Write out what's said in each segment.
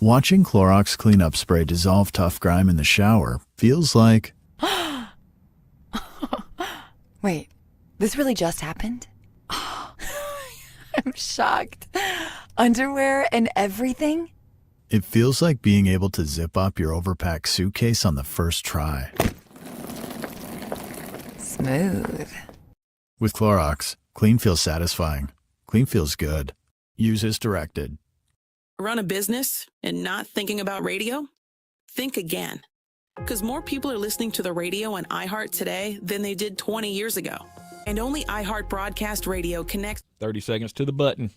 Watching Clorox cleanup spray dissolve tough grime in the shower feels like... Wait, this really just happened? I'm shocked. Underwear and everything? It feels like being able to zip up your overpacked suitcase on the first try. Smooth. With Clorox, clean feels satisfying. Clean feels good. Use as directed. Run a business and not thinking about radio? Think again. Because more people are listening to the radio on iHeart today than they did 20 years ago. And only iHeart Broadcast Radio connects 30 seconds to the button.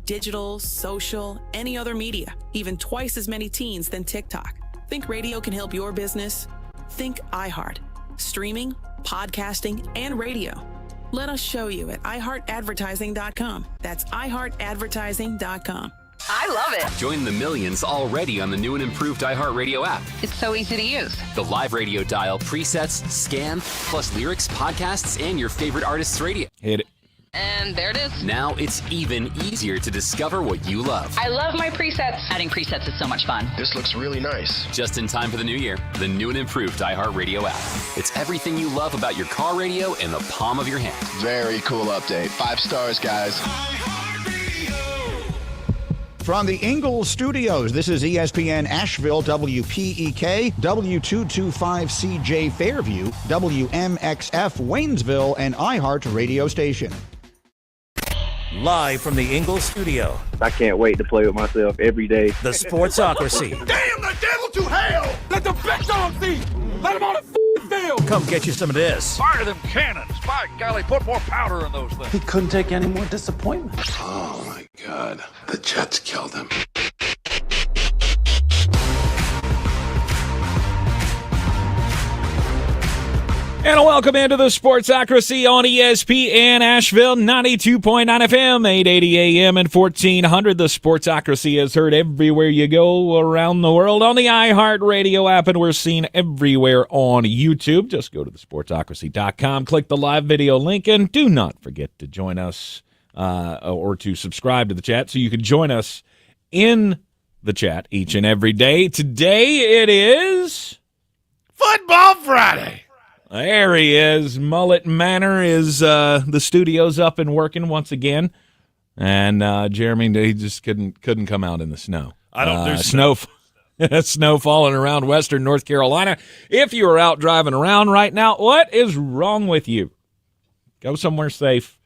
Digital, social, any other media, even twice as many teens than TikTok. Think radio can help your business? Think iHeart. Streaming, podcasting, and radio. Let us show you at iHeartAdvertising.com. That's iHeartAdvertising.com. I love it. Join the millions already on the new and improved iHeartRadio app. It's so easy to use. The live radio dial, presets, scan, plus lyrics, podcasts, and your favorite artists' radio. Hit it. And there it is. Now it's even easier to discover what you love. I love my presets. Adding presets is so much fun. This looks really nice. Just in time for the new year, the new and improved iHeartRadio app. It's everything you love about your car radio in the palm of your hand. Very cool update. 5 stars, guys. From the Ingalls Studios, this is ESPN Asheville, WPEK, W225CJ Fairview, WMXF Waynesville, and iHeart Radio Station. Live from the Ingalls Studio. I can't wait to play with myself every day. The Sportsocracy. Damn the devil to hell! Let the big dog see! Let him on the field! Come get you some of this. Fire them cannons! By golly, put more powder in those things. He couldn't take any more disappointment. Oh my God, the Jets killed him. And welcome into the Sportsocracy on ESPN Asheville, 92.9 FM, 880 AM, and 1400. The Sportsocracy is heard everywhere you go around the world on the iHeartRadio app, and we're seen everywhere on YouTube. Just go to thesportsocracy.com, click the live video link, and do not forget to join us or to subscribe to the chat so you can join us in the chat each and every day. Today it is Football Friday. There he is. Mullet Manor is the studio's up and working once again, and Jeremy, he just couldn't come out in the snow. I don't do snow. Snow falling around western North Carolina. If you are out driving around right now, what is wrong with you? Go somewhere safe.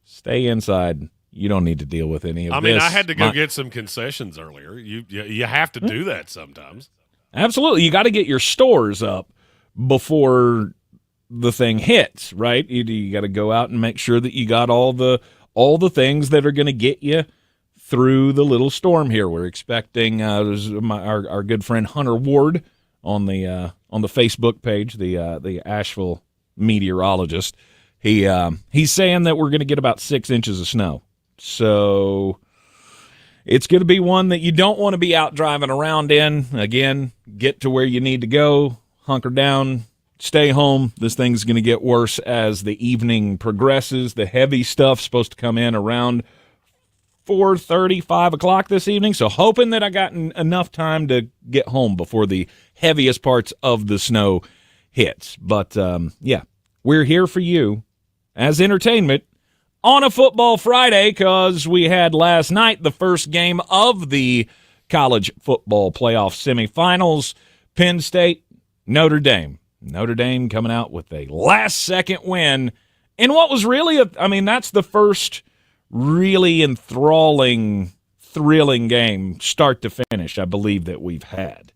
Stay inside. You don't need to deal with any of this. I mean, I had to go get some concessions earlier. You have to do that sometimes. Absolutely, you got to get your stores up before the thing hits, right? You got to go out and make sure that you got all the things that are going to get you through the little storm here. We're expecting our good friend Hunter Ward on the Facebook page, the Asheville meteorologist. He's saying that we're going to get about 6 inches of snow. So it's going to be one that you don't want to be out driving around in. Again, get to where you need to go, hunker down, stay home. This thing's going to get worse as the evening progresses. The heavy stuff's supposed to come in around 4:30, 5 o'clock this evening. So hoping that I got enough time to get home before the heaviest parts of the snow hits. But, yeah, we're here for you as entertainment on a Football Friday because we had last night the first game of the college football playoff semifinals. Penn State, Notre Dame. Notre Dame coming out with a last-second win in what was really that's the first really enthralling, thrilling game, start to finish, I believe, that we've had.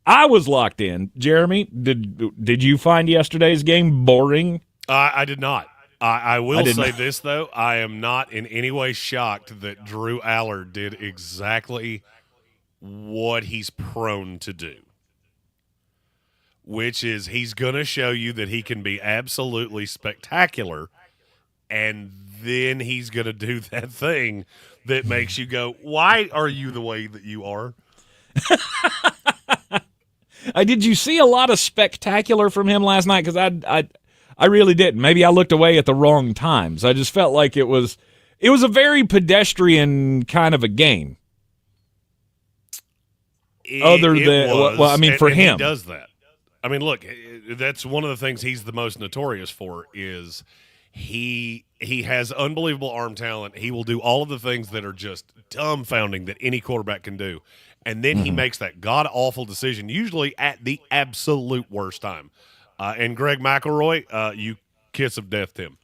I was locked in. Jeremy, did you find yesterday's game boring? I did not. I will say this, though. I am not in any way shocked that Drew Aller did exactly what he's prone to do, which is he's going to show you that he can be absolutely spectacular, and then he's going to do that thing that makes you go, why are you the way that you are? Did you see a lot of spectacular from him last night? Because I really didn't. Maybe I looked away at the wrong times. I just felt like it was it was a very pedestrian kind of a game. Other than, was, well, I mean, for him. He does that. I mean, look, that's one of the things he's the most notorious for is he has unbelievable arm talent. He will do all of the things that are just dumbfounding that any quarterback can do. And then he makes that god-awful decision, usually at the absolute worst time. And Greg McElroy, you kiss of death to him.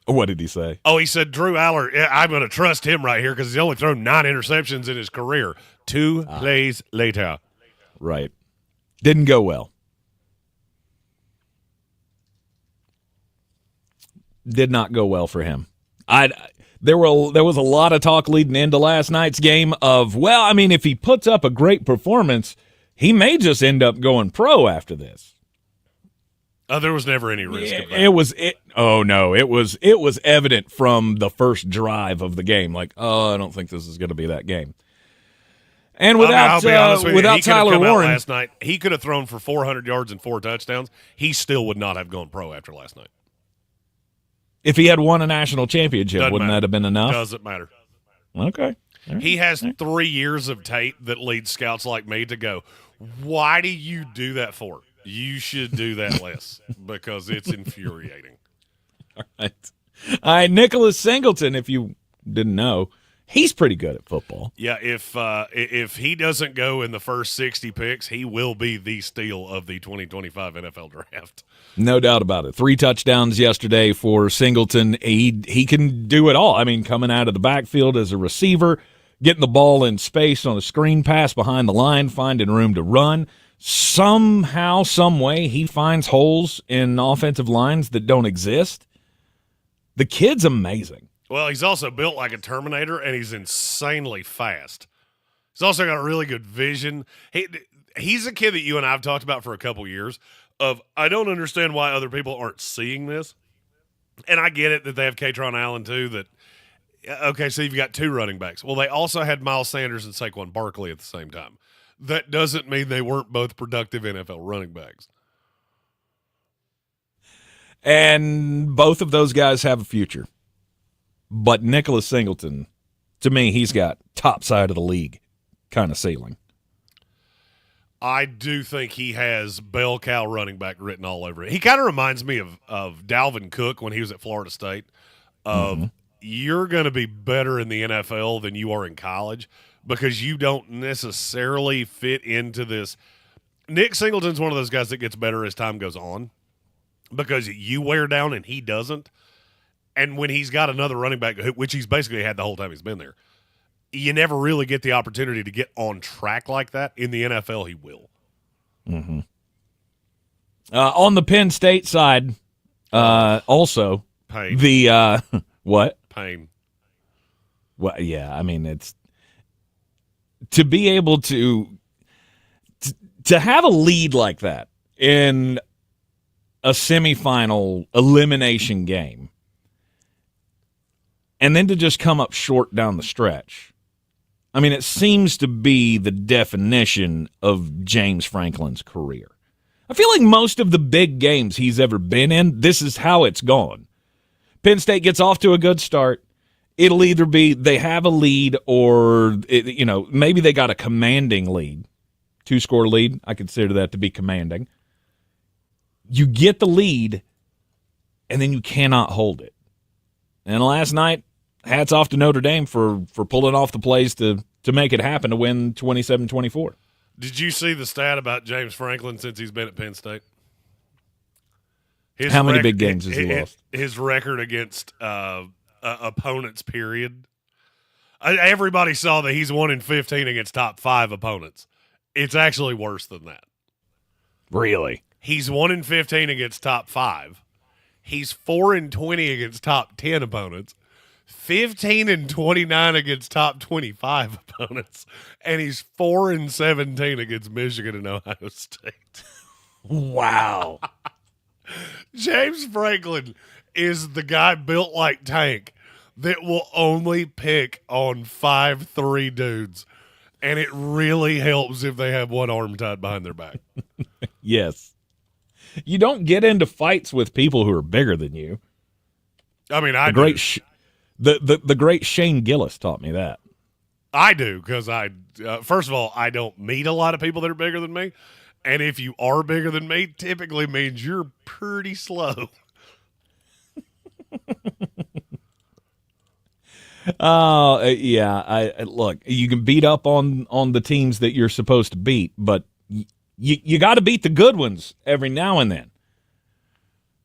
What did he say? Oh, he said, Drew Aller, I'm going to trust him right here because he's only thrown 9 interceptions in his career. 2 plays later. Right. Didn't go well. Did not go well for him. There was a lot of talk leading into last night's game of, well, I mean, if he puts up a great performance, he may just end up going pro after this. There was never any risk of that. It was evident from the first drive of the game. Like, I don't think this is going to be that game. And without Tyler Warren last night, he could have thrown for 400 yards and 4 touchdowns. He still would not have gone pro after last night. If he had won a national championship, wouldn't that have been enough? Doesn't matter. Okay. Right. He has 3 years of tape that leads scouts like me to go, why do you do that for? You should do that less because it's infuriating. All right. Nicholas Singleton, if you didn't know, he's pretty good at football. Yeah, if he doesn't go in the first 60 picks, he will be the steal of the 2025 NFL draft. No doubt about it. 3 touchdowns yesterday for Singleton. He can do it all. I mean, coming out of the backfield as a receiver, getting the ball in space on a screen pass behind the line, finding room to run. Somehow, some way, he finds holes in offensive lines that don't exist. The kid's amazing. Well, he's also built like a Terminator, and he's insanely fast. He's also got a really good vision. He's a kid that you and I have talked about for a couple years of, I don't understand why other people aren't seeing this. And I get it that they have Katron Allen, too, that, okay, so you've got 2 running backs. Well, they also had Miles Sanders and Saquon Barkley at the same time. That doesn't mean they weren't both productive NFL running backs. And both of those guys have a future. But Nicholas Singleton, to me, he's got top side of the league kind of ceiling. I do think he has bell cow running back written all over it. He kind of reminds me of Dalvin Cook when he was at Florida State. You're going to be better in the NFL than you are in college because you don't necessarily fit into this. Nick Singleton's one of those guys that gets better as time goes on because you wear down and he doesn't. And when he's got another running back, which he's basically had the whole time he's been there, you never really get the opportunity to get on track like that. In the NFL, he will. Mm-hmm. On the Penn State side, also, Pain. The what? Pain. Well, yeah, I mean, it's to be able to have a lead like that in a semifinal elimination game and then to just come up short down the stretch. I mean, it seems to be the definition of James Franklin's career. I feel like most of the big games he's ever been in, this is how it's gone. Penn State gets off to a good start. It'll either be they have a lead or, maybe they got a commanding lead. 2-score lead, I consider that to be commanding. You get the lead, and then you cannot hold it. And last night, hats off to Notre Dame for pulling off the plays to make it happen to win 27-24. Did you see the stat about James Franklin since he's been at Penn State? How many big games has he lost? His record against opponents, period. Everybody saw that he's 1-15 against top 5 opponents. It's actually worse than that. Really? He's 1-15 against top 5. He's 4-20 against top 10 opponents. 15-29 against top 25 opponents, and he's 4-17 against Michigan and Ohio State. Wow. James Franklin is the guy built like Tank that will only pick on 5'3" dudes, and it really helps if they have one arm tied behind their back. Yes. You don't get into fights with people who are bigger than you. I mean, The great Shane Gillis taught me that. I do, because first of all, I don't meet a lot of people that are bigger than me. And if you are bigger than me, typically means you're pretty slow. Oh, yeah. I look, you can beat up on the teams that you're supposed to beat, but you got to beat the good ones every now and then.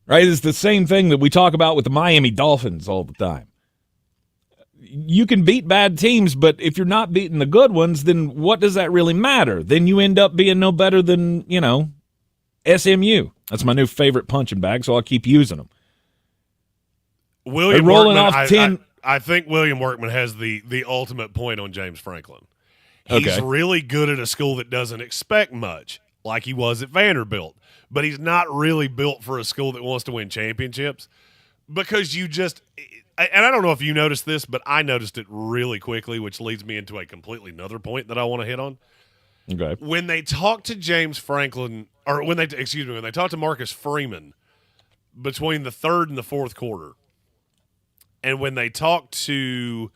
Right? It's the same thing that we talk about with the Miami Dolphins all the time. You can beat bad teams, but if you're not beating the good ones, then what does that really matter? Then you end up being no better than, SMU. That's my new favorite punching bag, so I'll keep using them. William rolling Workman, off 10. I think William Workman has the ultimate point on James Franklin. He's Okay. really good at a school that doesn't expect much, like he was at Vanderbilt. But he's not really built for a school that wants to win championships, because you just – and I don't know if you noticed this, but I noticed it really quickly, which leads me into a completely another point that I want to hit on. Okay. When they talk to James Franklin – or when they talk to Marcus Freeman between the third and the fourth quarter, and when they talk to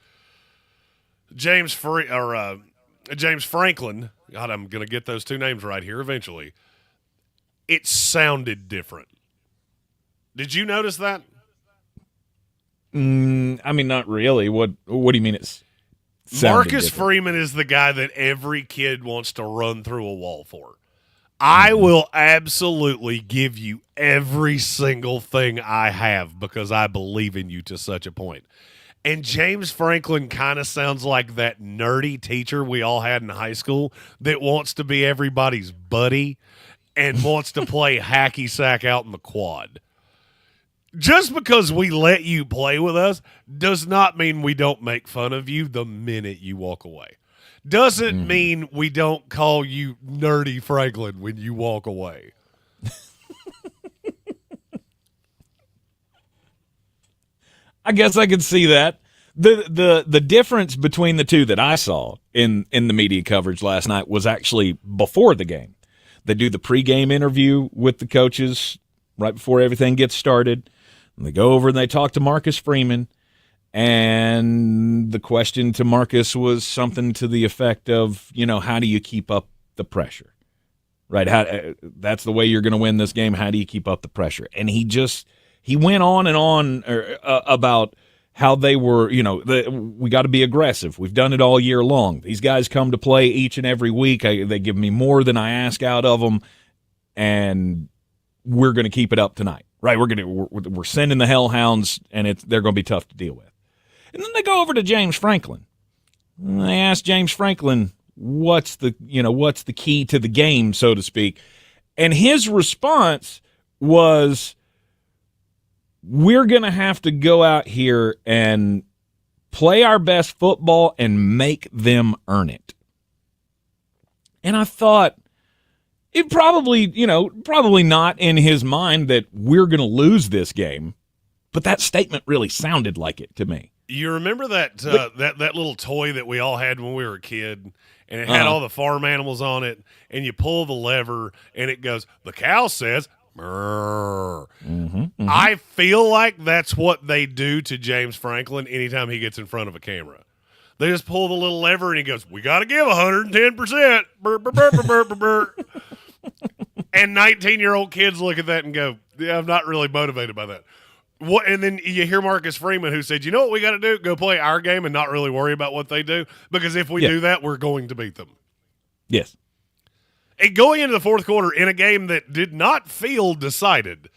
James Franklin – God, I'm going to get those two names right here eventually – it sounded different. Did you notice that? I mean, not really. What do you mean it's sounded Marcus different? Freeman is the guy that every kid wants to run through a wall for. I will absolutely give you every single thing I have because I believe in you to such a point. And James Franklin kind of sounds like that nerdy teacher we all had in high school that wants to be everybody's buddy and wants to play hacky sack out in the quad. Just because we let you play with us does not mean we don't make fun of you the minute you walk away. Doesn't mean we don't call you Nerdy Franklin when you walk away. I guess I could see that. The difference between the two that I saw in the media coverage last night was actually before the game. They do the pregame interview with the coaches right before everything gets started. And they go over and they talk to Marcus Freeman. And the question to Marcus was something to the effect of, how do you keep up the pressure? Right? That's the way you're going to win this game. How do you keep up the pressure? And he went on and on about how they were, we got to be aggressive. We've done it all year long. These guys come to play each and every week. They give me more than I ask out of them, and we're going to keep it up tonight. Right? We're sending the hellhounds, and they're going to be tough to deal with. And then they go over to James Franklin. And they ask James Franklin, what's the key to the game, so to speak? And his response was, we're going to have to go out here and play our best football and make them earn it. And I thought, it probably not in his mind that we're going to lose this game, but that statement really sounded like it to me. You remember that that little toy that we all had when we were a kid, and it had all the farm animals on it, and you pull the lever, and it goes, the cow says, I feel like that's what they do to James Franklin anytime he gets in front of a camera. They just pull the little lever and he goes, we got to give 110%. Burr, burr, burr, burr, burr, burr. And 19-year-old kids look at that and go, yeah, I'm not really motivated by that. And then you hear Marcus Freeman, who said, you know what we got to do? Go play our game and not really worry about what they do. Because if we do that, we're going to beat them. Yes. And going into the fourth quarter in a game that did not feel decided,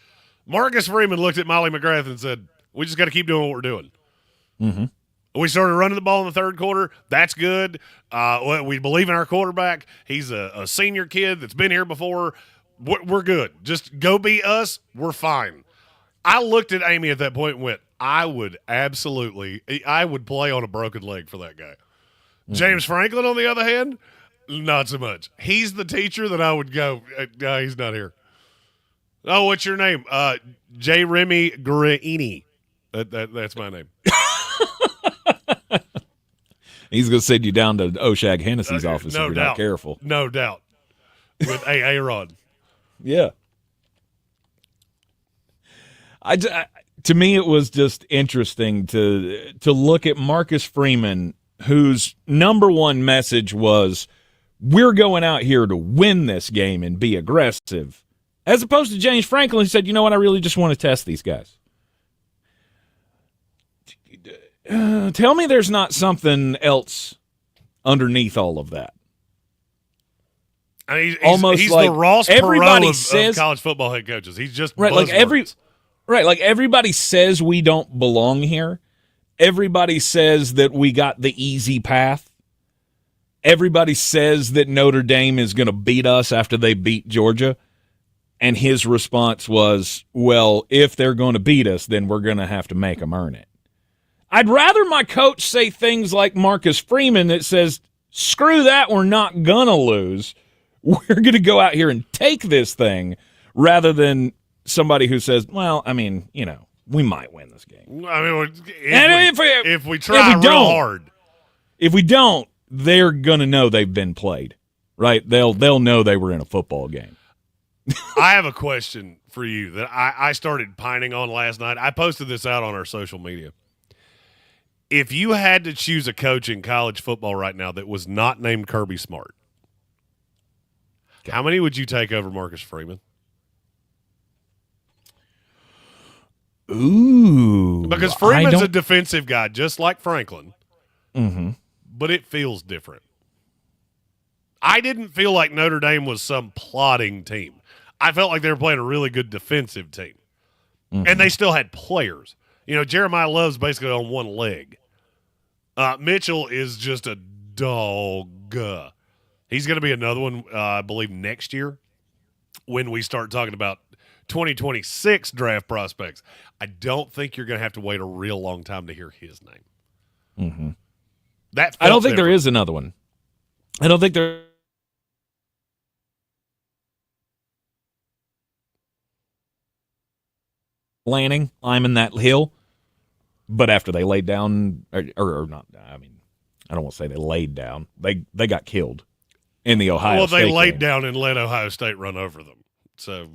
Marcus Freeman looked at Molly McGrath and said, we just got to keep doing what we're doing. Mm-hmm. We started running the ball in the third quarter. That's good. We believe in our quarterback. He's a senior kid that's been here before. We're good. Just go beat us. We're fine. I looked at Amy at that point and went, I would play on a broken leg for that guy. Mm-hmm. James Franklin, on the other hand, not so much. He's the teacher that I would go, no, he's not here. Oh, what's your name? J. Remy Graini. That's my name. He's going to send you down to Oshag Hennessy's office if you're not careful. No doubt. With A. Rod. Yeah. to me, it was just interesting to look at Marcus Freeman, whose number one message was, we're going out here to win this game and be aggressive, as opposed to James Franklin, who said, you know what, I really just want to test these guys. Tell me there's not something else underneath all of that. I mean, he's like the Ross Perot of college football head coaches. He's just right, buzzwords. like everybody says we don't belong here. Everybody says that we got the easy path. Everybody says that Notre Dame is going to beat us after they beat Georgia. And his response was, well, if they're going to beat us, then we're going to have to make them earn it. I'd rather my coach say things like Marcus Freeman that says, screw that, we're not going to lose. We're going to go out here and take this thing, rather than somebody who says, well, I mean, you know, we might win this game. I mean, if we try real hard. If we don't, they're going to know they've been played, right? They'll know they were in a football game. I have a question for you that I started pining on last night. I posted this out on our social media. If you had to choose a coach in college football right now that was not named Kirby Smart, how many would you take over Marcus Freeman? Ooh. Because Freeman's a defensive guy, just like Franklin. Mm-hmm. But it feels different. I didn't feel like Notre Dame was some plotting team. I felt like they were playing a really good defensive team. Mm-hmm. And they still had players. You know, Jeremiah Love's basically on one leg. Mitchell is just a dog. He's going to be another one, I believe, next year when we start talking about 2026 draft prospects. I don't think you're going to have to wait a real long time to hear his name. Mm-hmm. I don't think there is another one. I don't think there. Lanning, climbing that hill. But after they laid down, or not, I mean, I don't want to say they laid down. They got killed in the Ohio State game. Well, they laid down and let Ohio State run over them. So,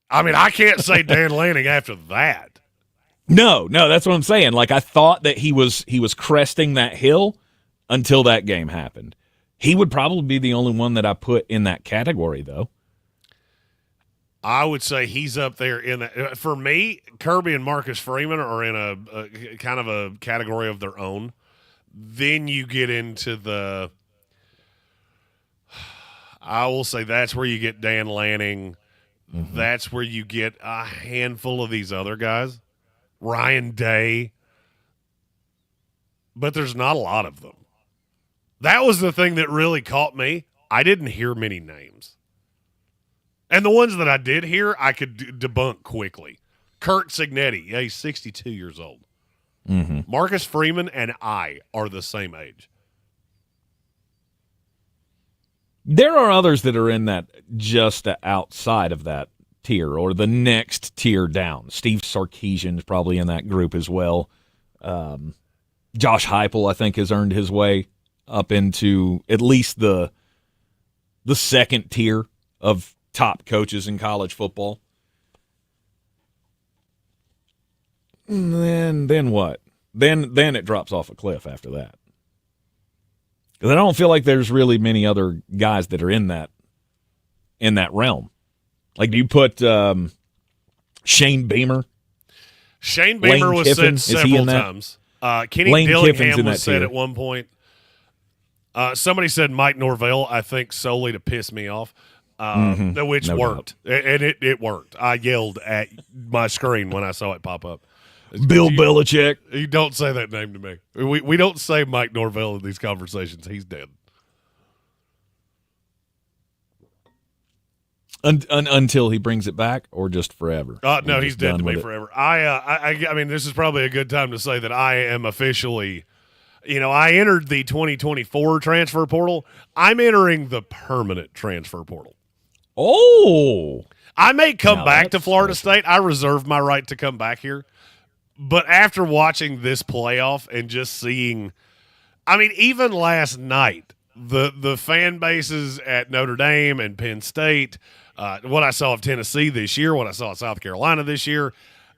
I mean, I can't say Dan Lanning after that. No, that's what I'm saying. Like, I thought that he was cresting that hill until that game happened. He would probably be the only one that I put in that category, though. I would say he's up there in that. For me, Kirby and Marcus Freeman are in a kind of a category of their own. Then you get into the, I will say that's where you get Dan Lanning. Mm-hmm. That's where you get a handful of these other guys. Ryan Day. But there's not a lot of them. That was the thing that really caught me. I didn't hear many names. And the ones that I did hear, I could debunk quickly. Kurt Cignetti, he's 62 years old. Mm-hmm. Marcus Freeman and I are the same age. There are others that are in that just outside of that tier or the next tier down. Steve Sarkisian is probably in that group as well. Josh Heupel, I think, has earned his way up into at least the second tier of top coaches in college football. And then what? Then it drops off a cliff after that. Because I don't feel like there's really many other guys that are in that realm. Like, do you put Shane Beamer? Shane Beamer was said several times. Kenny Lane Dillingham was said at one point. Somebody said Mike Norvell, I think solely to piss me off. Which worked. And it worked. I yelled at my screen when I saw it pop up. Bill Belichick. You don't say that name to me. We don't say Mike Norvell in these conversations. He's dead. Until he brings it back, or just forever? No, he's dead to me forever. I mean, this is probably a good time to say that I am officially, I entered the 2024 transfer portal. I'm entering the permanent transfer portal. Oh. I may come back to Florida State. I reserve my right to come back here. But after watching this playoff and just seeing, I mean, even last night, the fan bases at Notre Dame and Penn State, what I saw of Tennessee this year, what I saw of South Carolina this year,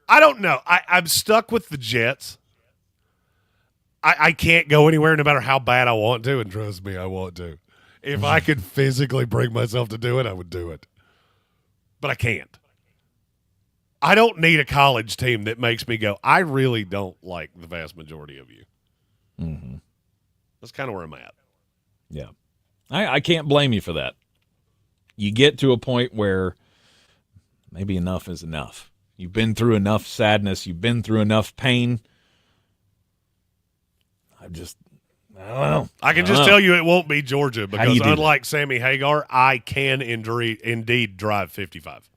I don't know. I'm stuck with the Jets. I can't go anywhere no matter how bad I want to, and trust me, I want to. If I could physically bring myself to do it, I would do it. But I can't. I don't need a college team that makes me go, I really don't like the vast majority of you. Mm-hmm. That's kind of where I'm at. Yeah. I can't blame you for that. You get to a point where maybe enough is enough. You've been through enough sadness. You've been through enough pain. I don't know. I can just tell you it won't be Georgia because unlike that? Sammy Hagar, I can indeed drive 55.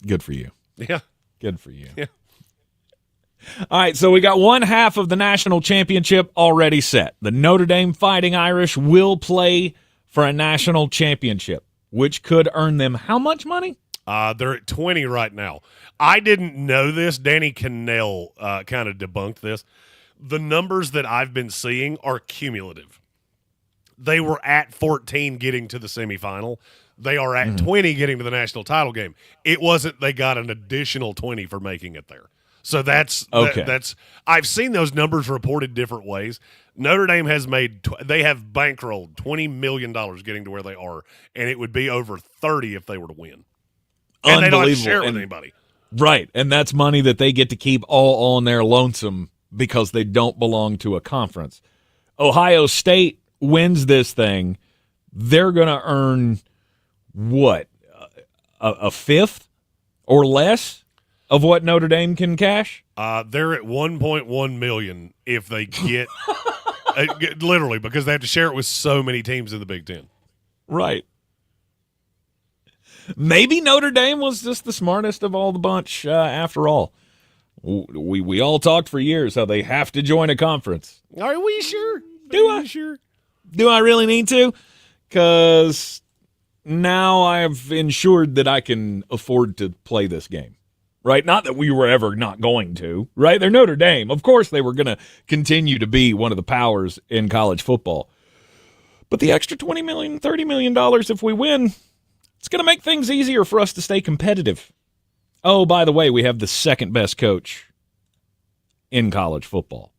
Good for you. Yeah. Good for you. Yeah. All right, so we got one half of the national championship already set. The Notre Dame Fighting Irish will play for a national championship, which could earn them how much money? They're at 20 right now. I didn't know this. Danny Cannell kind of debunked this. The numbers that I've been seeing are cumulative. They were at 14 getting to the semifinal. They are at 20 getting to the national title game. It wasn't they got an additional 20 for making it there. So that's okay. That's I've seen those numbers reported different ways. Notre Dame has they have bankrolled $20 million getting to where they are, and it would be over 30 if they were to win. And they don't have to share it with anybody. Right, and that's money that they get to keep all on their lonesome because they don't belong to a conference. Ohio State wins this thing, they're going to earn, what, a fifth or less of what Notre Dame can cash? They're at $1.1 million if they get literally because they have to share it with so many teams in the Big Ten. Right. Maybe Notre Dame was just the smartest of all the bunch after all. We all talked for years how they have to join a conference. Are we sure? Do I really need to? Because now I've ensured that I can afford to play this game. Right? Not that we were ever not going to. Right? They're Notre Dame. Of course they were going to continue to be one of the powers in college football. But the extra $20 million, $30 million if we win, it's going to make things easier for us to stay competitive. Oh, by the way, we have the second best coach in college football.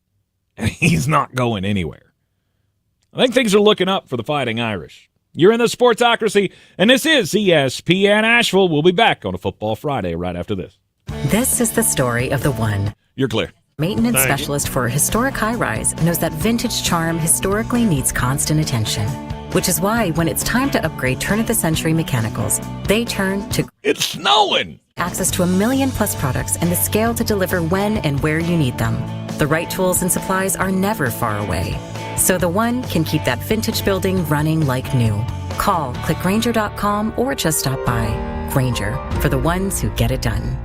And he's not going anywhere. I think things are looking up for the Fighting Irish. You're in the Sportsocracy, and this is ESPN Asheville. We'll be back on a Football Friday right after this. This is the story of the one. You're clear. Maintenance specialist for a historic high-rise knows that vintage charm historically needs constant attention. Which is why when it's time to upgrade turn-of-the-century mechanicals, they turn to It's snowing! Access to 1 million+ products and the scale to deliver when and where you need them. The right tools and supplies are never far away. So the one can keep that vintage building running like new. Call, click Grainger.com, or just stop by. Grainger, for the ones who get it done.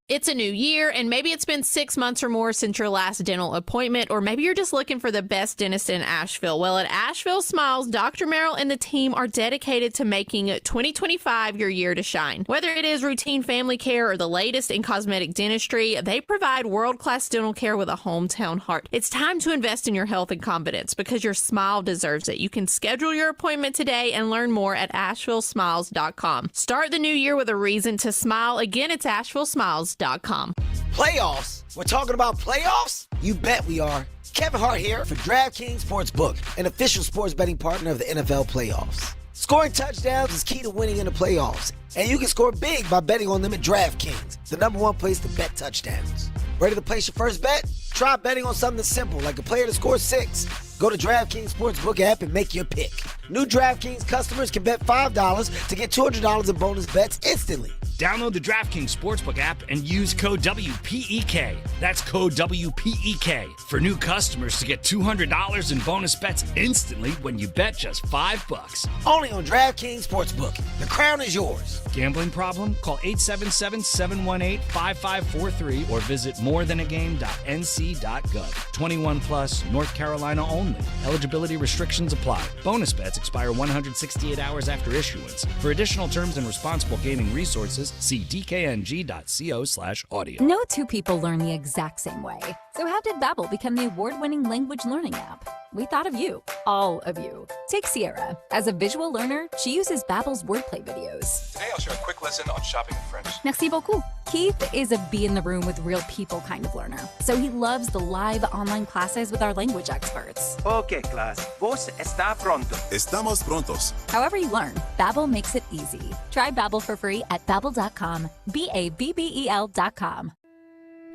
It's a new year, and maybe it's been 6 months or more since your last dental appointment, or maybe you're just looking for the best dentist in Asheville. Well, at Asheville Smiles, Dr. Merrill and the team are dedicated to making 2025 your year to shine. Whether it is routine family care or the latest in cosmetic dentistry, they provide world-class dental care with a hometown heart. It's time to invest in your health and confidence because your smile deserves it. You can schedule your appointment today and learn more at AshevilleSmiles.com. Start the new year with a reason to smile. Again, it's AshevilleSmiles.com. Playoffs? We're talking about playoffs? You bet we are. Kevin Hart here for DraftKings Sportsbook, an official sports betting partner of the NFL playoffs. Scoring touchdowns is key to winning in the playoffs, and you can score big by betting on them at DraftKings, the #1 place to bet touchdowns. Ready to place your first bet? Try betting on something simple like a player to score 6. Go to DraftKings Sportsbook app and make your pick. New DraftKings customers can bet $5 to get $200 in bonus bets instantly. Download the DraftKings Sportsbook app and use code WPEK. That's code WPEK for new customers to get $200 in bonus bets instantly when you bet just $5. Only on DraftKings Sportsbook. The crown is yours. Gambling problem? Call 877-718-5543 or visit morethanagame.nc.gov. 21 plus, North Carolina only. Eligibility restrictions apply. Bonus bets expire 168 hours after issuance. For additional terms and responsible gaming resources, see dkng.co/audio. No two people learn the exact same way. So how did Babbel become the award-winning language learning app? we thought of you, all of you. Take Sierra. As a visual learner, she uses Babbel's wordplay videos. Today I'll share a quick lesson on shopping in French. Merci beaucoup. Keith is a be in the room with real people kind of learner, so he loves the live online classes with our language experts. Okay, class. Vos está pronto. Estamos prontos. However you learn, Babbel makes it easy. Try Babbel for free at babbel.com. BABBEL.com.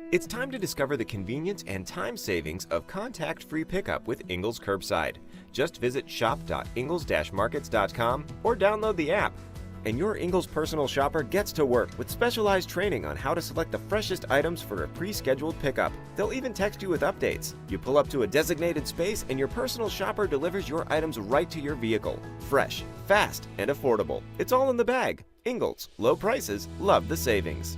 It's time to discover the convenience and time savings of contact-free pickup with Ingles Curbside. Just visit shop.ingles-markets.com or download the app. And your Ingles personal shopper gets to work with specialized training on how to select the freshest items for a pre-scheduled pickup. They'll even text you with updates. You pull up to a designated space and your personal shopper delivers your items right to your vehicle. Fresh, fast, and affordable. It's all in the bag. Ingles. Low prices. Love the savings.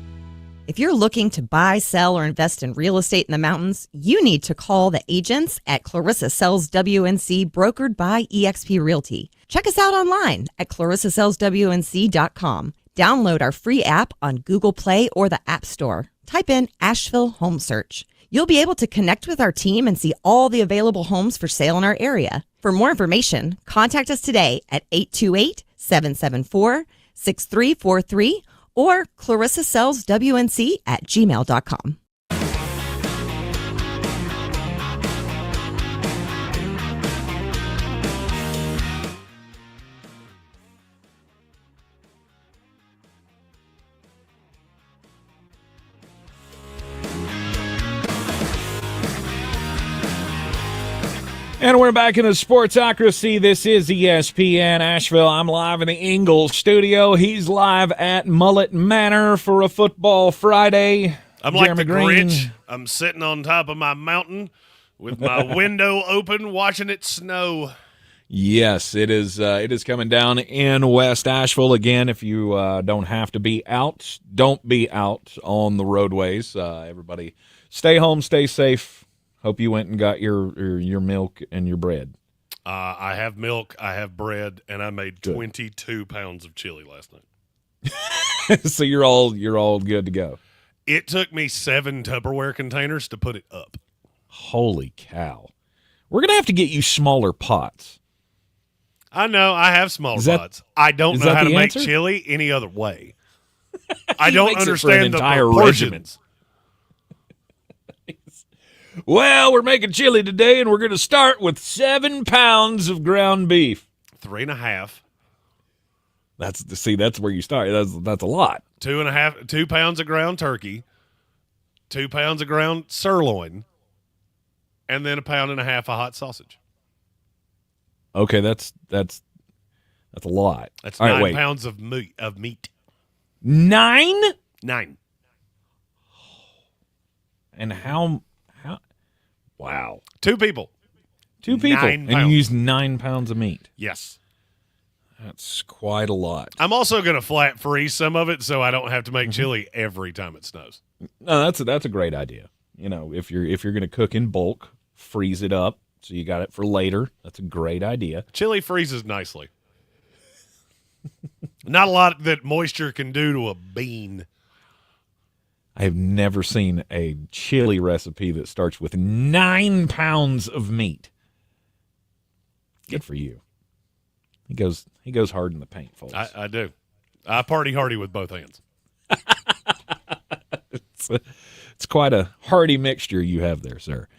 If you're looking to buy, sell, or invest in real estate in the mountains, you need to call the agents at Clarissa Sells WNC, brokered by eXp Realty. Check us out online at clarissasellswnc.com. Download our free app on Google Play or the App Store. Type in Asheville Home Search. You'll be able to connect with our team and see all the available homes for sale in our area. For more information, contact us today at 828-774-6343 or clarissasellswnc@gmail.com. And we're back in the Sportsocracy. This is ESPN Asheville. I'm live in the Ingles studio. He's live at Mullet Manor for a football Friday. I'm Jeremy like the Green. Grinch. I'm sitting on top of my mountain with my window open, watching it snow. Yes, it is. It is coming down in West Asheville again. If you don't have to be out, don't be out on the roadways. Everybody, stay home, stay safe. Hope you went and got your milk and your bread. I have milk, I have bread, and I made 22 pounds of chili last night. So you're all good to go. It took me 7 Tupperware containers to put it up. Holy cow! We're gonna have to get you smaller pots. I know I have smaller pots. I don't know how to make chili any other way. I don't understand the proportions. Well, we're making chili today, and we're going to start with 7 pounds of ground beef. 3.5. That's where you start. That's a lot. 2 pounds of ground turkey, 2 pounds of ground sirloin, and then 1.5 pounds of hot sausage. Okay, that's a lot. That's all 9 right, pounds of meat. 9? 9. And how? Wow. 2 people. 2 people. 9 and pounds. you use 9 pounds of meat. Yes. That's quite a lot. I'm also going to flat freeze some of it so I don't have to make chili every time it snows. No, that's a great idea. You know, if you're going to cook in bulk, freeze it up so you got it for later. That's a great idea. Chili freezes nicely. Not a lot that moisture can do to a bean. I have never seen a chili recipe that starts with 9 pounds of meat. Good for you. He goes hard in the paint, folks. I do. I party hardy with both hands. It's quite a hearty mixture you have there, sir.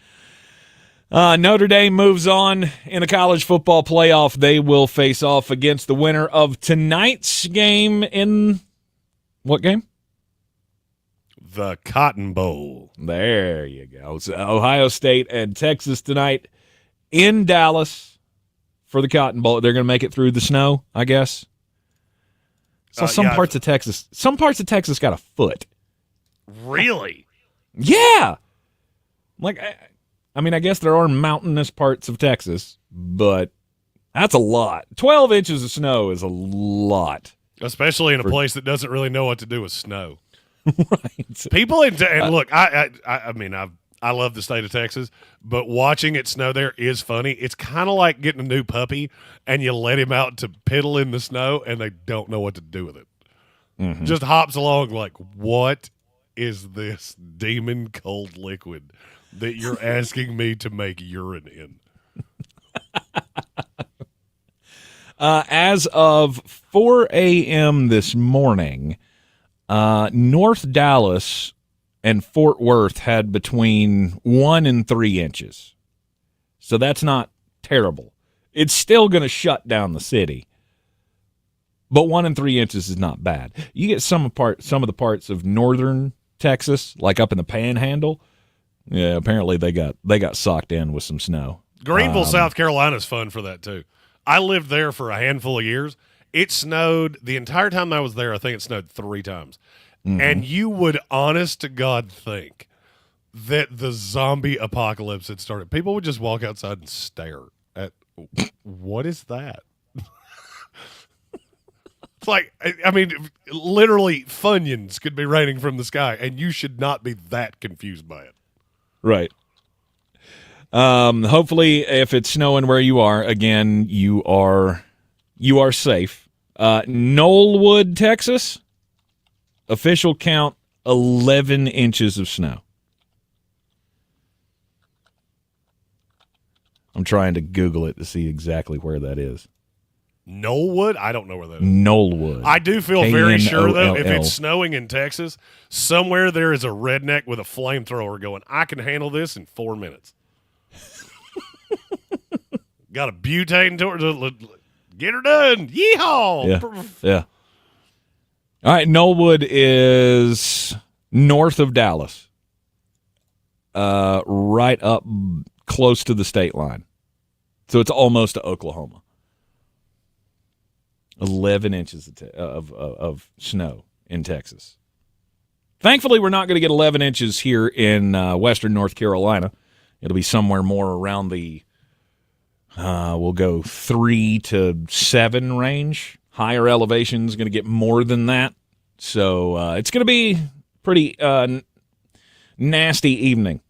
Notre Dame moves on in the college football playoff. They will face off against the winner of tonight's game in what game? The Cotton Bowl. There you go. So Ohio State and Texas tonight in Dallas for the Cotton Bowl. They're going to make it through the snow, I guess. So some parts of Texas got a foot. Really? Yeah. Like, I mean, I guess there are mountainous parts of Texas, but that's a lot. 12 inches of snow is a lot. Especially in a place that doesn't really know what to do with snow. Right. People and look, I mean, I love the state of Texas, but watching it snow there is funny. It's kind of like getting a new puppy and you let him out to piddle in the snow and they don't know what to do with it. Mm-hmm. Just hops along like, what is this demon cold liquid that you're asking me to make urine in? As of 4 a.m. this morning, North Dallas and Fort Worth had between 1 and 3 inches. So that's not terrible. It's still going to shut down the city. But 1 and 3 inches is not bad. You get some of the parts of northern Texas, like up in the Panhandle. Yeah, apparently they got socked in with some snow. Greenville, South Carolina is fun for that too. I lived there for a handful of years. It snowed the entire time I was there. I think it snowed 3 times. Mm-hmm. And you would, honest to God, think that the zombie apocalypse had started. People would just walk outside and stare at, what is that? It's like, I mean, literally Funyuns could be raining from the sky, and you should not be that confused by it. Right. Hopefully, if it's snowing where you are, again, you are safe. Knollwood, Texas, official count 11 inches of snow. I'm trying to Google it to see exactly where that is. Knollwood? I don't know where that is. Knollwood. I do feel very sure, though, if it's snowing in Texas, somewhere there is a redneck with a flamethrower going, I can handle this in 4 minutes. Got a butane torch. Get her done. Yeehaw. Yeah. All right, Knollwood is north of Dallas, right up close to the state line. So it's almost to Oklahoma. 11 inches of snow in Texas. Thankfully, we're not going to get 11 inches here in western North Carolina. It'll be somewhere more around the, we'll go 3 to 7 range. Higher elevation is going to get more than that. So it's going to be pretty nasty evening.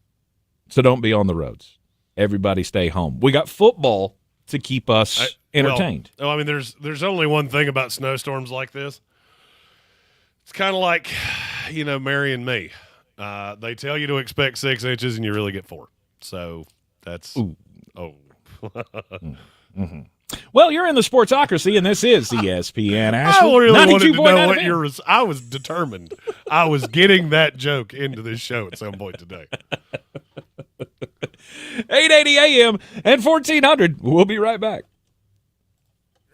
So don't be on the roads. Everybody stay home. We got football to keep us entertained. Well, I mean, there's only one thing about snowstorms like this. It's kind of like, marrying me. They tell you to expect 6 inches and you really get 4. So that's Mm-hmm. Well, you're in the Sportsocracy, and this is ESPN Asheville. I really wanted to know 92.9 what FM. yours. I was determined. I was getting that joke into this show at some point today. 880 AM and 1400. We'll be right back.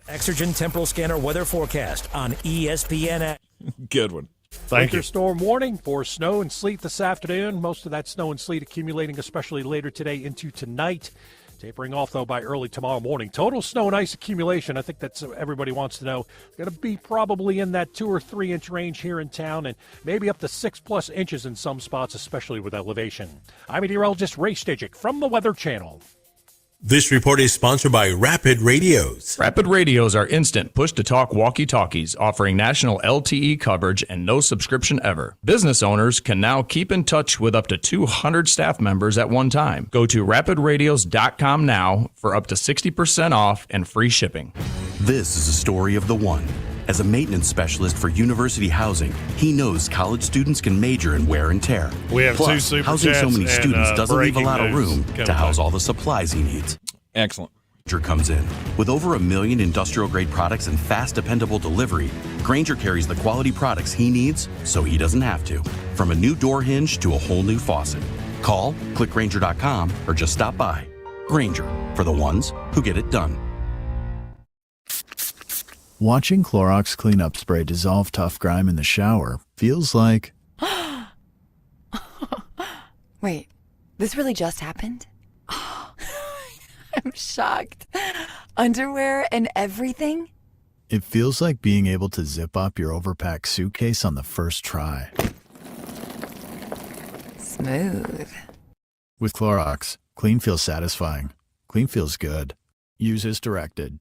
Exergen Temporal Scanner weather forecast on ESPN. Good one. Thank you. Storm warning for snow and sleet this afternoon. Most of that snow and sleet accumulating, especially later today into tonight. Tapering off, though, by early tomorrow morning. Total snow and ice accumulation, I think that's everybody wants to know. Going to be probably in that 2 or 3 inch range here in town, and maybe up to 6+ inches in some spots, especially with elevation. I'm meteorologist Ray Stajic from the Weather Channel. This report is sponsored by Rapid Radios. Rapid Radios are instant push-to-talk walkie-talkies offering national LTE coverage and no subscription ever. Business owners can now keep in touch with up to 200 staff members at one time. Go to rapidradios.com now for up to 60% off and free shipping. This is a story of the one. As a maintenance specialist for university housing, he knows college students can major in wear and tear. We have Plus, 2 super housing so chats many and, students doesn't leave a breaking lot of news room coming to house back. all the supplies he needs. Excellent. Grainger comes in. With over 1 million industrial-grade products and fast, dependable delivery, Grainger carries the quality products he needs so he doesn't have to. From a new door hinge to a whole new faucet. Call, click Grainger.com, or just stop by. Grainger, for the ones who get it done. Watching Clorox cleanup spray dissolve tough grime in the shower feels like... Wait, this really just happened? I'm shocked. Underwear and everything? It feels like being able to zip up your overpacked suitcase on the first try. Smooth. With Clorox, clean feels satisfying. Clean feels good. Use as directed.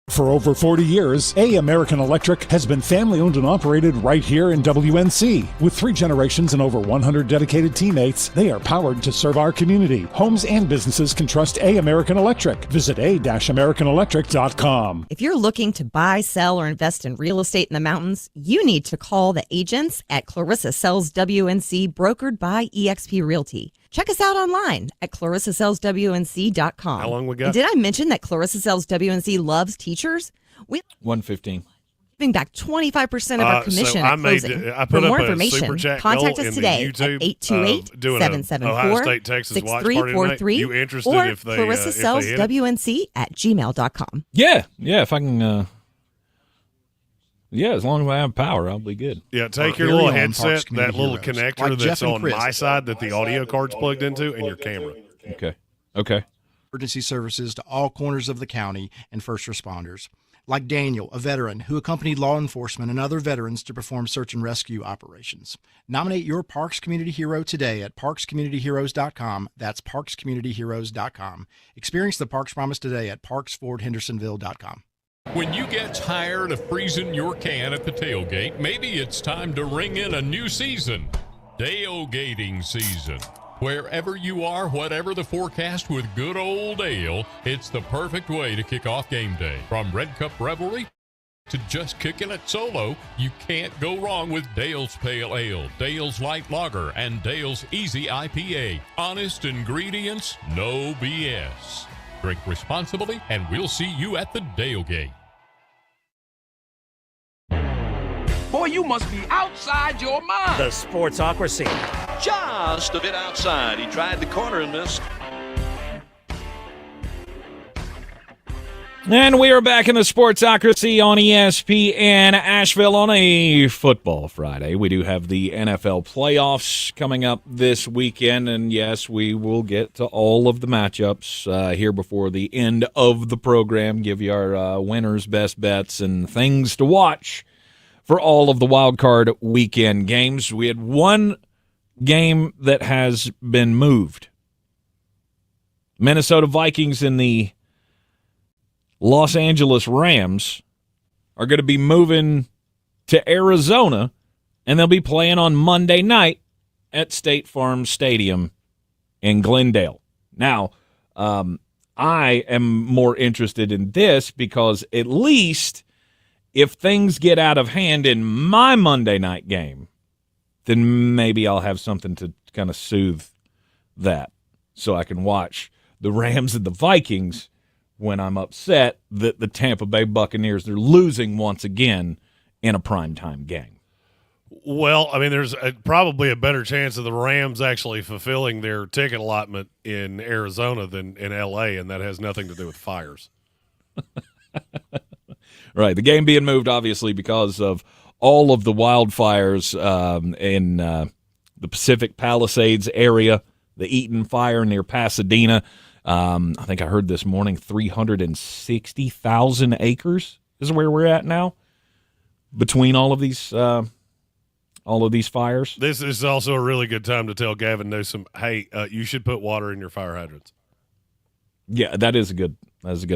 For over 40 years, A American Electric has been family-owned and operated right here in WNC. With 3 generations and over 100 dedicated teammates, they are powered to serve our community. Homes and businesses can trust A American Electric. Visit a-americanelectric.com. If you're looking to buy, sell, or invest in real estate in the mountains, you need to call the agents at Clarissa Sells WNC, brokered by eXp Realty. Check us out online at clarissasellswnc.com. How long we got? And did I mention that Clarissa Sells WNC loves teachers? We 115. giving back 25% of our commission so at closing. I For put more up a information, super chat contact goal us in today the YouTube, at 828-774-6343 or or clarissasellswnc@gmail.com. Yeah, if I can. As long as I have power, I'll be good. Yeah, take your little headset, that little connector that's on my side that the audio card's plugged into, and your camera. Okay. Emergency services to all corners of the county and first responders. Like Daniel, a veteran who accompanied law enforcement and other veterans to perform search and rescue operations. Nominate your Parks Community Hero today at parkscommunityheroes.com. That's parkscommunityheroes.com. Experience the Parks Promise today at parksfordhendersonville.com. When you get tired of freezing your can at the tailgate, maybe it's time to ring in a new season. Tailgating season. Wherever you are, whatever the forecast, with good old ale, it's the perfect way to kick off game day. From Red Cup Revelry to just kicking it solo, you can't go wrong with Dale's Pale Ale, Dale's Light Lager, and Dale's Easy IPA. Honest ingredients, no BS. Drink responsibly, and we'll see you at the Tailgate. Boy, you must be outside your mind. The Sportsocracy. Just a bit outside. He tried the corner and missed. And we are back in the Sportsocracy on ESPN Asheville on a Football Friday. We do have the NFL playoffs coming up this weekend, and yes, we will get to all of the matchups here before the end of the program, give you our winners, best bets, and things to watch for all of the wild card weekend games. We had one game that has been moved. Minnesota Vikings and the Los Angeles Rams are going to be moving to Arizona, and they'll be playing on Monday night at State Farm Stadium in Glendale. Now, I am more interested in this because at least if things get out of hand in my Monday night game, then maybe I'll have something to kind of soothe that so I can watch the Rams and the Vikings when I'm upset that the Tampa Bay Buccaneers are losing once again in a primetime game. Well, I mean, there's probably a better chance of the Rams actually fulfilling their ticket allotment in Arizona than in L.A., and that has nothing to do with fires. Right. The game being moved, obviously, because of all of the wildfires in the Pacific Palisades area, the Eaton fire near Pasadena. I think I heard this morning 360,000 acres is where we're at now between all of these fires. This is also a really good time to tell Gavin Newsom, hey, you should put water in your fire hydrants. Yeah, that is a good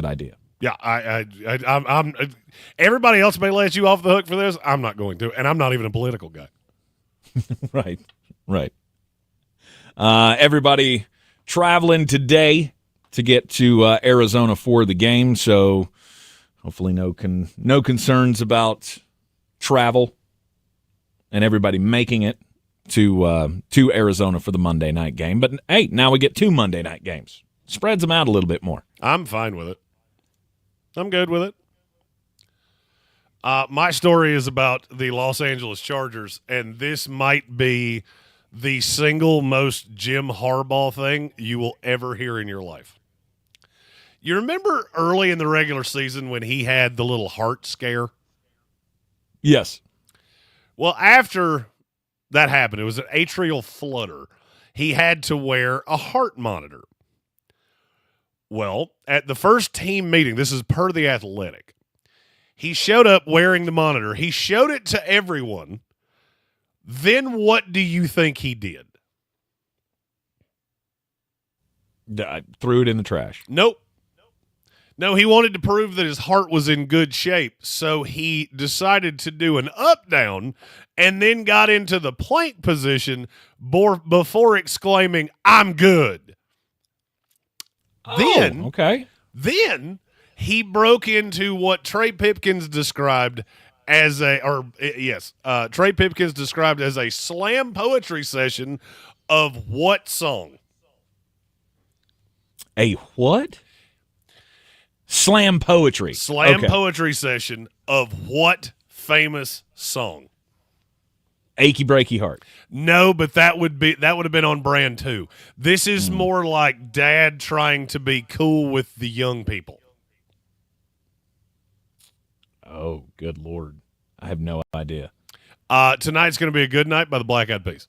idea. Yeah, I'm everybody else may let you off the hook for this. I'm not going to, and I'm not even a political guy. Right. Everybody traveling today to get to Arizona for the game, so hopefully no concerns about travel and everybody making it to Arizona for the Monday night game. But hey, now we get 2 Monday night games. Spreads them out a little bit more. I'm fine with it. I'm good with it. My story is about the Los Angeles Chargers, and this might be the single most Jim Harbaugh thing you will ever hear in your life. You remember early in the regular season when he had the little heart scare? Yes. Well, after that happened, it was an atrial flutter. He had to wear a heart monitor. Well, at the first team meeting, this is per The Athletic, he showed up wearing the monitor. He showed it to everyone. Then what do you think he did? Threw it in the trash. Nope. No, he wanted to prove that his heart was in good shape, so he decided to do an up-down and then got into the plank position before exclaiming, "I'm good." Then he broke into what Trey Pipkins described as Trey Pipkins described as a slam poetry session of what song? A what? Slam poetry. Slam Okay. poetry session of what famous song? Achy Breaky Heart. No, but that would have been on brand too. This is more like Dad trying to be cool with the young people. Oh, good Lord. I have no idea. Tonight's going to be a good night by the Black Eyed Peas.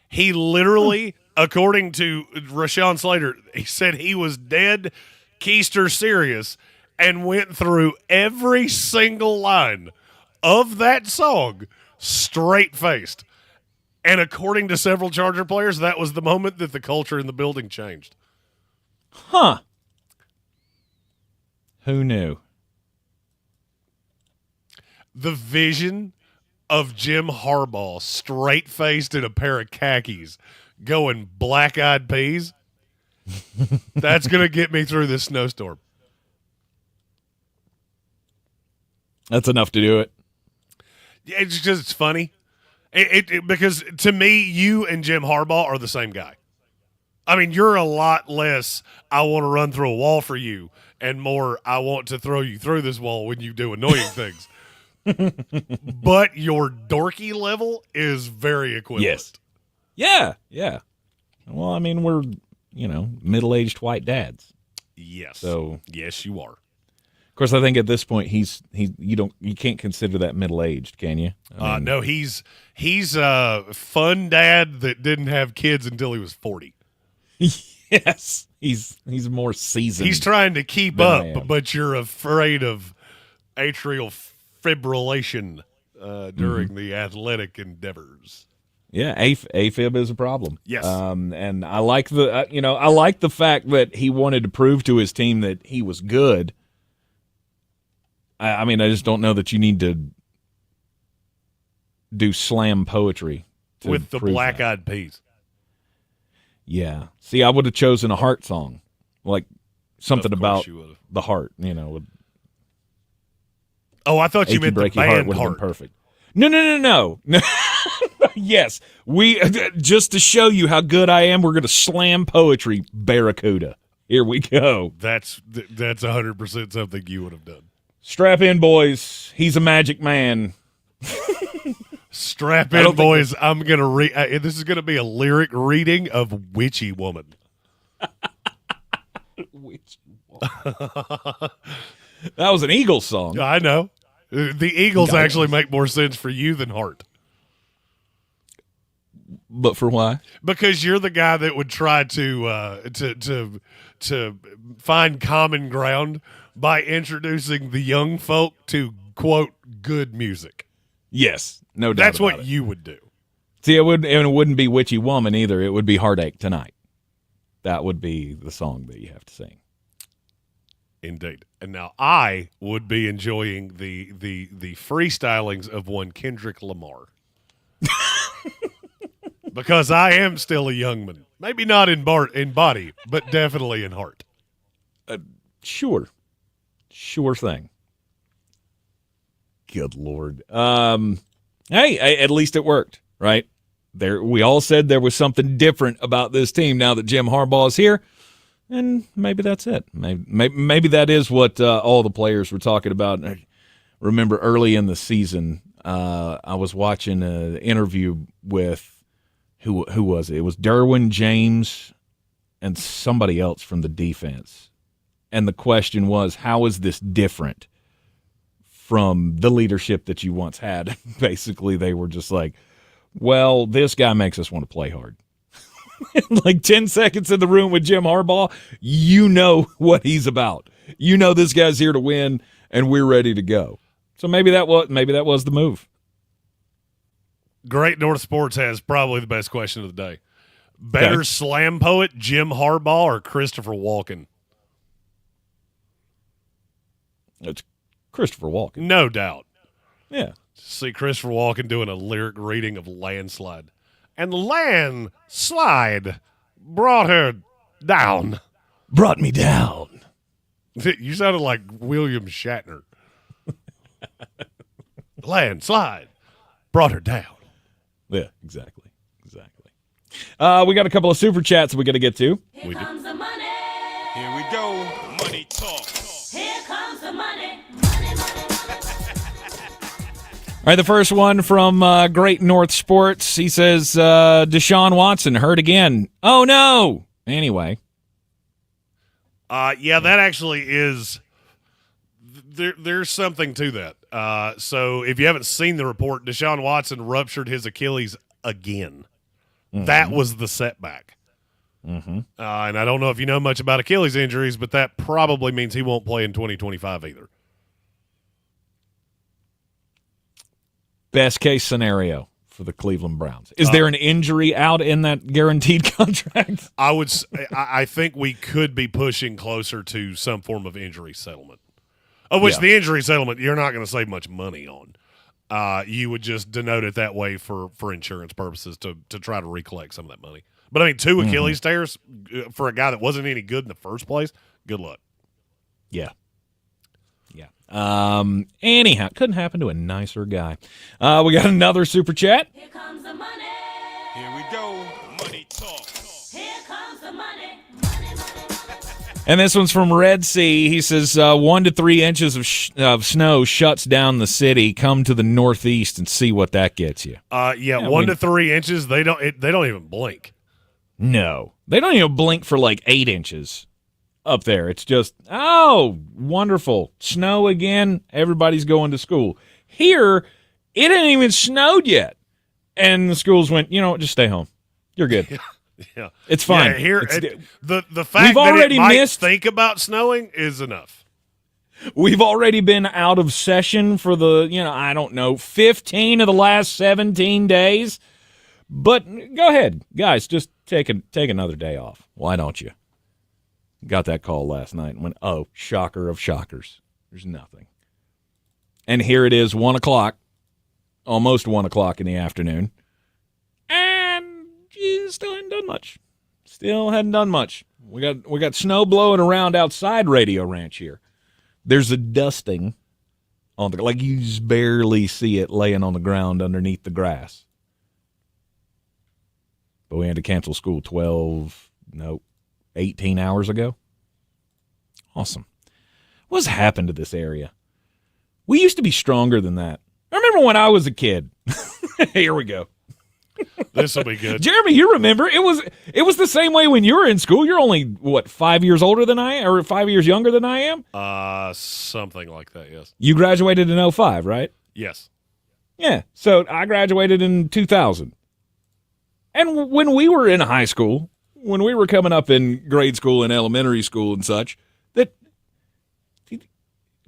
He literally, according to Rashawn Slater, he said he was dead keister serious and went through every single line of that song straight-faced. And according to several Charger players, that was the moment that the culture in the building changed. Huh. Who knew? The vision of Jim Harbaugh straight-faced in a pair of khakis going Black Eyed Peas, that's going to get me through this snowstorm. That's enough to do it. Yeah, it's just it's funny. Because to me, you and Jim Harbaugh are the same guy. I mean, you're a lot less, I want to run through a wall for you, and more, I want to throw you through this wall when you do annoying things. But your dorky level is very equivalent. Yes. Yeah, yeah. Well, I mean, we're, middle-aged white dads. Yes. So yes, you are. Of course, I think at this point you can't consider that middle-aged, can you? I mean, No, he's a fun dad that didn't have kids until he was 40. Yes, he's more seasoned. He's trying to keep up, but you're afraid of atrial fibrillation during the athletic endeavors. Yeah, AFib is a problem. Yes, and I like I like the fact that he wanted to prove to his team that he was good. I mean, I just don't know that you need to do slam poetry with the Black Eyed Peas. Yeah. See, I would have chosen a heart song, like something about the heart. Oh, I thought you meant the band would have Heart. been perfect. No. Yes, we just to show you how good I am, we're going to slam poetry, Barracuda. Here we go. That's 100% something you would have done. Strap in, boys. He's a magic man. Strap in, boys. I'm going to read. This is going to be a lyric reading of Witchy Woman. Witchy Woman. That was an Eagles song. I know. The Eagles actually make more sense for you than Heart. But for why? Because you're the guy that would try to find common ground by introducing the young folk to, quote, good music. Yes, no doubt. That's about what it. you would do. See, it wouldn't be Witchy Woman either. It would be Heartache Tonight. That would be the song that you have to sing. Indeed. And now I would be enjoying the freestylings of one Kendrick Lamar. Because I am still a young man. Maybe not in body, but definitely in heart. Sure thing. Good Lord. Hey, at least it worked, right? We all said there was something different about this team now that Jim Harbaugh is here, and maybe that's it. Maybe that is what all the players were talking about. I remember early in the season, I was watching an interview with who was it? It was Derwin James and somebody else from the defense. And the question was, how is this different from the leadership that you once had? Basically, they were just like, well, this guy makes us want to play hard. Like 10 seconds in the room with Jim Harbaugh, you know what he's about. You know this guy's here to win, and we're ready to go. So maybe that was the move. Great North Sports has probably the best question of the day. Better slam poet, Jim Harbaugh or Christopher Walken? It's Christopher Walken. No doubt. Yeah. See Christopher Walken doing a lyric reading of Landslide. And the landslide brought her down. Brought me down. You sounded like William Shatner. Landslide brought her down. Yeah, exactly. We got a couple of super chats we got to get to. Here we go. Money talk. right, the first one from Great North Sports. He says, Deshaun Watson hurt again. Oh, no. Anyway. Yeah, that actually is there's something to that. So if you haven't seen the report, Deshaun Watson ruptured his Achilles again. Mm-hmm. That was the setback. Mm-hmm. And I don't know if you know much about Achilles injuries, but that probably means he won't play in 2025 either. Best case scenario for the Cleveland Browns. Is there an injury out in that guaranteed contract? I think we could be pushing closer to some form of injury settlement. Of which the injury settlement you're not going to save much money on. You would just denote it that way for insurance purposes to try to recollect some of that money. But I mean, 2 Achilles tears for a guy that wasn't any good in the first place. Good luck. Yeah. Anyhow, couldn't happen to a nicer guy. We got another super chat. Here comes the money. Here we go. Money talk. Here comes the money. And this one's from Red Sea. He says 1 to 3 inches of snow shuts down the city. Come to the Northeast and see what that gets you. 1 to 3 inches. They don't even blink. No, they don't even blink for like 8 inches up there. It's just, oh, wonderful. Snow again. Everybody's going to school. Here, it ain't even snowed yet. And the schools went, you know what, just stay home. You're good. Yeah. It's fine. Yeah, here, the fact that it might think about snowing is enough. We've already been out of session for the, I don't know, 15 of the last 17 days. But go ahead, guys, just take another day off. Why don't you? Got that call last night and went, oh, shocker of shockers. There's nothing. And here it is, 1 o'clock, almost 1 o'clock in the afternoon. And you still hadn't done much. Still hadn't done much. We got snow blowing around outside Radio Ranch here. There's a dusting on the, like you just barely see it laying on the ground underneath the grass. But we had to cancel school 18 hours ago. Awesome. What's happened to this area? We used to be stronger than that. I remember when I was a kid. Here we go. This will be good. Jeremy, you remember, it was the same way when you were in school. You're only, 5 years older than I am, or 5 years younger than I am? Something like that, yes. You graduated in 05, right? Yes. Yeah, so I graduated in 2000. And when we were in high school, when we were coming up in grade school and elementary school and such, that they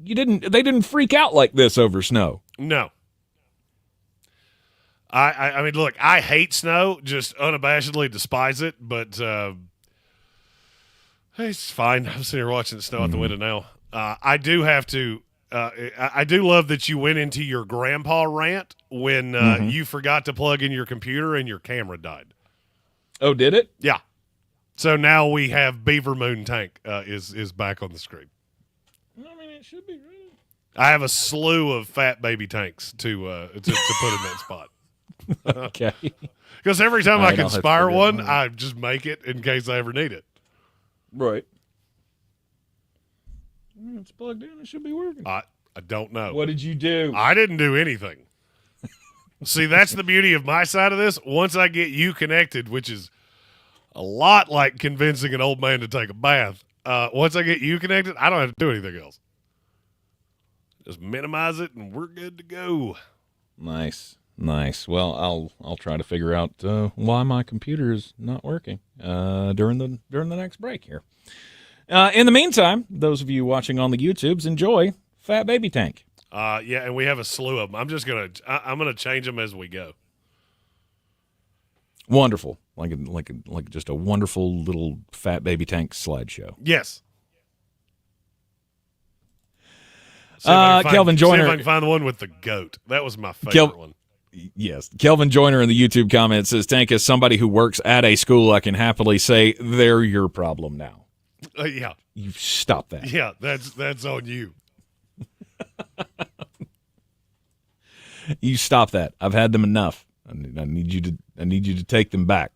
didn't freak out like this over snow. No. I mean, look, I hate snow, just unabashedly despise it, but hey, it's fine. I'm sitting here watching the snow out the window now. I do have to I do love that you went into your grandpa rant when you forgot to plug in your computer and your camera died. Oh, did it? Yeah. So now we have Beaver Moon Tank is back on the screen. I mean, it should be right. I have a slew of fat baby tanks to put in that spot. Okay. Because every time I can spire one, I just make it in case I ever need it. Right. It's plugged in. It should be working. I don't know. What did you do? I didn't do anything. See, that's the beauty of my side of this. Once I get you connected, which is a lot like convincing an old man to take a bath, once I get you connected, I don't have to do anything else. Just minimize it, and we're good to go. Nice. Well, I'll try to figure out why my computer is not working during the next break here. In the meantime, those of you watching on the YouTubes, enjoy Fat Baby Tank. Yeah, and we have a slew of them. I'm gonna change them as we go. Wonderful, like just a wonderful little Fat Baby Tank slideshow. Yes. Kelvin Joyner. See if I can find the one with the goat. That was my favorite one. Yes. Kelvin Joyner in the YouTube comments says, Tank, as somebody who works at a school, I can happily say they're your problem now. Yeah. You stop that. Yeah, that's on you. You stop that. I've had them enough. I need you to take them back.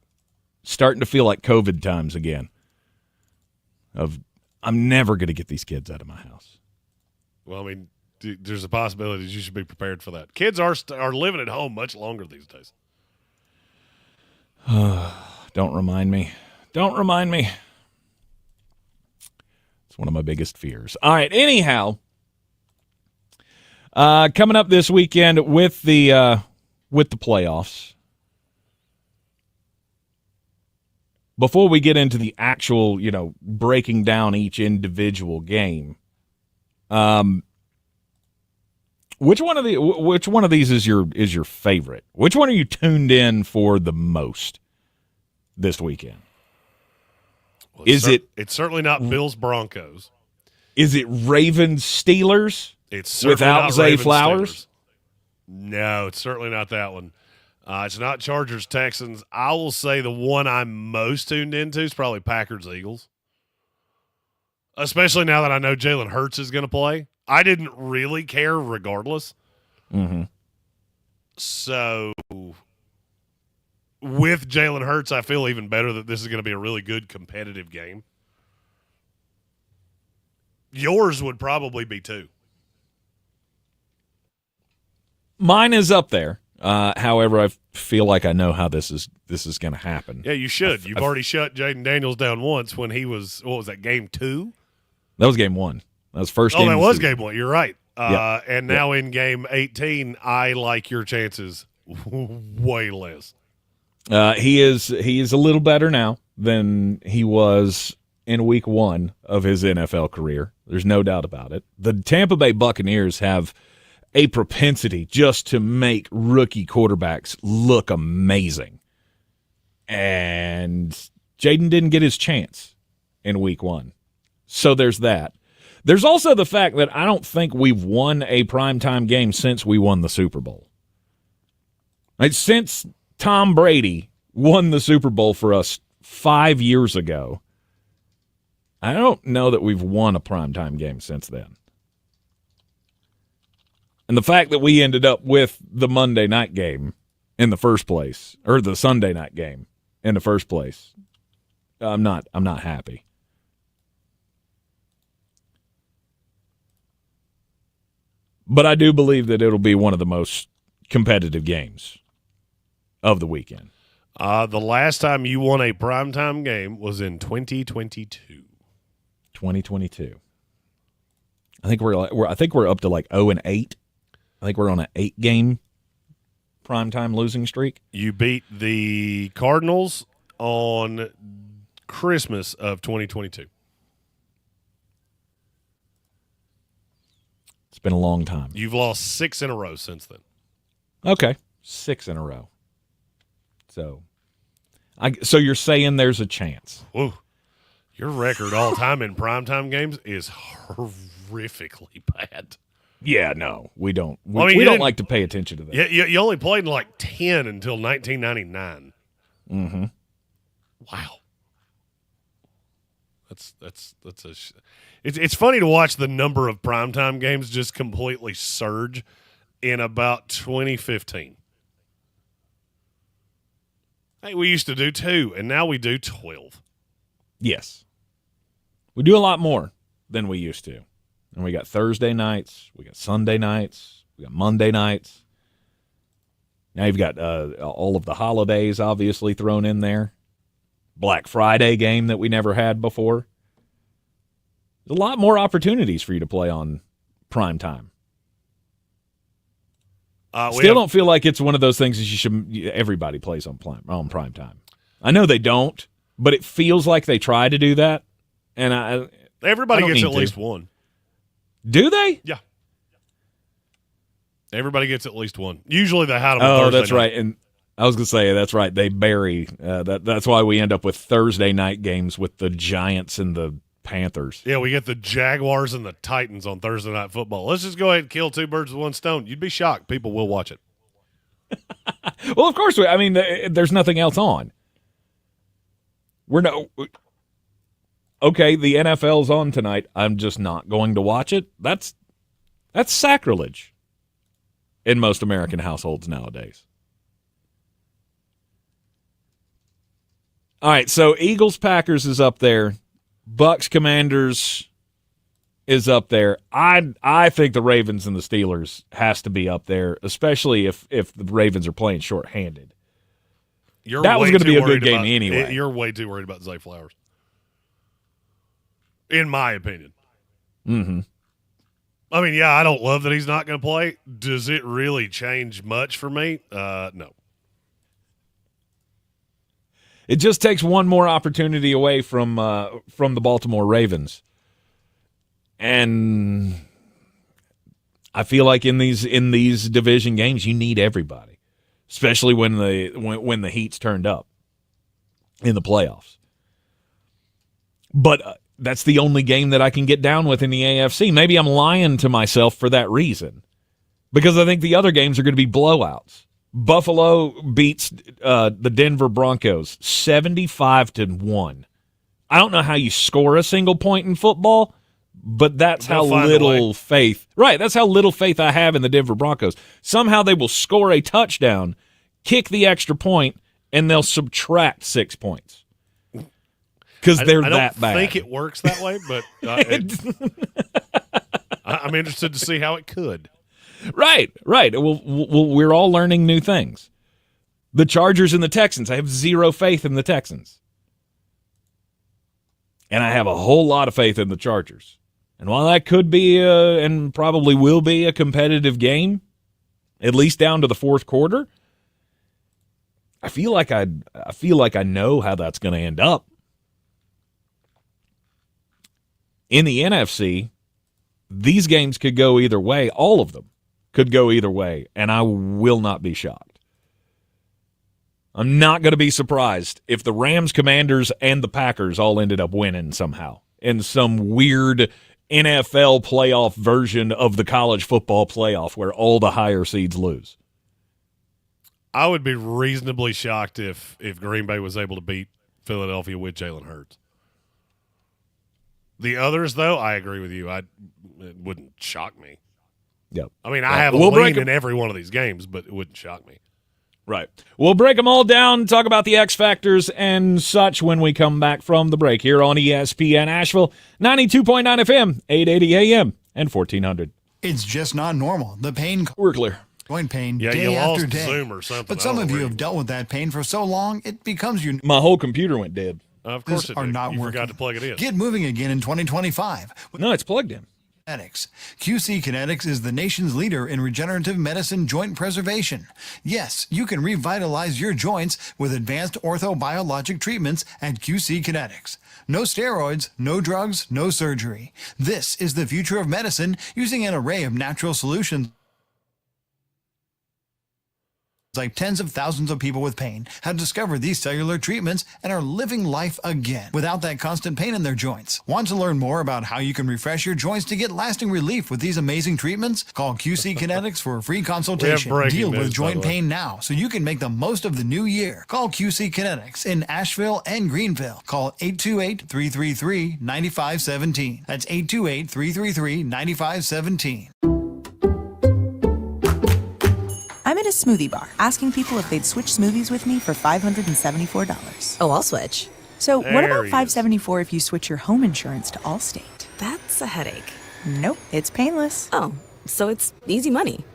Starting to feel like COVID times again. I'm never going to get these kids out of my house. Well, I mean, there's a possibility that you should be prepared for that. Kids are living at home much longer these days. Don't remind me. Don't remind me. It's one of my biggest fears. All right, anyhow, coming up this weekend with the playoffs. Before we get into the actual, breaking down each individual game, which one of these is your favorite? Which one are you tuned in for the most this weekend? Well, it's certainly not Bills Broncos. Is it Ravens Steelers? It's certainly without not Zay Ravens Flowers? Steelers. No, it's certainly not that one. It's not Chargers Texans. I will say the one I'm most tuned into is probably Packers Eagles. Especially now that I know Jalen Hurts is going to play. I didn't really care regardless. Mm-hmm. So with Jalen Hurts, I feel even better that this is going to be a really good competitive game. Yours would probably be too. Mine is up there. However, I feel like I know how this is going to happen. Yeah, you should. You've already shut Jaden Daniels down once when he was, what was that, game 2? That was game 1. That was first game. Oh, that was season. game 1. You're right. And now in game 18, I like your chances way less. He is a little better now than he was in week 1 of his NFL career. There's no doubt about it. The Tampa Bay Buccaneers have a propensity just to make rookie quarterbacks look amazing. And Jaden didn't get his chance in week 1. So there's that. There's also the fact that I don't think we've won a primetime game since we won the Super Bowl. Like, since Tom Brady won the Super Bowl for us 5 years ago, I don't know that we've won a primetime game since then. And the fact that we ended up with the Monday night game in the first place, or the Sunday night game in the first place, I'm not happy. But I do believe that it'll be one of the most competitive games of the weekend. The last time you won a primetime game was in 2022. 2022. I think we're up to like 0-8. I think we're on an 8-game primetime losing streak. You beat the Cardinals on Christmas of 2022. It's been a long time. You've lost 6 in a row since then. Okay, 6 in a row. So you're saying there's a chance? Whoa. Your record all time in primetime games is horrifically bad. Yeah, no, we don't. We don't like to pay attention to that. Yeah, you only played in like 10 until 1999. Mm-hmm. Wow. It's funny to watch the number of primetime games just completely surge in about 2015. Hey, we used to do 2, and now we do 12. Yes. We do a lot more than we used to. And we got Thursday nights, we got Sunday nights, we got Monday nights. Now you've got all of the holidays obviously thrown in there. Black Friday game that we never had before. There's a lot more opportunities for you to play on prime time. Still don't feel like it's one of those things that everybody plays on prime time. I know they don't, but it feels like they try to do that. And everybody gets at least one. Do they? Yeah. Everybody gets at least one. Usually they had them on Thursday Oh, that's night. right. And I was going to say, that's right. They bury that's why we end up with Thursday night games with the Giants and the Panthers. Yeah, we get the Jaguars and the Titans on Thursday Night Football. Let's just go ahead and kill 2 birds with one stone. You'd be shocked. People will watch it. Well, of course. There's nothing else on. Okay, the NFL's on tonight. I'm just not going to watch it. That's sacrilege in most American households nowadays. All right, so Eagles-Packers is up there. Bucks-Commanders is up there. I think the Ravens and the Steelers has to be up there, especially if the Ravens are playing shorthanded. That was going to be a good game anyway. You're way too worried about Zay Flowers, in my opinion. Mm-hmm. I mean, yeah, I don't love that he's not going to play. Does it really change much for me? No. It just takes one more opportunity away from the Baltimore Ravens, and I feel like in these division games, you need everybody, especially when the heat's turned up in the playoffs. But that's the only game that I can get down with in the AFC. Maybe I'm lying to myself for that reason, because I think the other games are going to be blowouts. Buffalo beats the Denver Broncos 75-1. I don't know how you score a single point in football, but that's how little faith. Right, that's how little faith I have in the Denver Broncos. Somehow they will score a touchdown, kick the extra point, and they'll subtract 6 points. Because they're that bad. I don't think it works that way, but I'm interested to see how it could. Right. We're all learning new things. The Chargers and the Texans, I have zero faith in the Texans. And I have a whole lot of faith in the Chargers. And while that could be and probably will be a competitive game, at least down to the fourth quarter, I feel like I know how that's going to end up. In the NFC, these games could go either way. All of them could go either way, and I will not be shocked. I'm not going to be surprised if the Rams, Commanders, and the Packers all ended up winning somehow in some weird NFL playoff version of the college football playoff where all the higher seeds lose. I would be reasonably shocked if Green Bay was able to beat Philadelphia with Jalen Hurts. The others, though, I agree with you. It wouldn't shock me. Yep. I mean, I have a lean in every one of these games, but it wouldn't shock me. Right. We'll break them all down, talk about the X factors and such when we come back from the break here on ESPN Asheville, 92.9 FM, 880 AM, and 1400. It's just not normal. The pain. We're clear. Joint pain day after day. Zoom or something. But some of you have dealt with that pain for so long, it becomes your... My whole computer went dead. Of course it did. You forgot to plug it in. Get moving again in 2025. No, it's plugged in. Kinetics. QC Kinetics is the nation's leader in regenerative medicine joint preservation. Yes, you can revitalize your joints with advanced orthobiologic treatments at QC Kinetics. No steroids, no drugs, no surgery. This is the future of medicine using an array of natural solutions. Like tens of thousands of people with pain have discovered these cellular treatments and are living life again without that constant pain in their joints. Want to learn more about how you can refresh your joints to get lasting relief with these amazing treatments? Call QC Kinetics for a free consultation. Deal with joint pain now so you can make the most of the new year. Call QC Kinetics in Asheville and Greenville. Call 828-333-9517. That's 828-333-9517. I'm at a smoothie bar asking people if they'd switch smoothies with me for $574. Oh, I'll switch. So what about $574 if you switch your home insurance to Allstate? That's a headache. Nope, it's painless. Oh, so it's easy money.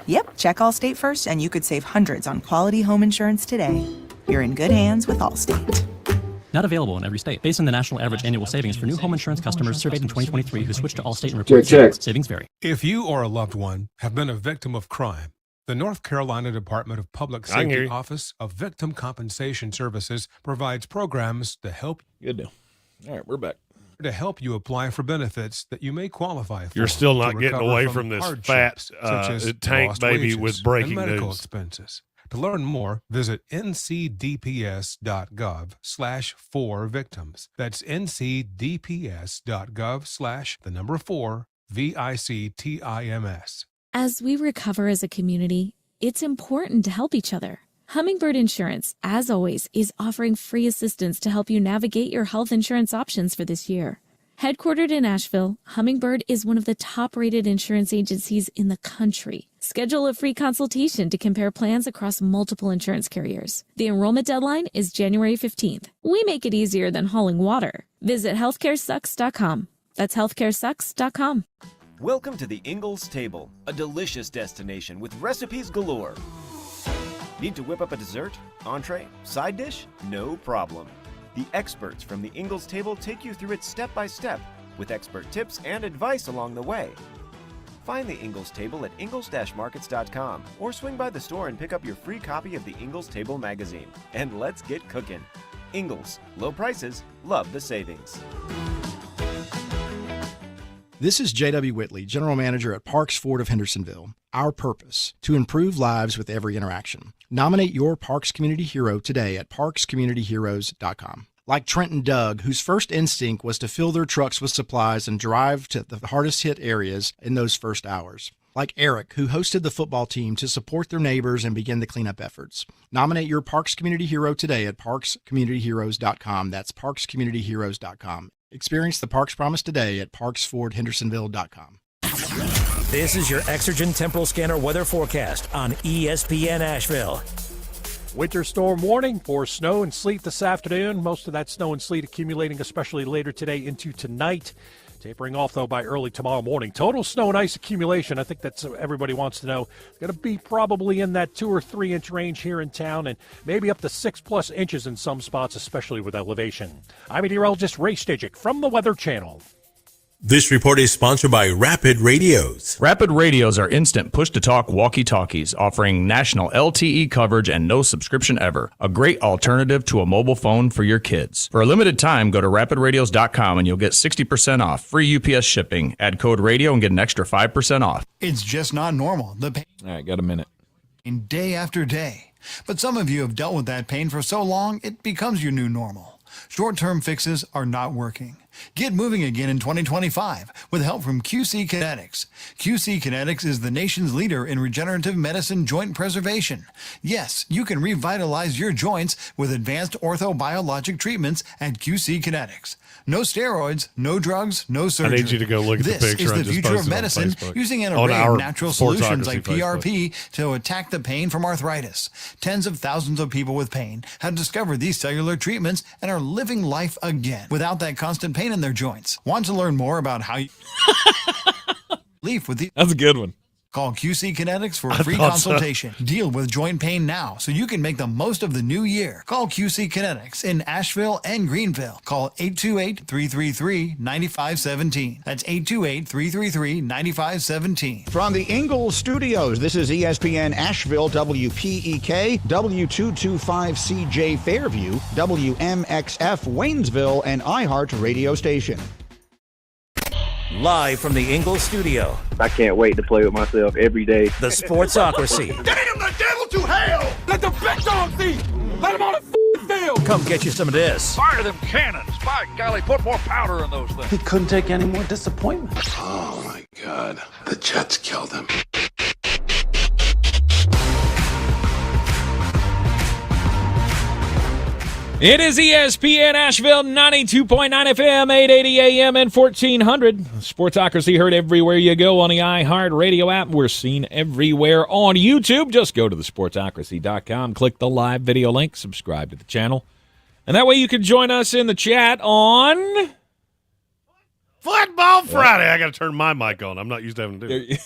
Yep, check Allstate first and you could save hundreds on quality home insurance today. You're in good hands with Allstate. Not available in every state. Based on the national average annual savings for new home insurance customers surveyed in 2023 who switched to Allstate and reported savings vary. If you or a loved one have been a victim of crime, the North Carolina Department of Public Safety Office of Victim Compensation Services provides programs to help. Good deal. All right, we're back. To help you apply for benefits that you may qualify for. You're still not getting away from this fat tank baby with breaking medical news. Expenses. To learn more, visit ncdps.gov/4victims. That's ncdps.gov/4victims. As we recover as a community, it's important to help each other. Hummingbird Insurance, as always, is offering free assistance to help you navigate your health insurance options for this year. Headquartered in Asheville, Hummingbird is one of the top-rated insurance agencies in the country. Schedule a free consultation to compare plans across multiple insurance carriers. The enrollment deadline is January 15th. We make it easier than hauling water. Visit healthcaresucks.com. That's healthcaresucks.com. Welcome to the Ingalls Table, a delicious destination with recipes galore. Need to whip up a dessert, entree, side dish? No problem. The experts from the Ingalls Table take you through it step by step with expert tips and advice along the way. Find the Ingalls Table at ingalls-markets.com or swing by the store and pick up your free copy of the Ingalls Table magazine. And let's get cooking. Ingalls, low prices, love the savings. This is J.W. Whitley, General Manager at Parks Ford of Hendersonville. Our purpose, to improve lives with every interaction. Nominate your Parks Community Hero today at parkscommunityheroes.com. Like Trent and Doug, whose first instinct was to fill their trucks with supplies and drive to the hardest hit areas in those first hours. Like Eric, who hosted the football team to support their neighbors and begin the cleanup efforts. Nominate your Parks Community Hero today at parkscommunityheroes.com. That's parkscommunityheroes.com. Experience the Parks Promise today at parksfordhendersonville.com. This is your Exergen Temporal Scanner weather forecast on ESPN Asheville. Winter storm warning for snow and sleet this afternoon. Most of that snow and sleet accumulating, especially later today into tonight. Tapering off, though, by early tomorrow morning. Total snow and ice accumulation, I think that's what everybody wants to know. Going to be probably in that 2 or 3 inch range here in town, and maybe up to 6+ inches in some spots, especially with elevation. I'm meteorologist Ray Stajic from the Weather Channel. This report is sponsored by Rapid Radios. Rapid Radios are instant push-to-talk walkie-talkies offering national LTE coverage and no subscription ever. A great alternative to a mobile phone for your kids. For a limited time, go to rapidradios.com and you'll get 60% off, free UPS shipping. Add code radio and get an extra 5% off. It's just not normal. The pain. All right, got a minute. Day after day. But some of you have dealt with that pain for so long, it becomes your new normal. Short-term fixes are not working. Get moving again in 2025 with help from QC Kinetics. QC Kinetics is the nation's leader in regenerative medicine joint preservation. Yes, you can revitalize your joints with advanced orthobiologic treatments at QC Kinetics. No steroids, no drugs, no surgery. I need you to go look at the picture. This is the future of medicine using an array of natural solutions like PRP to attack the pain from arthritis. Tens of thousands of people with pain have discovered these cellular treatments and are living life again without that constant pain in their joints. Want to learn more about how you relief with these? That's a good one. Call QC Kinetics for a free consultation. So. Deal with joint pain now so you can make the most of the new year. Call QC Kinetics in Asheville and Greenville. Call 828-333-9517. That's 828-333-9517. From the Ingalls Studios, this is ESPN Asheville, WPEK, W225CJ Fairview, WMXF Waynesville, and iHeart Radio Station. Live from the Ingalls studio. I can't wait to play with myself every day. The Sportsocracy. Damn the devil to hell! Let the big dogs eat! Let them on the field! Come get you some of this. Fire them cannons! By golly, put more powder in those things. He couldn't take any more disappointment. Oh my God. The Jets killed him. It is ESPN Asheville, 92.9 FM, 880 AM, and 1400. Sportsocracy heard everywhere you go on the iHeart Radio app. We're seen everywhere on YouTube. Just go to thesportsocracy.com, click the live video link, subscribe to the channel. And that way you can join us in the chat on Football Friday. I got to turn my mic on. I'm not used to having to do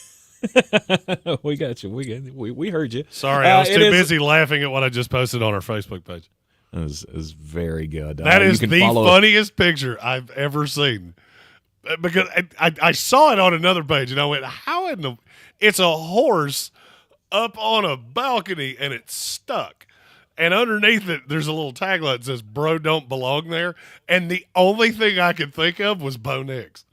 it. We got you. We heard you. Sorry, I was too busy laughing at what I just posted on our Facebook page. It was very good. That is the funniest picture I've ever seen. Because I saw it on another page, and I went, how in the... It's a horse up on a balcony, and it's stuck. And underneath it, there's a little tagline that says, bro don't belong there. And the only thing I could think of was Bo Nix.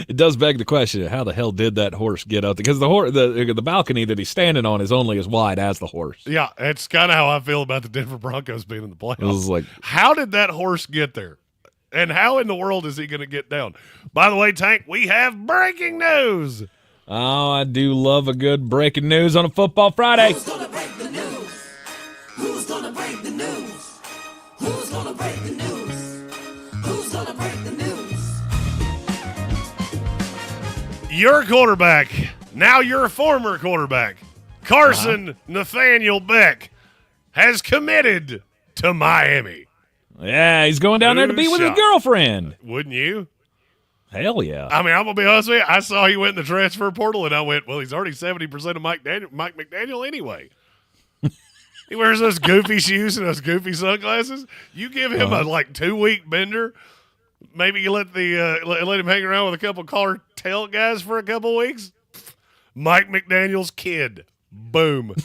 It does beg the question, how the hell did that horse get up? Because the balcony that he's standing on is only as wide as the horse. Yeah, it's kind of how I feel about the Denver Broncos being in the playoffs. It was like, how did that horse get there? And how in the world is he going to get down? By the way, Tank, we have breaking news. Oh, I do love a good breaking news on a Football Friday. Who's going to break the news? Who's going to break the news? Who's going to break the news? Who's going to break the news? Your quarterback, now your former quarterback, Carson Nathaniel Beck, has committed to Miami. Yeah, he's going down there to be with his girlfriend. Wouldn't you? Hell yeah. I mean, I'm going to be honest with you. I saw he went in the transfer portal, and I went, well, he's already 70% of Mike McDaniel anyway. He wears those goofy shoes and those goofy sunglasses. You give him a 2-week bender. Maybe you let him hang around with a couple cartel guys for a couple weeks. Mike McDaniel's kid. Boom.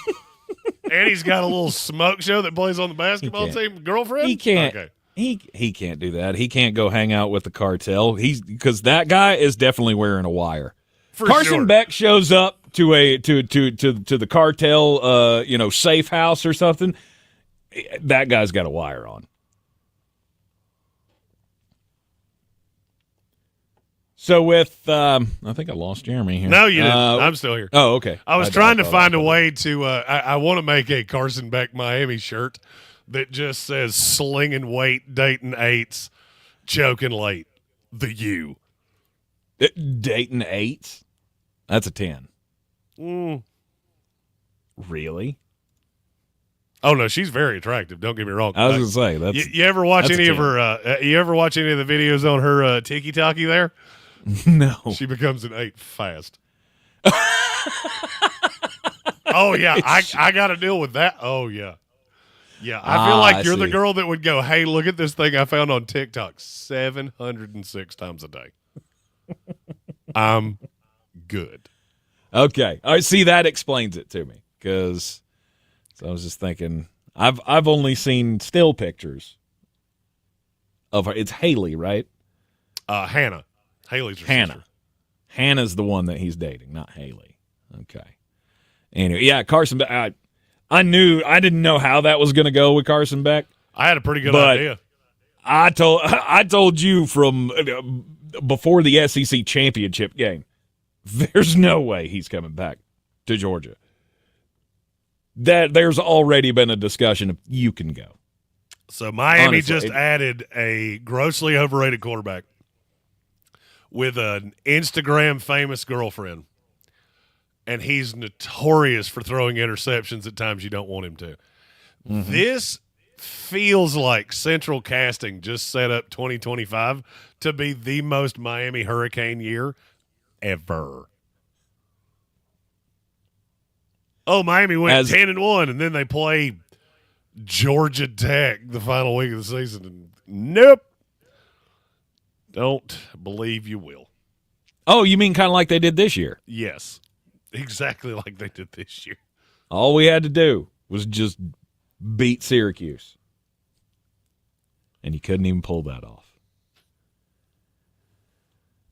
And he's got a little smoke show that plays on the basketball team. Girlfriend? He can't. Okay. He can't do that. He can't go hang out with the cartel. Because that guy is definitely wearing a wire. Carson Beck shows up to the cartel safe house or something. That guy's got a wire on. So with I think I lost Jeremy here. No, you didn't. I'm still here. Oh, okay. I was trying to find a way to I want to make a Carson Beck Miami shirt that just says slinging weight, dating eights, choking late. The U. Dating eights? That's a 10. Really? Oh no, she's very attractive. Don't get me wrong. I was gonna say that's. You ever watch any of her? You ever watch any of the videos on her tiki-taki there? No. She becomes an 8 fast. Oh yeah, I got to deal with that. Oh yeah, yeah. I feel like you're the girl that would go, "Hey, look at this thing I found on TikTok 706 times a day." I'm good. Okay, all right. See, that explains it to me because I was just thinking I've only seen still pictures of her. It's Haley, right? Hannah. Haley's her Hannah. sister. Hannah's the one that he's dating, not Haley. Okay. Anyway, yeah, Carson Beck. I didn't know how that was going to go with Carson Beck. I had a pretty good idea. I told you from before the SEC championship game, there's no way he's coming back to Georgia. That there's already been a discussion of you can go. So Miami just added a grossly overrated quarterback with an Instagram famous girlfriend, and he's notorious for throwing interceptions at times you don't want him to. Mm-hmm. This feels like Central Casting just set up 2025 to be the most Miami Hurricane year ever. Oh, Miami went 10-1, and then they play Georgia Tech the final week of the season. And nope. Don't believe you will. Oh, you mean kind of like they did this year? Yes, exactly like they did this year. All we had to do was just beat Syracuse. And you couldn't even pull that off.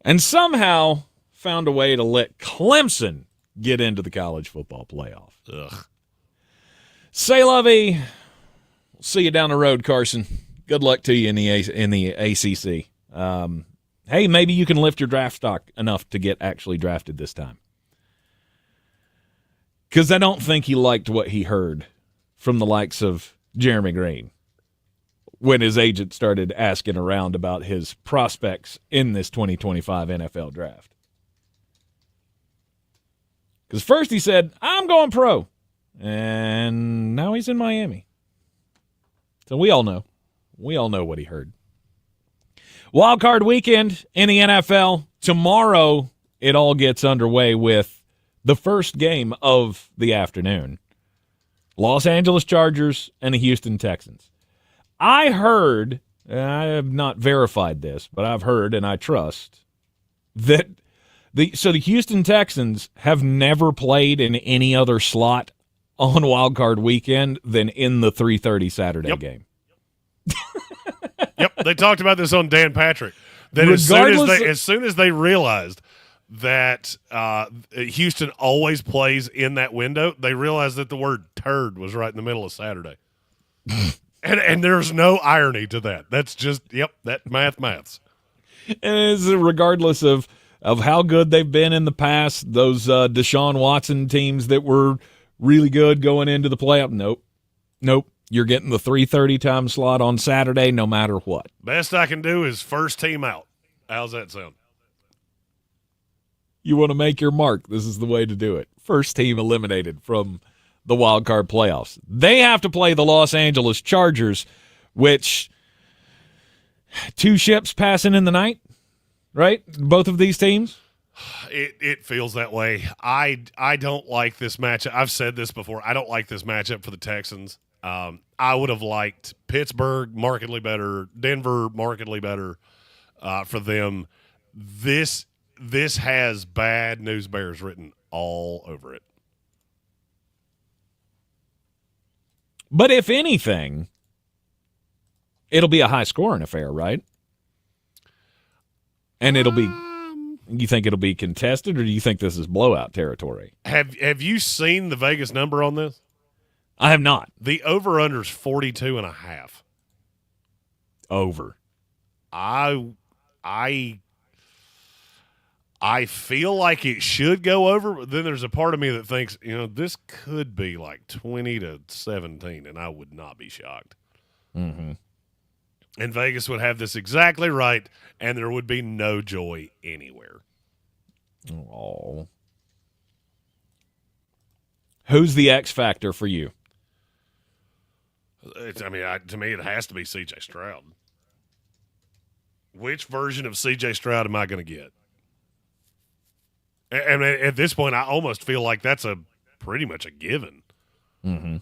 And somehow found a way to let Clemson get into the college football playoff. Ugh. Say lovey. We'll see you down the road, Carson. Good luck to you in the ACC. Hey, maybe you can lift your draft stock enough to get actually drafted this time. Because I don't think he liked what he heard from the likes of Jeremy Green when his agent started asking around about his prospects in this 2025 NFL draft. Because first he said, I'm going pro. And now he's in Miami. So we all know. We all know what he heard. Wild card weekend in the NFL. Tomorrow, it all gets underway with the first game of the afternoon. Los Angeles Chargers and the Houston Texans. I heard, and I have not verified this, but I've heard and I trust, that the Houston Texans have never played in any other slot on Wild Card weekend than in the 3:30 Saturday game. Yep, they talked about this on Dan Patrick. That as soon as they realized that Houston always plays in that window, they realized that the word turd was right in the middle of Saturday. and there's no irony to that. That's just, that maths. And it's regardless of how good they've been in the past, those Deshaun Watson teams that were really good going into the playoff, nope. You're getting the 3:30 time slot on Saturday no matter what. Best I can do is first team out. How's that sound? You want to make your mark. This is the way to do it. First team eliminated from the wild card playoffs. They have to play the Los Angeles Chargers, which Two ships passing in the night, right? Both of these teams. It feels that way. I don't like this matchup. I've said this before. I don't like this matchup for the Texans. I would have liked Pittsburgh markedly better, Denver markedly better for them. This has bad news bears written all over it. But if anything, it'll be a high-scoring affair, right? And it'll be. You think it'll be contested, or do you think this is blowout territory? Have you seen the Vegas number on this? I have not. The over-under is 42.5. Over. I feel like it should go over, but then there's a part of me that thinks, this could be like 20-17, and I would not be shocked. Mm-hmm. And Vegas would have this exactly right, and there would be no joy anywhere. Oh. Who's the X factor for you? To me, it has to be C.J. Stroud. Which version of C.J. Stroud am I going to get? And at this point, I almost feel like that's pretty much a given. Mm-hmm.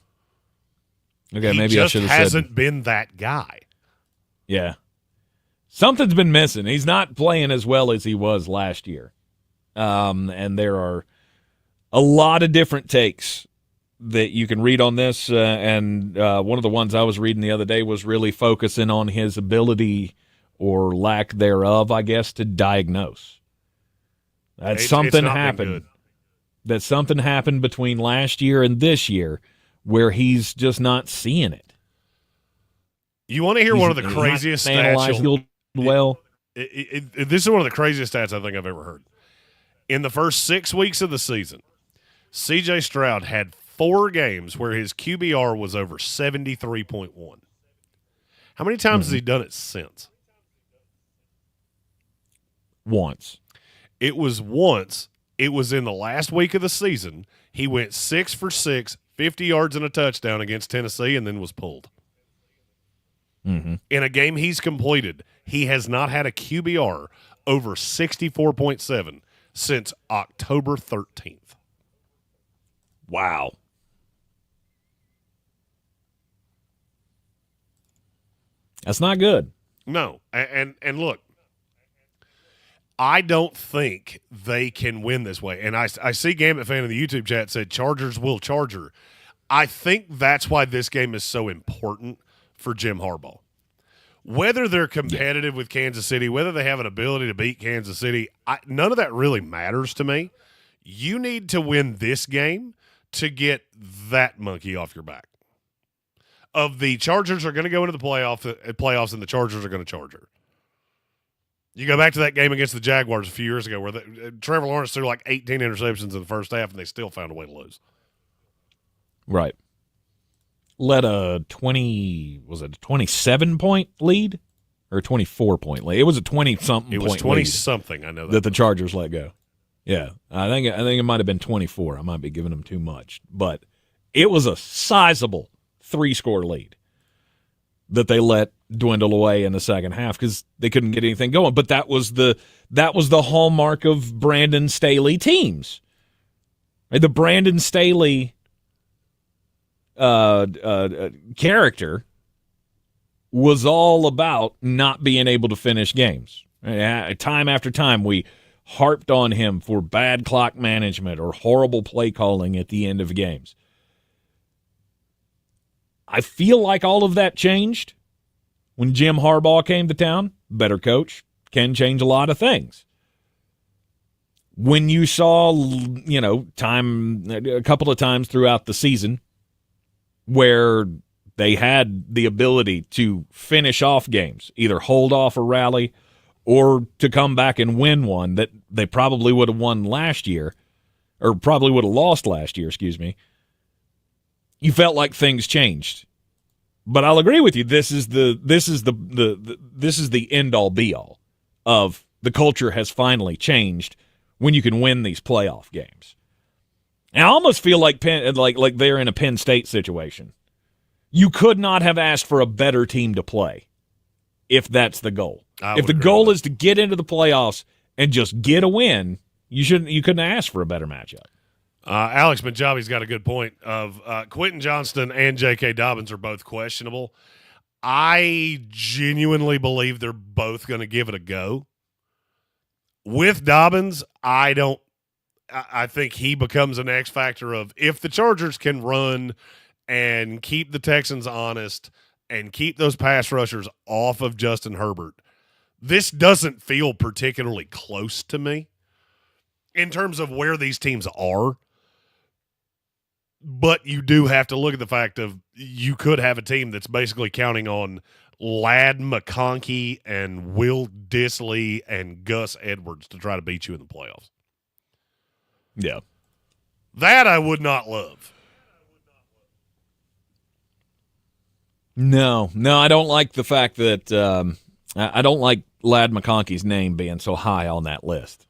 Okay, he maybe just I should have hasn't been that guy. Yeah. Something's been missing. He's not playing as well as he was last year. And there are a lot of different takes that you can read on this. And one of the ones I was reading the other day was really focusing on his ability or lack thereof, I guess, to diagnose. That something happened. That something happened between last year and this year where he's just not seeing it. You want to hear one of the craziest stats? This is one of the craziest stats I think I've ever heard. In the first 6 weeks of the season, C.J. Stroud had 4 games where his QBR was over 73.1. How many times has he done it since? Once. It was once. It was in the last week of the season. He went 6 for 6, 50 yards and a touchdown against Tennessee, and then was pulled. Mm-hmm. In a game he's completed, he has not had a QBR over 64.7 since October 13th. Wow. That's not good. No. And look, I don't think they can win this way. And I see Gambit fan in the YouTube chat said Chargers will Charger. I think that's why this game is so important for Jim Harbaugh. Whether they're competitive with Kansas City, whether they have an ability to beat Kansas City, none of that really matters to me. You need to win this game to get that monkey off your back. Of the Chargers are going to go into the playoffs, and the Chargers are going to charge her. You go back to that game against the Jaguars a few years ago where Trevor Lawrence threw like 18 interceptions in the first half, and they still found a way to lose. Right. Led a 27-point lead or a 24-point lead? It was a 20-something point lead. It was 20-something, I know that the Chargers let go. Yeah, I think it might have been 24. I might be giving them too much. But it was a sizable 3-score lead that they let dwindle away in the second half because they couldn't get anything going. But that was the hallmark of Brandon Staley teams. Right? The Brandon Staley character was all about not being able to finish games. Time after time, we harped on him for bad clock management or horrible play calling at the end of games. I feel like all of that changed when Jim Harbaugh came to town. Better coach, can change a lot of things. When you saw, a couple of times throughout the season where they had the ability to finish off games, either hold off a rally or to come back and win one that they probably would have won last year, or probably would have lost last year, you felt like things changed. But I'll agree with you. This is the end all be all of the culture has finally changed when you can win these playoff games. And I almost feel like like they're in a Penn State situation. You could not have asked for a better team to play if that's the goal. If the goal is to get into the playoffs and just get a win, you couldn't ask for a better matchup. Alex Majabi's got a good point of Quentin Johnston and J.K. Dobbins are both questionable. I genuinely believe they're both going to give it a go. With Dobbins, I think he becomes an X factor of if the Chargers can run and keep the Texans honest and keep those pass rushers off of Justin Herbert, this doesn't feel particularly close to me in terms of where these teams are. But you do have to look at the fact of you could have a team that's basically counting on Ladd McConkey and Will Dissly and Gus Edwards to try to beat you in the playoffs. Yeah. That I would not love. No, I don't like the fact that I don't like Ladd McConkey's name being so high on that list.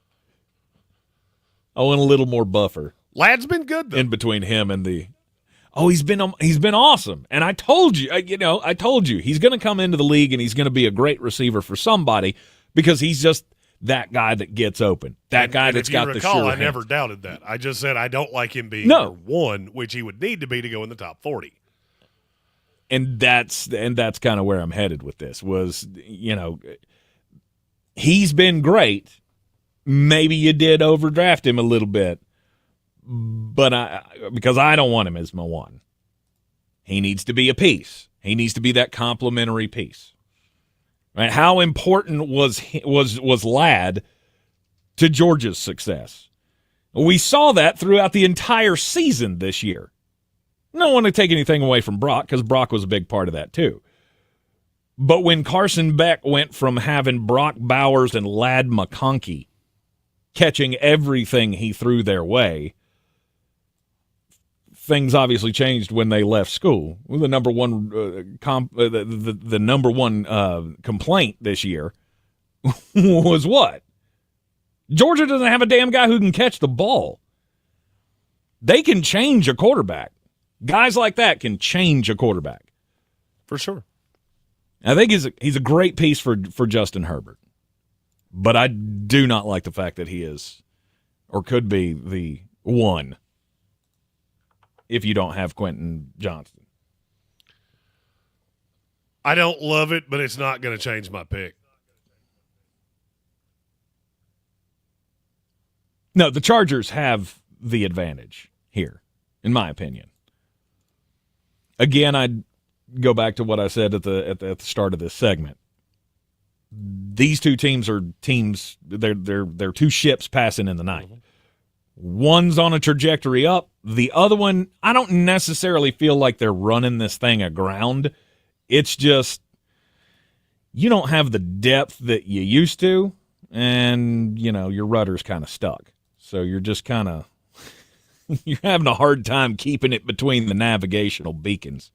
I want a little more buffer. Ladd's been good, though. In between him and the – he's been awesome. And I told you, he's going to come into the league and he's going to be a great receiver for somebody because he's just that guy that gets open, that guy that's got the sure I hands. never doubted that. I just said I don't like him being number one, which he would need to be to go in the top 40. And that's kind of where I'm headed with this was, he's been great. Maybe you did overdraft him a little bit. But because I don't want him as my one. He needs to be a piece. He needs to be that complementary piece. Right? How important was Ladd to Georgia's success? We saw that throughout the entire season this year. I don't want to take anything away from Brock because Brock was a big part of that too. But when Carson Beck went from having Brock Bowers and Ladd McConkey catching everything he threw their way, things obviously changed when they left school. Well, the number one the number one complaint this year was what? Georgia doesn't have a damn guy who can catch the ball. They can change a quarterback. Guys like that can change a quarterback. For sure. I think he's a great piece for Justin Herbert. But I do not like the fact that he is or could be the one if you don't have Quentin Johnston. I don't love it, but it's not going to change my pick. No, the Chargers have the advantage here, in my opinion. Again, I'd go back to what I said at the start of this segment. These two teams are teams. They're two ships passing in the night. One's on a trajectory up. The other one, I don't necessarily feel like they're running this thing aground. It's just you don't have the depth that you used to, and your rudder's kind of stuck. So you're just kind of you're having a hard time keeping it between the navigational beacons.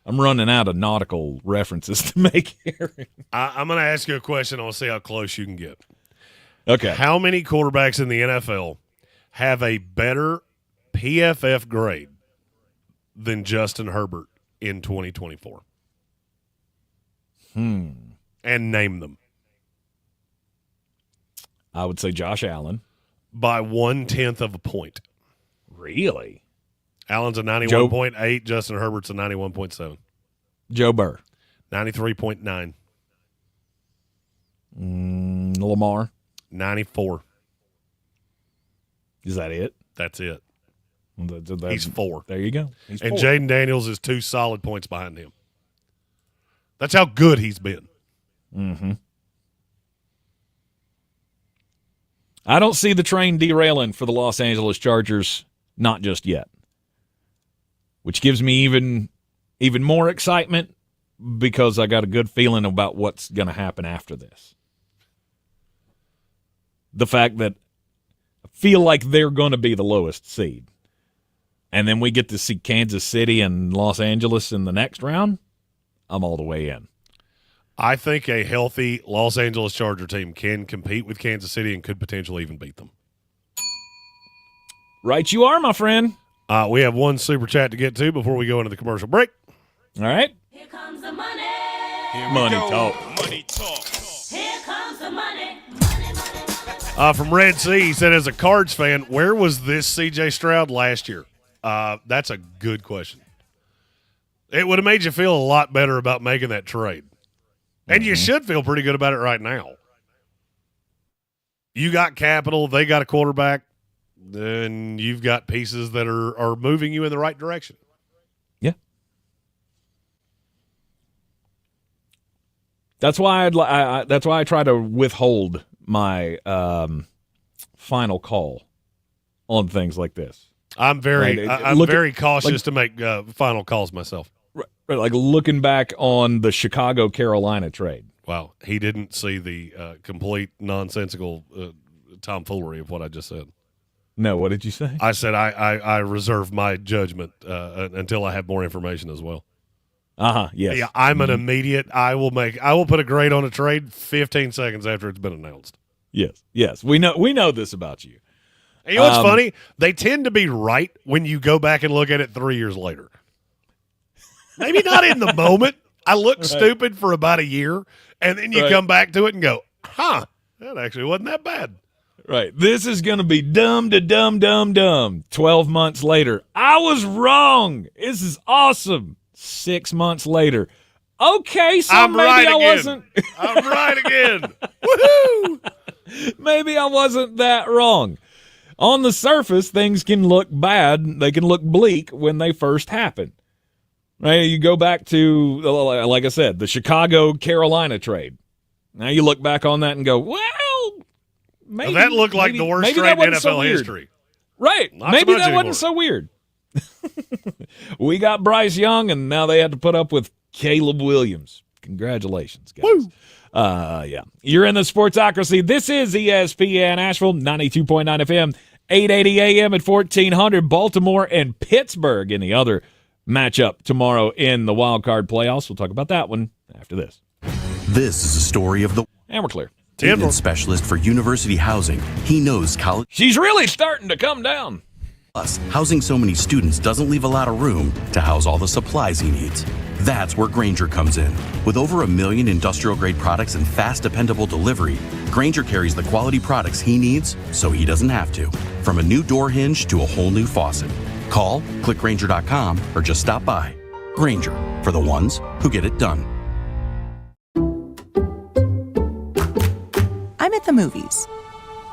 I'm running out of nautical references to make here. I'm going to ask you a question. I'll see how close you can get. Okay. How many quarterbacks in the NFL have a better PFF grade than Justin Herbert in 2024? And name them. I would say Josh Allen. By 1/10 of a point. Really? Allen's a 91.8. Justin Herbert's a 91.7. Joe Burr. 93.9. Lamar. 94. Is that it? That's it. That's, He's 4. There you go. And Jaden Daniels is 2 solid points behind him. That's how good he's been. Mm-hmm. I don't see the train derailing for the Los Angeles Chargers, not just yet. Which gives me even more excitement because I got a good feeling about what's going to happen after this. The fact that I feel like they're going to be the lowest seed. And then we get to see Kansas City and Los Angeles in the next round, I'm all the way in. I think a healthy Los Angeles Charger team can compete with Kansas City and could potentially even beat them. Right you are, my friend. We have one super chat to get to before we go into the commercial break. All right. Here comes the money. Money talk. money talk. Here comes the money. From Red Sea, he said, as a Cards fan, where was this C.J. Stroud last year? That's a good question. It would have made you feel a lot better about making that trade. And you should feel pretty good about it right now. You got capital, they got a quarterback, then you've got pieces that are moving you in the right direction. Yeah. That's why I try to withhold my final call on things like this. I'm very cautious to make final calls myself. Right, like looking back on the Chicago-Carolina trade. Wow, he didn't see the complete nonsensical tomfoolery of what I just said. No, what did you say? I said I reserve my judgment until I have more information as well. Yes. Yeah, I'm an immediate. I will put a grade on a trade 15 seconds after it's been announced. Yes. We know this about you. And you know what's funny? They tend to be right when you go back and look at it 3 years later. Maybe not in the moment. I look stupid for about a year, and then you come back to it and go, that actually wasn't that bad. Right. This is going to be dumb to dumb. 12 months later, I was wrong. This is awesome. 6 months later, okay, so I'm maybe right I again. wasn't. I'm right again. Woohoo! Maybe I wasn't that wrong. On the surface, things can look bad. They can look bleak when they first happen. Right? You go back to, like I said, the Chicago-Carolina trade. Now you look back on that and go, well, maybe. That looked like the worst trade in NFL history. Right. Not Maybe so much that anymore. wasn't so weird. We got Bryce Young, and now they had to put up with Caleb Williams. Congratulations, guys. Woo. Yeah. You're in the Sportsocracy. This is ESPN Asheville, 92.9 FM, 880 AM at 1400. Baltimore and Pittsburgh in the other matchup tomorrow in the wild card playoffs. We'll talk about that one after this. This is a story of the And we're clear. maintenance specialist for university housing. He knows college. She's really starting to come down. Plus, housing so many students doesn't leave a lot of room to house all the supplies he needs. That's where Grainger comes in. With over 1 million industrial-grade products and fast, dependable delivery, Grainger carries the quality products he needs so he doesn't have to. From a new door hinge to a whole new faucet. Call, click Grainger.com, or just stop by. Grainger, for the ones who get it done. I'm at the movies,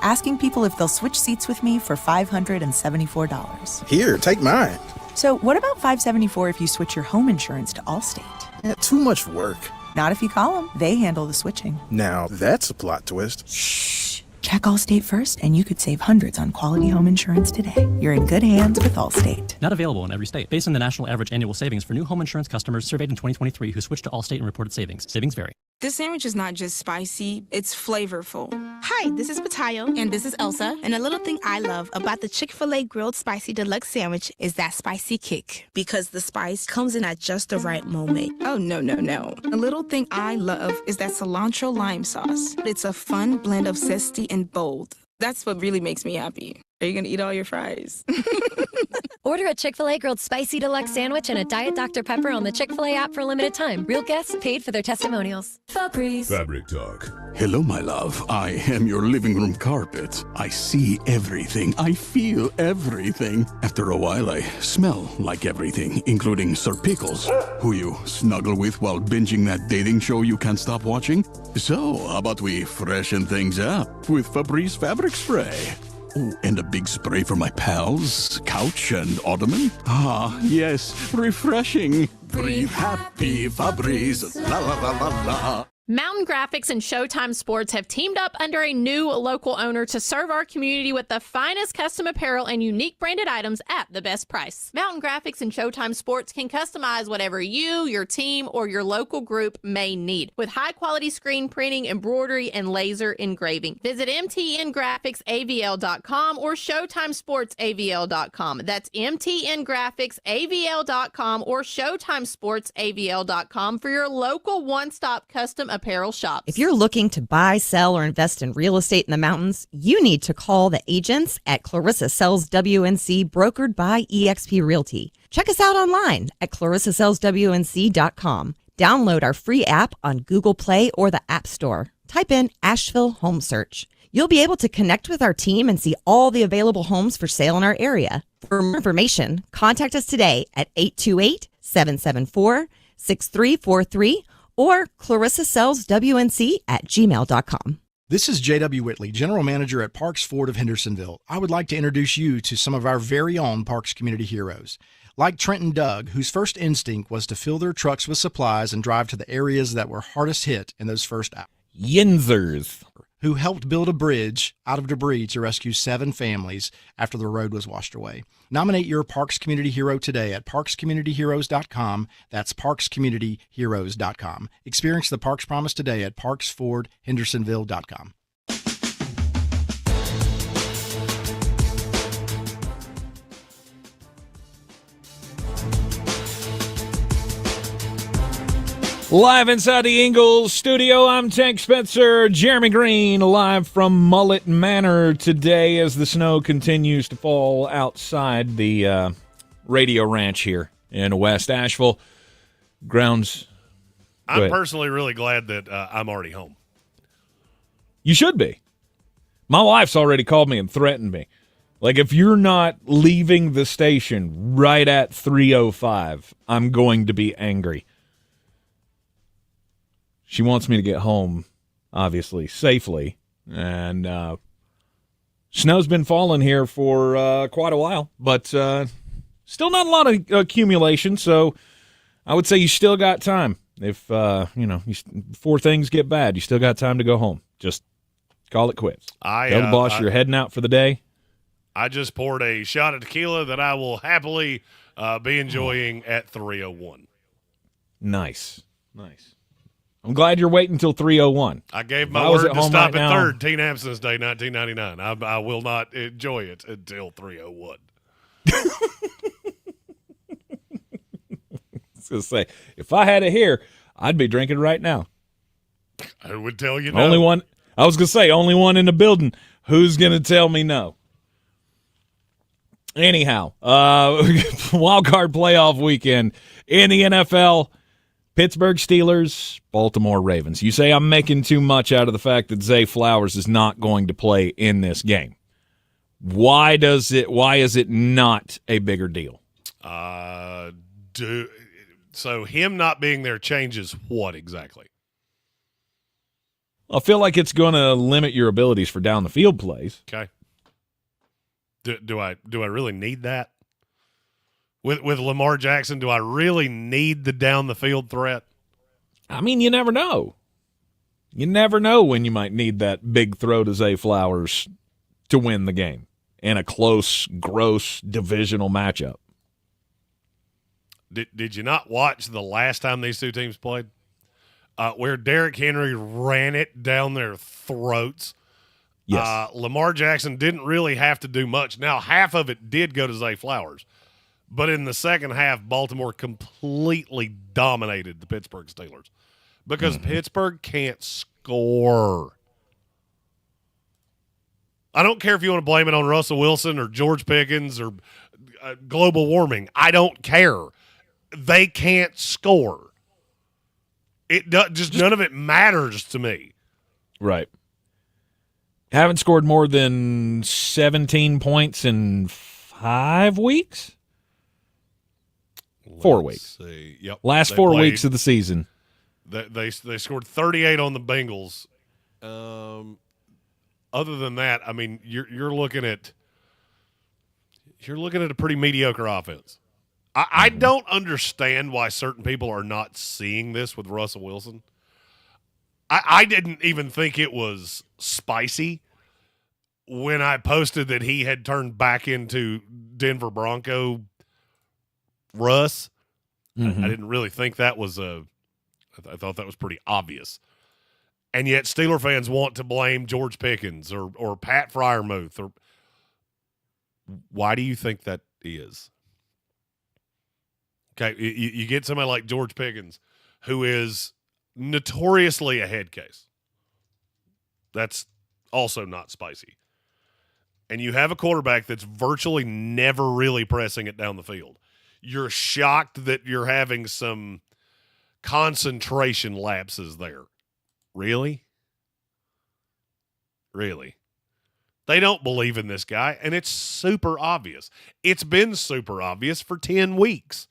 asking people if they'll switch seats with me for $574. Here, take mine. So what about $574 if you switch your home insurance to Allstate? Too much work. Not if you call them. They handle the switching. Now, that's a plot twist. Shh. Check Allstate first, and you could save hundreds on quality home insurance today. You're in good hands with Allstate. Not available in every state. Based on the national average annual savings for new home insurance customers surveyed in 2023 who switched to Allstate and reported savings. Savings vary. This sandwich is not just spicy, it's flavorful. Hi, this is Patayo. And this is Elsa. And a little thing I love about the Chick-fil-A Grilled Spicy Deluxe Sandwich is that spicy kick. Because the spice comes in at just the right moment. Oh, no. A little thing I love is that cilantro lime sauce. It's a fun blend of zesty and bold. That's what really makes me happy. Are you going to eat all your fries? Order a Chick-fil-A Grilled Spicy Deluxe Sandwich and a Diet Dr. Pepper on the Chick-fil-A app for a limited time. Real guests paid for their testimonials. Febreze. Fabric Talk. Hello, my love. I am your living room carpet. I see everything. I feel everything. After a while, I smell like everything, including Sir Pickles, who you snuggle with while binging that dating show you can't stop watching. So, how about we freshen things up with Febreze Fabric Spray? Oh, and a big spray for my pals, couch and ottoman. Ah, yes, refreshing. Breathe happy, Febreze. La la la la la. Mountain Graphics and Showtime Sports have teamed up under a new local owner to serve our community with the finest custom apparel and unique branded items at the best price. Mountain Graphics and Showtime Sports can customize whatever you, your team, or your local group may need with high-quality screen printing, embroidery, and laser engraving. Visit mtngraphicsavl.com or showtimesportsavl.com. That's mtngraphicsavl.com or showtimesportsavl.com for your local one-stop custom apparel shops. If you're looking to buy, sell, or invest in real estate in the mountains, you need to call the agents at Clarissa Sells WNC, brokered by eXp Realty. Check us out online at clarissasellswnc.com. Download our free app on Google Play or the App Store. Type in Asheville Home Search. You'll be able to connect with our team and see all the available homes for sale in our area. For more information, contact us today at 828-774-6343 or clarissasellswnc@gmail.com. This is J.W. Whitley, General Manager at Parks Ford of Hendersonville. I would like to introduce you to some of our very own Parks Community heroes. Like Trent and Doug, whose first instinct was to fill their trucks with supplies and drive to the areas that were hardest hit in those first hours. Yinzers. Who helped build a bridge out of debris to rescue 7 families after the road was washed away. Nominate your Parks Community Hero today at parkscommunityheroes.com. That's parkscommunityheroes.com. Experience the Parks Promise today at parksfordhendersonville.com. Live inside the Ingalls studio, I'm Tank Spencer. Jeremy Green live from Mullet Manor today as the snow continues to fall outside the radio ranch here in West Asheville. Grounds. I'm personally really glad that I'm already home. You should be. My wife's already called me and threatened me. Like, if you're not leaving the station right at 3:05, I'm going to be angry. She wants me to get home, obviously, safely. And snow's been falling here for quite a while, but still not a lot of accumulation. So I would say you still got time. If, before things get bad, you still got time to go home. Just call it quits. Tell the boss you're heading out for the day. I just poured a shot of tequila that I will happily be enjoying at 3:01. Nice. I'm glad you're waiting until 3:01. I gave my word to stop at third, Teen Absence Day 1999. I will not enjoy it until 3:01. I was going to say, if I had it here, I'd be drinking right now. I would tell you no. Only one. I was going to say, only one in the building. Who's going to tell me no? Anyhow, wild card playoff weekend in the NFL. Pittsburgh Steelers, Baltimore Ravens. You say I'm making too much out of the fact that Zay Flowers is not going to play in this game. Why is it not a bigger deal? So him not being there changes what exactly? I feel like it's going to limit your abilities for down the field plays. Okay. Do I really need that? With Lamar Jackson, do I really need the down the field threat? I mean, you never know. You never know when you might need that big throw to Zay Flowers to win the game in a close, gross divisional matchup. Did you not watch the last time these two teams played? Where Derrick Henry ran it down their throats. Yes. Lamar Jackson didn't really have to do much. Now, half of it did go to Zay Flowers. But in the second half, Baltimore completely dominated the Pittsburgh Steelers because Pittsburgh can't score. I don't care if you want to blame it on Russell Wilson or George Pickens or global warming. I don't care. They can't score. None of it matters to me. Right. Haven't scored more than 17 points in 5 weeks? 4 weeks. See. Yep. Last 4 weeks of the season. They scored 38 on the Bengals. Other than that, I mean, you're looking at a pretty mediocre offense. I don't understand why certain people are not seeing this with Russell Wilson. I didn't even think it was spicy when I posted that he had turned back into Denver Bronco Russ. I didn't really think that was I thought that was pretty obvious. And yet Steeler fans want to blame George Pickens or Pat Freiermuth. Or why do you think that is? Okay, you get somebody like George Pickens, who is notoriously a head case. That's also not spicy. And you have a quarterback that's virtually never really pressing it down the field. You're shocked that you're having some concentration lapses there. Really? Really? They don't believe in this guy, and it's super obvious. It's been super obvious for 10 weeks.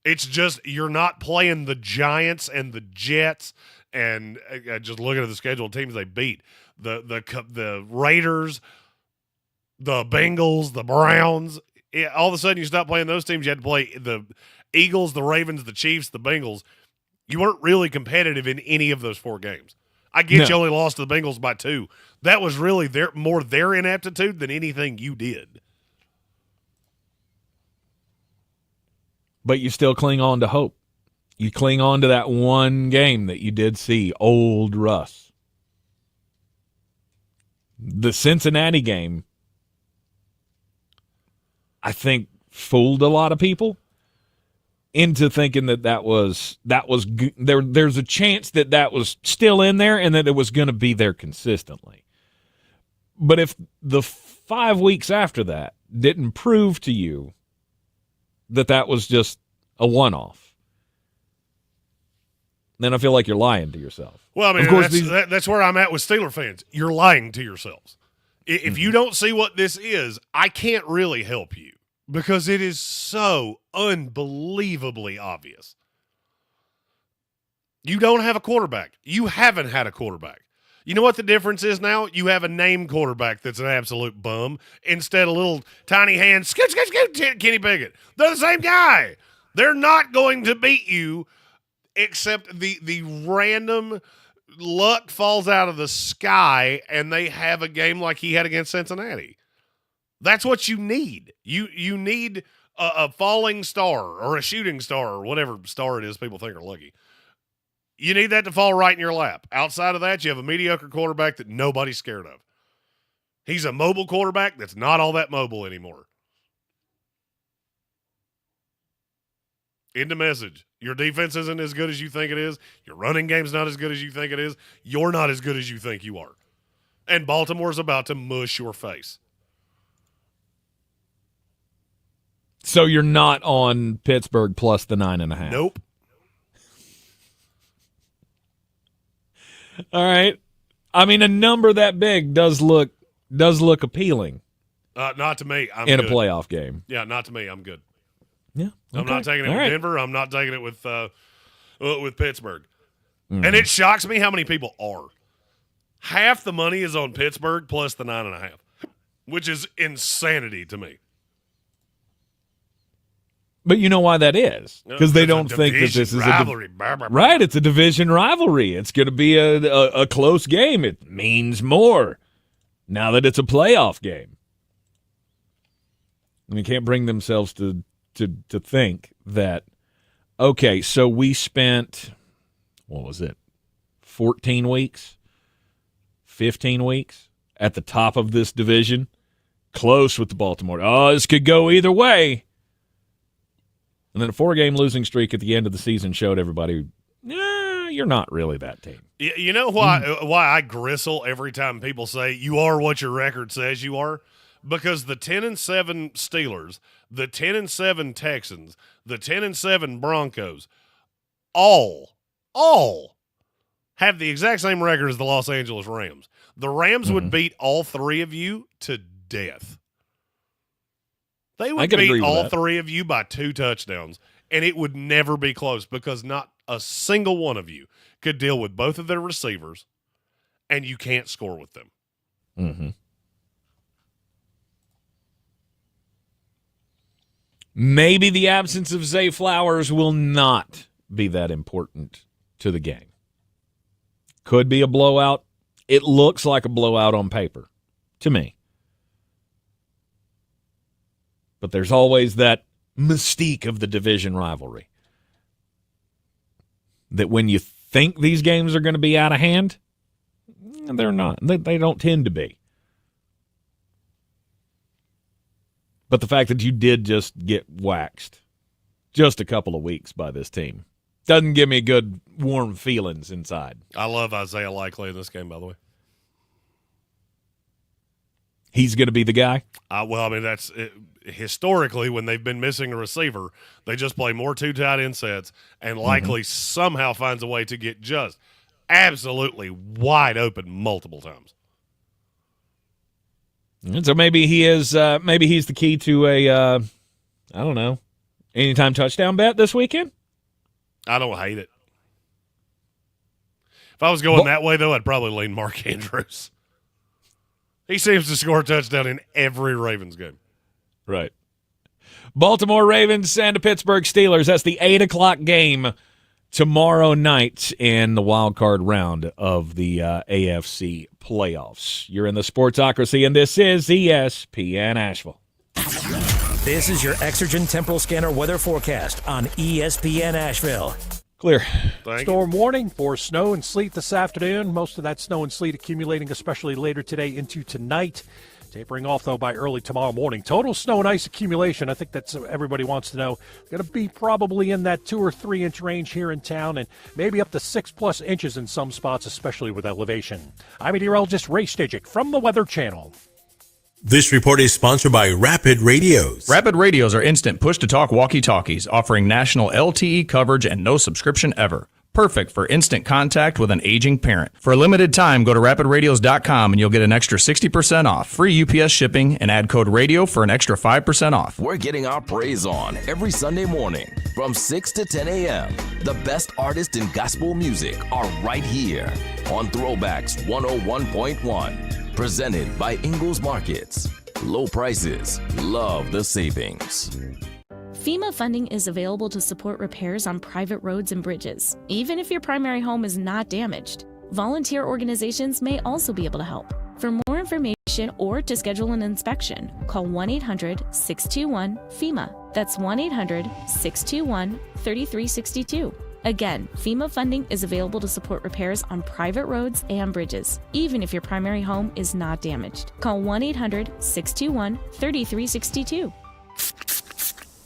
It's just you're not playing the Giants and the Jets, and just looking at the schedule of teams they beat. The Raiders, the Bengals, the Browns. All of a sudden you stop playing those teams. You had to play the Eagles, the Ravens, the Chiefs, the Bengals. You weren't really competitive in any of those 4 games. I get you only lost to the Bengals by 2. That was really more their ineptitude than anything you did. But you still cling on to hope. You cling on to that one game that you did see, old Russ. The Cincinnati game, I think, fooled a lot of people into thinking that was there's a chance that was still in there and that it was going to be there consistently. But if the 5 weeks after that didn't prove to you that was just a one-off, then I feel like you're lying to yourself. Well, I mean, of course, that's where I'm at with Steeler fans. You're lying to yourselves. If you don't see what this is, I can't really help you. Because it is so unbelievably obvious. You don't have a quarterback. You haven't had a quarterback. You know what the difference is now? You have a named quarterback that's an absolute bum instead of little tiny hands, scoot, Kenny Pickett. They're the same guy. They're not going to beat you except the random luck falls out of the sky and they have a game like he had against Cincinnati. That's what you need. You need a falling star or a shooting star or whatever star it is people think are lucky. You need that to fall right in your lap. Outside of that, you have a mediocre quarterback that nobody's scared of. He's a mobile quarterback that's not all that mobile anymore. End of message. Your defense isn't as good as you think it is. Your running game's not as good as you think it is. You're not as good as you think you are. And Baltimore's about to mush your face. So you're not on Pittsburgh plus the 9.5? Nope. All right. I mean, a number that big does look appealing. Not to me. I'm in good. A playoff game. Yeah, not to me. I'm good. Yeah. Okay. I'm not taking it All with right. Denver. I'm not taking it with Pittsburgh. Mm. And it shocks me how many people are. Half the money is on Pittsburgh plus the 9.5, which is insanity to me. But you know why that is? Because they don't think that this is rivalry. Right, it's a division rivalry. It's going to be a close game. It means more now that it's a playoff game. And they can't bring themselves to think that, okay, so we spent, 14 weeks, 15 weeks at the top of this division, close with the Baltimore. Oh, this could go either way. And then a 4-game losing streak at the end of the season showed everybody, you're not really that team. You know why I gristle every time people say you are what your record says you are? Because the 10-7 Steelers, the 10-7 Texans, the 10-7 Broncos, all have the exact same record as the Los Angeles Rams. The Rams would beat all 3 of you to death. They would beat all 3 of you by 2 touchdowns, and it would never be close because not a single one of you could deal with both of their receivers, and you can't score with them. Mm-hmm. Maybe the absence of Zay Flowers will not be that important to the game. Could be a blowout. It looks like a blowout on paper to me. But there's always that mystique of the division rivalry. That when you think these games are going to be out of hand, they're not. They don't tend to be. But the fact that you did just get waxed just a couple of weeks by this team doesn't give me good, warm feelings inside. I love Isaiah Likely in this game, by the way. He's going to be the guy? Well, I mean, that's historically when they've been missing a receiver, they just play more two tight end sets and likely somehow finds a way to get just absolutely wide open multiple times. And so maybe he is. Maybe he's the key to a, I don't know, anytime touchdown bet this weekend. I don't hate it. If I was going that way, though, I'd probably lean Mark Andrews. He seems to score a touchdown in every Ravens game. Right. Baltimore Ravens and the Pittsburgh Steelers. That's the 8 o'clock game tomorrow night in the wild card round of the AFC playoffs. You're in the Sportsocracy, and this is ESPN Asheville. This is your Exergen Temporal Scanner weather forecast on ESPN Asheville. Clear. Storm warning for snow and sleet this afternoon. Most of that snow and sleet accumulating, especially later today into tonight. Tapering off, though, by early tomorrow morning. Total snow and ice accumulation, I think that's everybody wants to know. Going to be probably in that 2 or 3 inch range here in town, and maybe up to 6+ inches in some spots, especially with elevation. I'm meteorologist Ray Stajic from the Weather Channel. This report is sponsored by Rapid Radios. Rapid Radios are instant push-to-talk walkie-talkies offering national LTE coverage and no subscription ever. Perfect for instant contact with an aging parent. For a limited time, go to rapidradios.com and you'll get an extra 60% off, free UPS shipping, and add code RADIO for an extra 5% off. We're getting our praise on every Sunday morning from 6 to 10 a.m. The best artists in gospel music are right here on Throwbacks 101.1. Presented by Ingles Markets. Low prices, love the savings. FEMA funding is available to support repairs on private roads and bridges, even if your primary home is not damaged. Volunteer organizations may also be able to help. For more information or to schedule an inspection, call 1-800-621-FEMA. That's 1-800-621-3362. Again, FEMA funding is available to support repairs on private roads and bridges, even if your primary home is not damaged. Call 1-800-621-3362.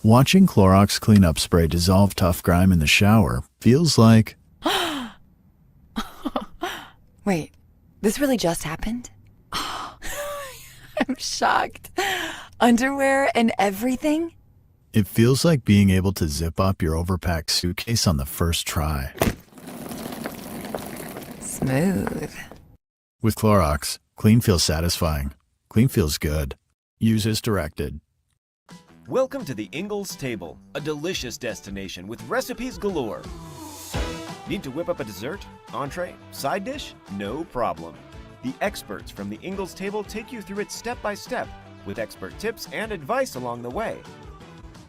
Watching Clorox cleanup spray dissolve tough grime in the shower feels like... Wait, this really just happened? Oh, I'm shocked. Underwear and everything? It feels like being able to zip up your overpacked suitcase on the first try. Smooth. With Clorox, clean feels satisfying. Clean feels good. Use as directed. Welcome to the Ingles Table, a delicious destination with recipes galore. Need to whip up a dessert, entree, side dish? No problem. The experts from the Ingles Table take you through it step by step with expert tips and advice along the way.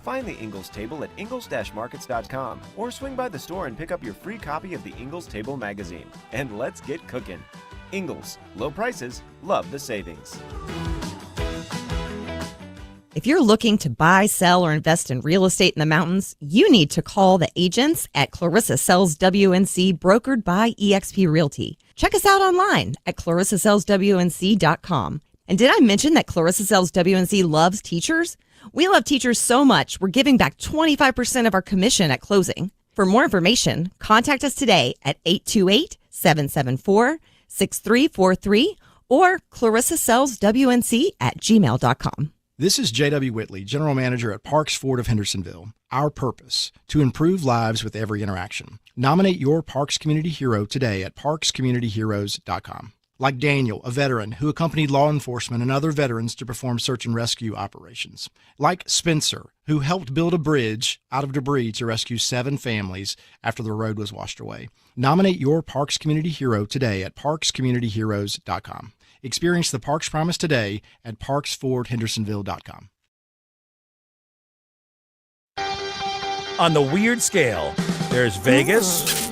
Find the Ingles Table at ingles-markets.com or swing by the store and pick up your free copy of the Ingles Table magazine. And let's get cooking. Ingles, low prices, love the savings. If you're looking to buy, sell, or invest in real estate in the mountains, you need to call the agents at Clarissa Sells WNC, brokered by eXp Realty. Check us out online at clarissasellswnc.com. And did I mention that Clarissa Sells WNC loves teachers? We love teachers so much, we're giving back 25% of our commission at closing. For more information, contact us today at 828-774-6343 or clarissasellswnc@gmail.com. This is J.W. Whitley, General Manager at Parks Ford of Hendersonville. Our purpose, to improve lives with every interaction. Nominate your Parks Community Hero today at parkscommunityheroes.com. Like Daniel, a veteran who accompanied law enforcement and other veterans to perform search and rescue operations. Like Spencer, who helped build a bridge out of debris to rescue 7 families after the road was washed away. Nominate your Parks Community Hero today at parkscommunityheroes.com. Experience the Parks Promise today at parksfordhendersonville.com. On the weird scale, there's Vegas,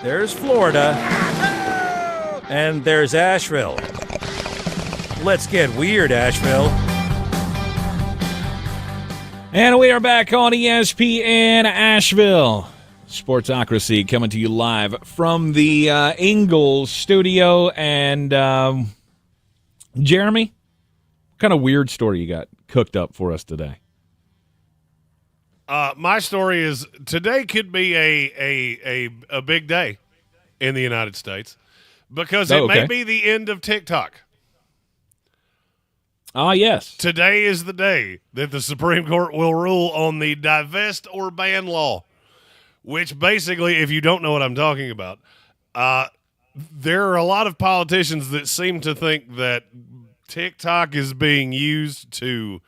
there's Florida, and there's Asheville. Let's get weird, Asheville. And we are back on ESPN Asheville. Sportsocracy coming to you live from the Ingles studio. And Jeremy, what kind of weird story you got cooked up for us today? My story is today could be a big day in the United States because it may be the end of TikTok. Ah, yes. Today is the day that the Supreme Court will rule on the divest or ban law, which basically, if you don't know what I'm talking about, there are a lot of politicians that seem to think that TikTok is being used to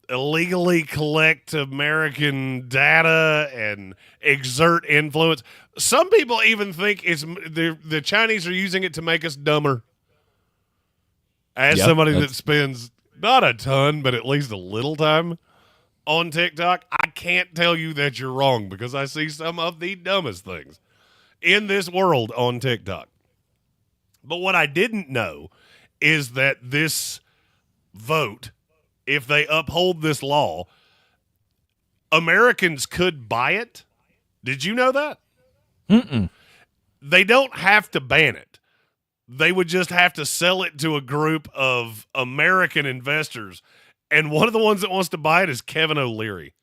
illegally collect American data and exert influence. Some people even think the Chinese are using it to make us dumber. As somebody that spends not a ton, but at least a little time on TikTok, I can't tell you that you're wrong because I see some of the dumbest things in this world on TikTok. But what I didn't know is that this vote, if they uphold this law, Americans could buy it. Did you know that? Mm-mm. They don't have to ban it. They would just have to sell it to a group of American investors. And one of the ones that wants to buy it is Kevin O'Leary.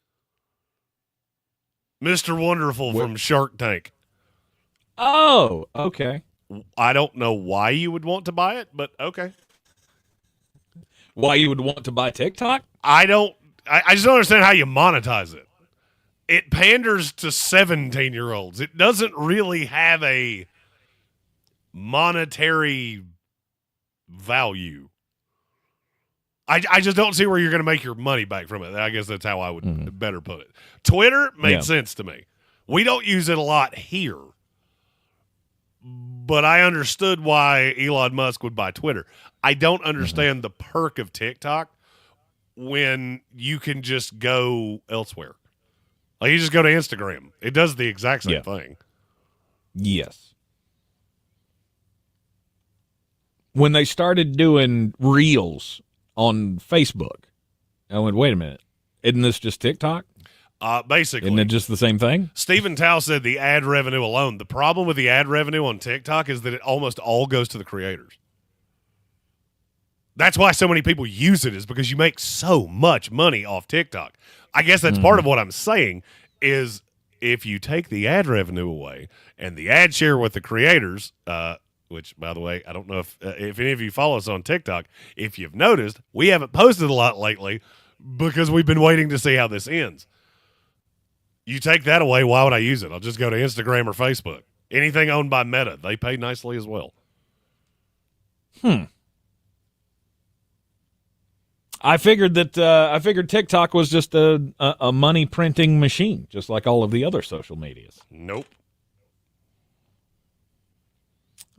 Mr. Wonderful from Shark Tank. Oh, okay. I don't know why you would want to buy it, but okay. Why you would want to buy TikTok? I just don't understand how you monetize it. It panders to 17-year-olds. It doesn't really have a monetary value. I just don't see where you're going to make your money back from it. I guess that's how I would better put it. Twitter made sense to me. We don't use it a lot here, but I understood why Elon Musk would buy Twitter. I don't understand the perk of TikTok when you can just go elsewhere. Like you just go to Instagram. It does the exact same thing. Yes. When they started doing reels on Facebook, I went, wait a minute. Isn't this just TikTok? Basically. Isn't it just the same thing? Stephen Tao said the ad revenue alone. The problem with the ad revenue on TikTok is that it almost all goes to the creators. That's why so many people use it, is because you make so much money off TikTok. I guess that's part of what I'm saying is if you take the ad revenue away and the ad share with the creators, which, by the way, I don't know if any of you follow us on TikTok. If you've noticed, we haven't posted a lot lately because we've been waiting to see how this ends. You take that away, why would I use it? I'll just go to Instagram or Facebook. Anything owned by Meta, they pay nicely as well. I figured that TikTok was just a money printing machine, just like all of the other social medias. Nope.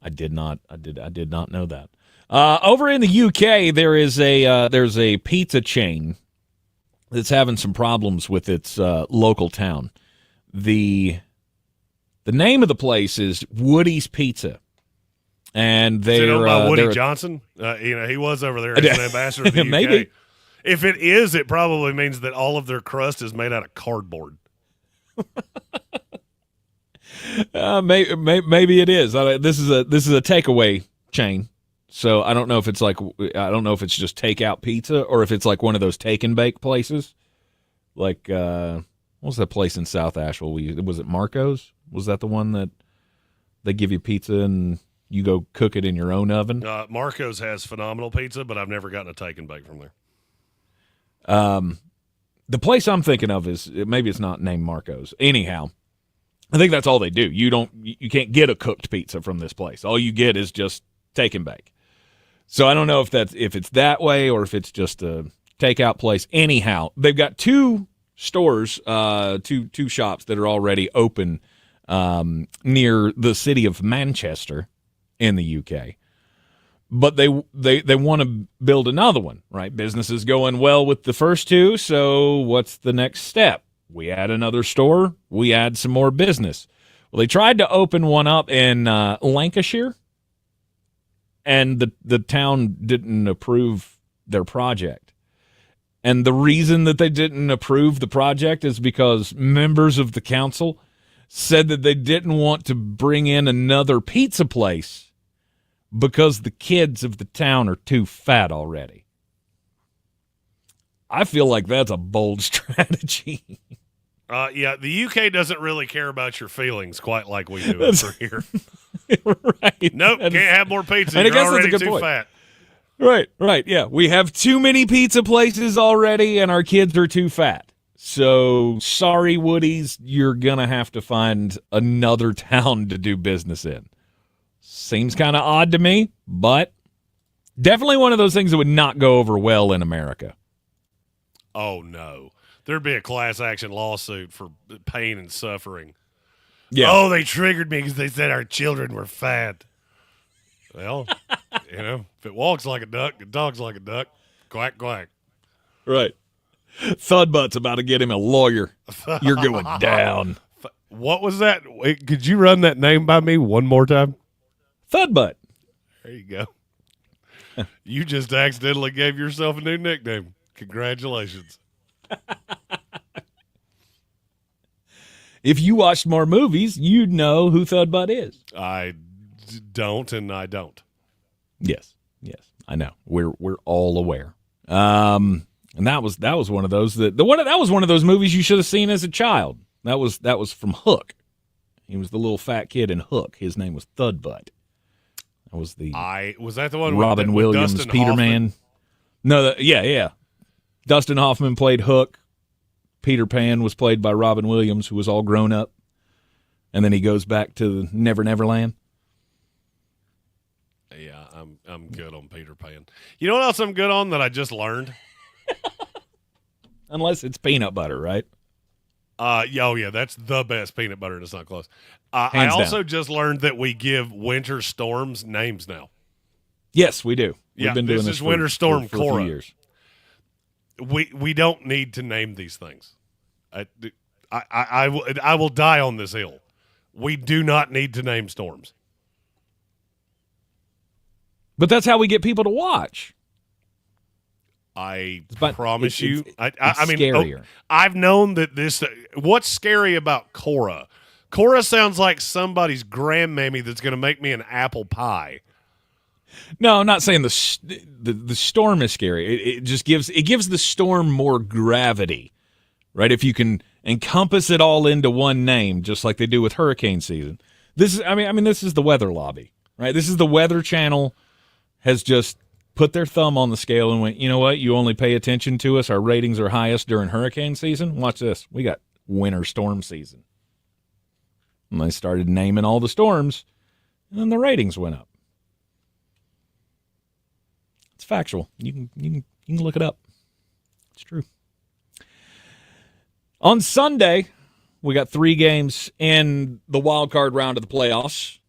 I did not know that. Over in the UK, there's a pizza chain that's having some problems with its local town. The name of the place is Woody's Pizza, and they're owned by Woody Johnson. He was over there as an ambassador of the UK. Maybe. If it is, it probably means that all of their crust is made out of cardboard. Maybe it is. This is a takeaway chain, so I don't know if it's just takeout pizza or if it's like one of those take and bake places. Like what was that place in South Asheville? Was it Marco's? Was that the one that they give you pizza and you go cook it in your own oven? Marco's has phenomenal pizza, but I've never gotten a take and bake from there. The place I'm thinking of is maybe it's not named Marco's. Anyhow, I think that's all they do. You can't get a cooked pizza from this place. All you get is just take and bake. So I don't know if it's that way or if it's just a takeout place. Anyhow, they've got two stores, two shops that are already open near the city of Manchester in the UK. But they want to build another one, right? Business is going well with the first two, so what's the next step? We add another store, we add some more business. Well, they tried to open one up in Lancashire, and the town didn't approve their project. And the reason that they didn't approve the project is because members of the council said that they didn't want to bring in another pizza place because the kids of the town are too fat already. I feel like that's a bold strategy. Yeah, the UK doesn't really care about your feelings quite like we do over here. Right. Nope, can't have more pizza. And You're I guess already that's a good too point. fat. Right. Yeah, we have too many pizza places already, and our kids are too fat. So, sorry, Woodies, you're going to have to find another town to do business in. Seems kind of odd to me, but definitely one of those things that would not go over well in America. Oh, no. There'd be a class action lawsuit for pain and suffering. Yeah. Oh, they triggered me because they said our children were fat. Well, if it walks like a duck, it talks like a duck. Quack, quack. Right. Thudbutt's about to get him a lawyer. You're going down. What was that? Wait, could you run that name by me one more time? Thudbutt. There you go. You just accidentally gave yourself a new nickname. Congratulations. If you watched more movies, you'd know who Thudbutt is. I don't, and I don't. Yes, I know. We're all aware. And that was one of those that was one of those movies you should have seen as a child. That was from Hook. He was the little fat kid in Hook. His name was Thudbutt. That was was that the one Robin with Williams, Dustin Peter Hoffman? Man. No, yeah. Dustin Hoffman played Hook. Peter Pan was played by Robin Williams, who was all grown up. And then he goes back to Never Land. Yeah, I'm good on Peter Pan. You know what else I'm good on that I just learned? Unless it's peanut butter, right? Yeah, that's the best peanut butter, and it's not close. I also just learned that we give winter storms names now. Yes, we do. Yeah, We've been doing this is Winter Storm for a few Cora. years. We don't need to name these things. I will die on this hill. We do not need to name storms. But that's how we get people to watch. I But promise you. it's I mean, scarier. I've known that this. What's scary about Cora? Cora sounds like somebody's grandmammy that's going to make me an apple pie. No, I'm not saying the storm is scary. It just gives the storm more gravity, right? If you can encompass it all into one name, just like they do with hurricane season. This is the weather lobby, right? This is the Weather Channel has just put their thumb on the scale and went, you know what? You only pay attention to us. Our ratings are highest during hurricane season. Watch this. We got winter storm season. And they started naming all the storms, and then the ratings went up. It's factual. You can look it up. It's true. On Sunday, we got 3 games in the wild card round of the playoffs.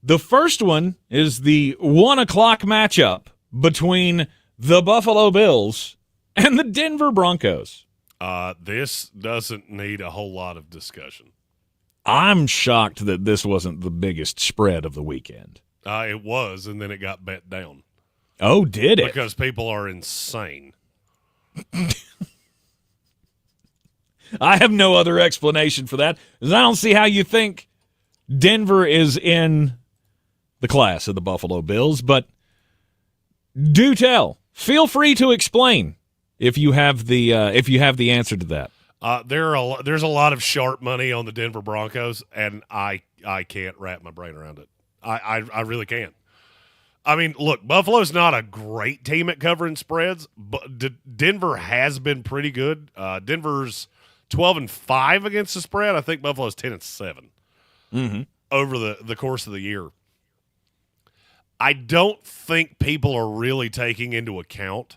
The first one is the 1:00 matchup between the Buffalo Bills and the Denver Broncos. This doesn't need a whole lot of discussion. I'm shocked that this wasn't the biggest spread of the weekend. It was, and then it got bet down. Oh, did it? Because people are insane. I have no other explanation for that, because I don't see how you think Denver is in the class of the Buffalo Bills, but do tell. Feel free to explain if you have the answer to that. There's a lot of sharp money on the Denver Broncos, and I can't wrap my brain around it. I really can't. I mean, look, Buffalo's not a great team at covering spreads, but Denver has been pretty good. Denver's 12-5 against the spread. I think Buffalo's 10-7 over the course of the year. I don't think people are really taking into account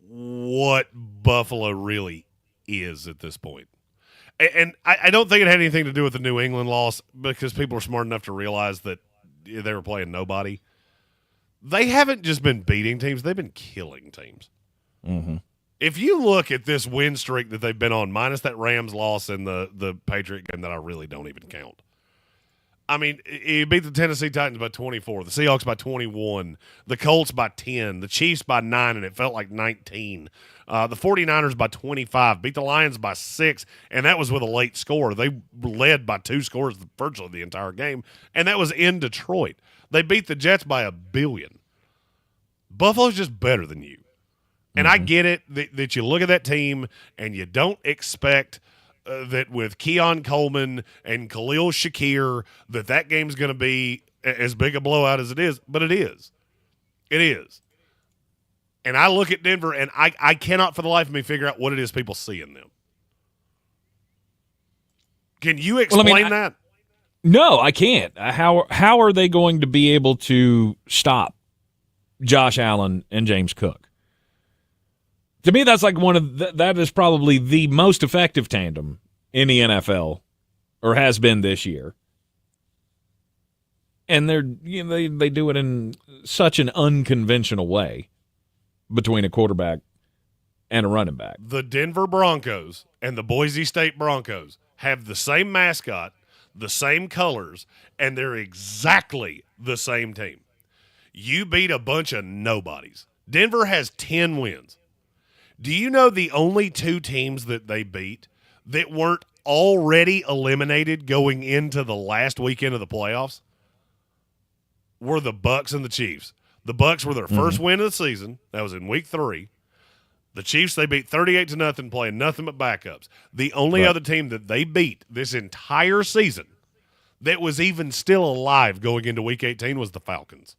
what Buffalo really is at this point. And I don't think it had anything to do with the New England loss, because people are smart enough to realize that they were playing nobody. They haven't just been beating teams. They've been killing teams. Mm-hmm. If you look at this win streak that they've been on, minus that Rams loss and the Patriot game that I really don't even count. I mean, you beat the Tennessee Titans by 24, the Seahawks by 21, the Colts by 10, the Chiefs by 9, and it felt like 19. The 49ers by 25, beat the Lions by 6, and that was with a late score. They led by 2 scores virtually the entire game, and that was in Detroit. They beat the Jets by 1 billion. Buffalo's just better than you. And I get it that you look at that team and you don't expect that with Keon Coleman and Khalil Shakir that game's going to be as big a blowout as it is, but it is. It is. And I look at Denver, and I cannot for the life of me figure out what it is people see in them. Can you explain that? No, I can't. How are they going to be able to stop Josh Allen and James Cook? To me, that's like that is probably the most effective tandem in the NFL, or has been this year. And they do it in such an unconventional way between a quarterback and a running back. The Denver Broncos and the Boise State Broncos have the same mascot, the same colors, and they're exactly the same team. You beat a bunch of nobodies. Denver has 10 wins. Do you know the only two teams that they beat that weren't already eliminated going into the last weekend of the playoffs were the Bucs and the Chiefs? The Bucs were their first win of the season. That was in week 3. The Chiefs, they beat 38-0, playing nothing but backups. The only other team that they beat this entire season that was even still alive going into week 18 was the Falcons.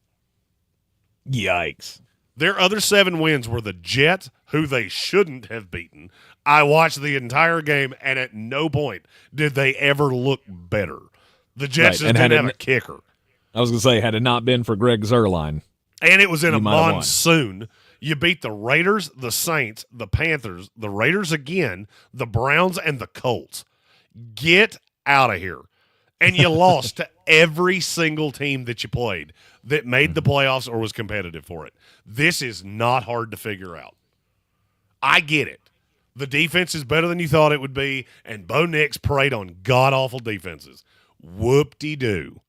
Yikes. Their other 7 wins were the Jets, who they shouldn't have beaten. I watched the entire game, and at no point did they ever look better. The Jets just didn't have a kicker. I was going to say, had it not been for Greg Zuerlein. And it was in a monsoon. You beat the Raiders, the Saints, the Panthers, the Raiders again, the Browns, and the Colts. Get out of here. And you lost to every single team that you played that made the playoffs or was competitive for it. This is not hard to figure out. I get it. The defense is better than you thought it would be, and Bo Nix preyed on god-awful defenses. Whoop-de-doo.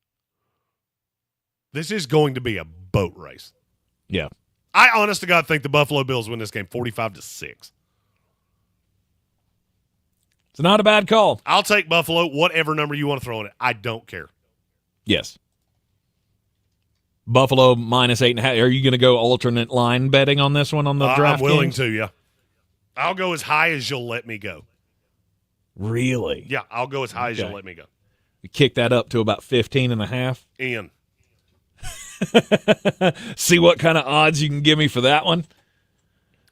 This is going to be a boat race. Yeah. I honest to God think the Buffalo Bills win this game 45-6. It's not a bad call. I'll take Buffalo, whatever number you want to throw on it. I don't care. Yes. Buffalo minus 8.5. Are you going to go alternate line betting on this one on the draft? I'm willing games? to, yeah. I'll go as high as you'll let me go. Really? Yeah, I'll go as high as you'll let me go. We kick that up to about 15.5. Ian. See what kind of odds you can give me for that one.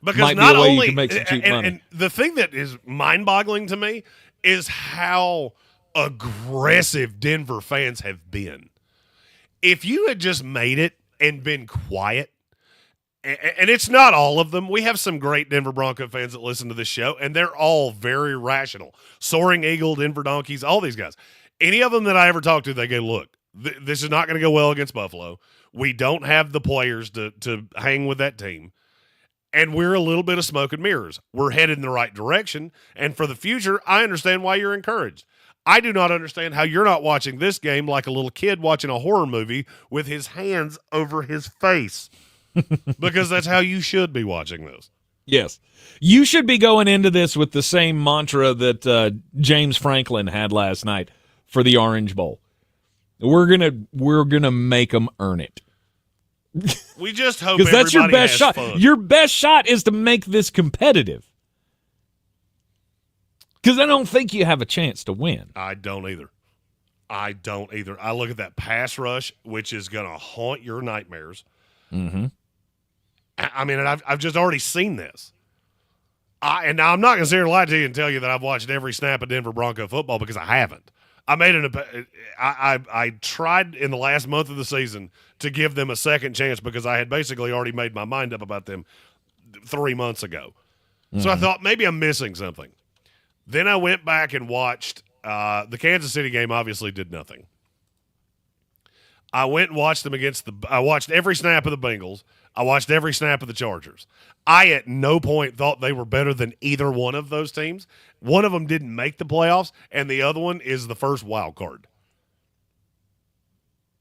Because might not be a way only you can make some cheap money. And the thing that is mind-boggling to me is how aggressive Denver fans have been. If you had just made it and been quiet, and it's not all of them. We have some great Denver Bronco fans that listen to this show, and they're all very rational. Soaring Eagle, Denver Donkeys, all these guys. Any of them that I ever talk to, they go, look, this is not going to go well against Buffalo. We don't have the players to hang with that team. And we're a little bit of smoke and mirrors. We're headed in the right direction. And for the future, I understand why you're encouraged. I do not understand how you're not watching this game like a little kid watching a horror movie with his hands over his face. Because that's how you should be watching this. Yes. You should be going into this with the same mantra that James Franklin had last night for the Orange Bowl. We're gonna make them earn it. We just hope because that's your best has shot. fun. Your best shot is to make this competitive. Because I don't think you have a chance to win. I don't either. I look at that pass rush, which is going to haunt your nightmares. Mm-hmm. I mean, and I've just already seen this. And now I'm not going to sit here and lie to you and tell you that I've watched every snap of Denver Bronco football because I haven't. I tried in the last month of the season to give them a second chance because I had basically already made my mind up about them 3 months ago. Mm-hmm. So I thought maybe I'm missing something. Then I went back and watched the Kansas City game. Obviously, did nothing. I went and watched them I watched every snap of the Bengals. I watched every snap of the Chargers. I at no point thought they were better than either one of those teams. One of them didn't make the playoffs, and the other one is the first wild card.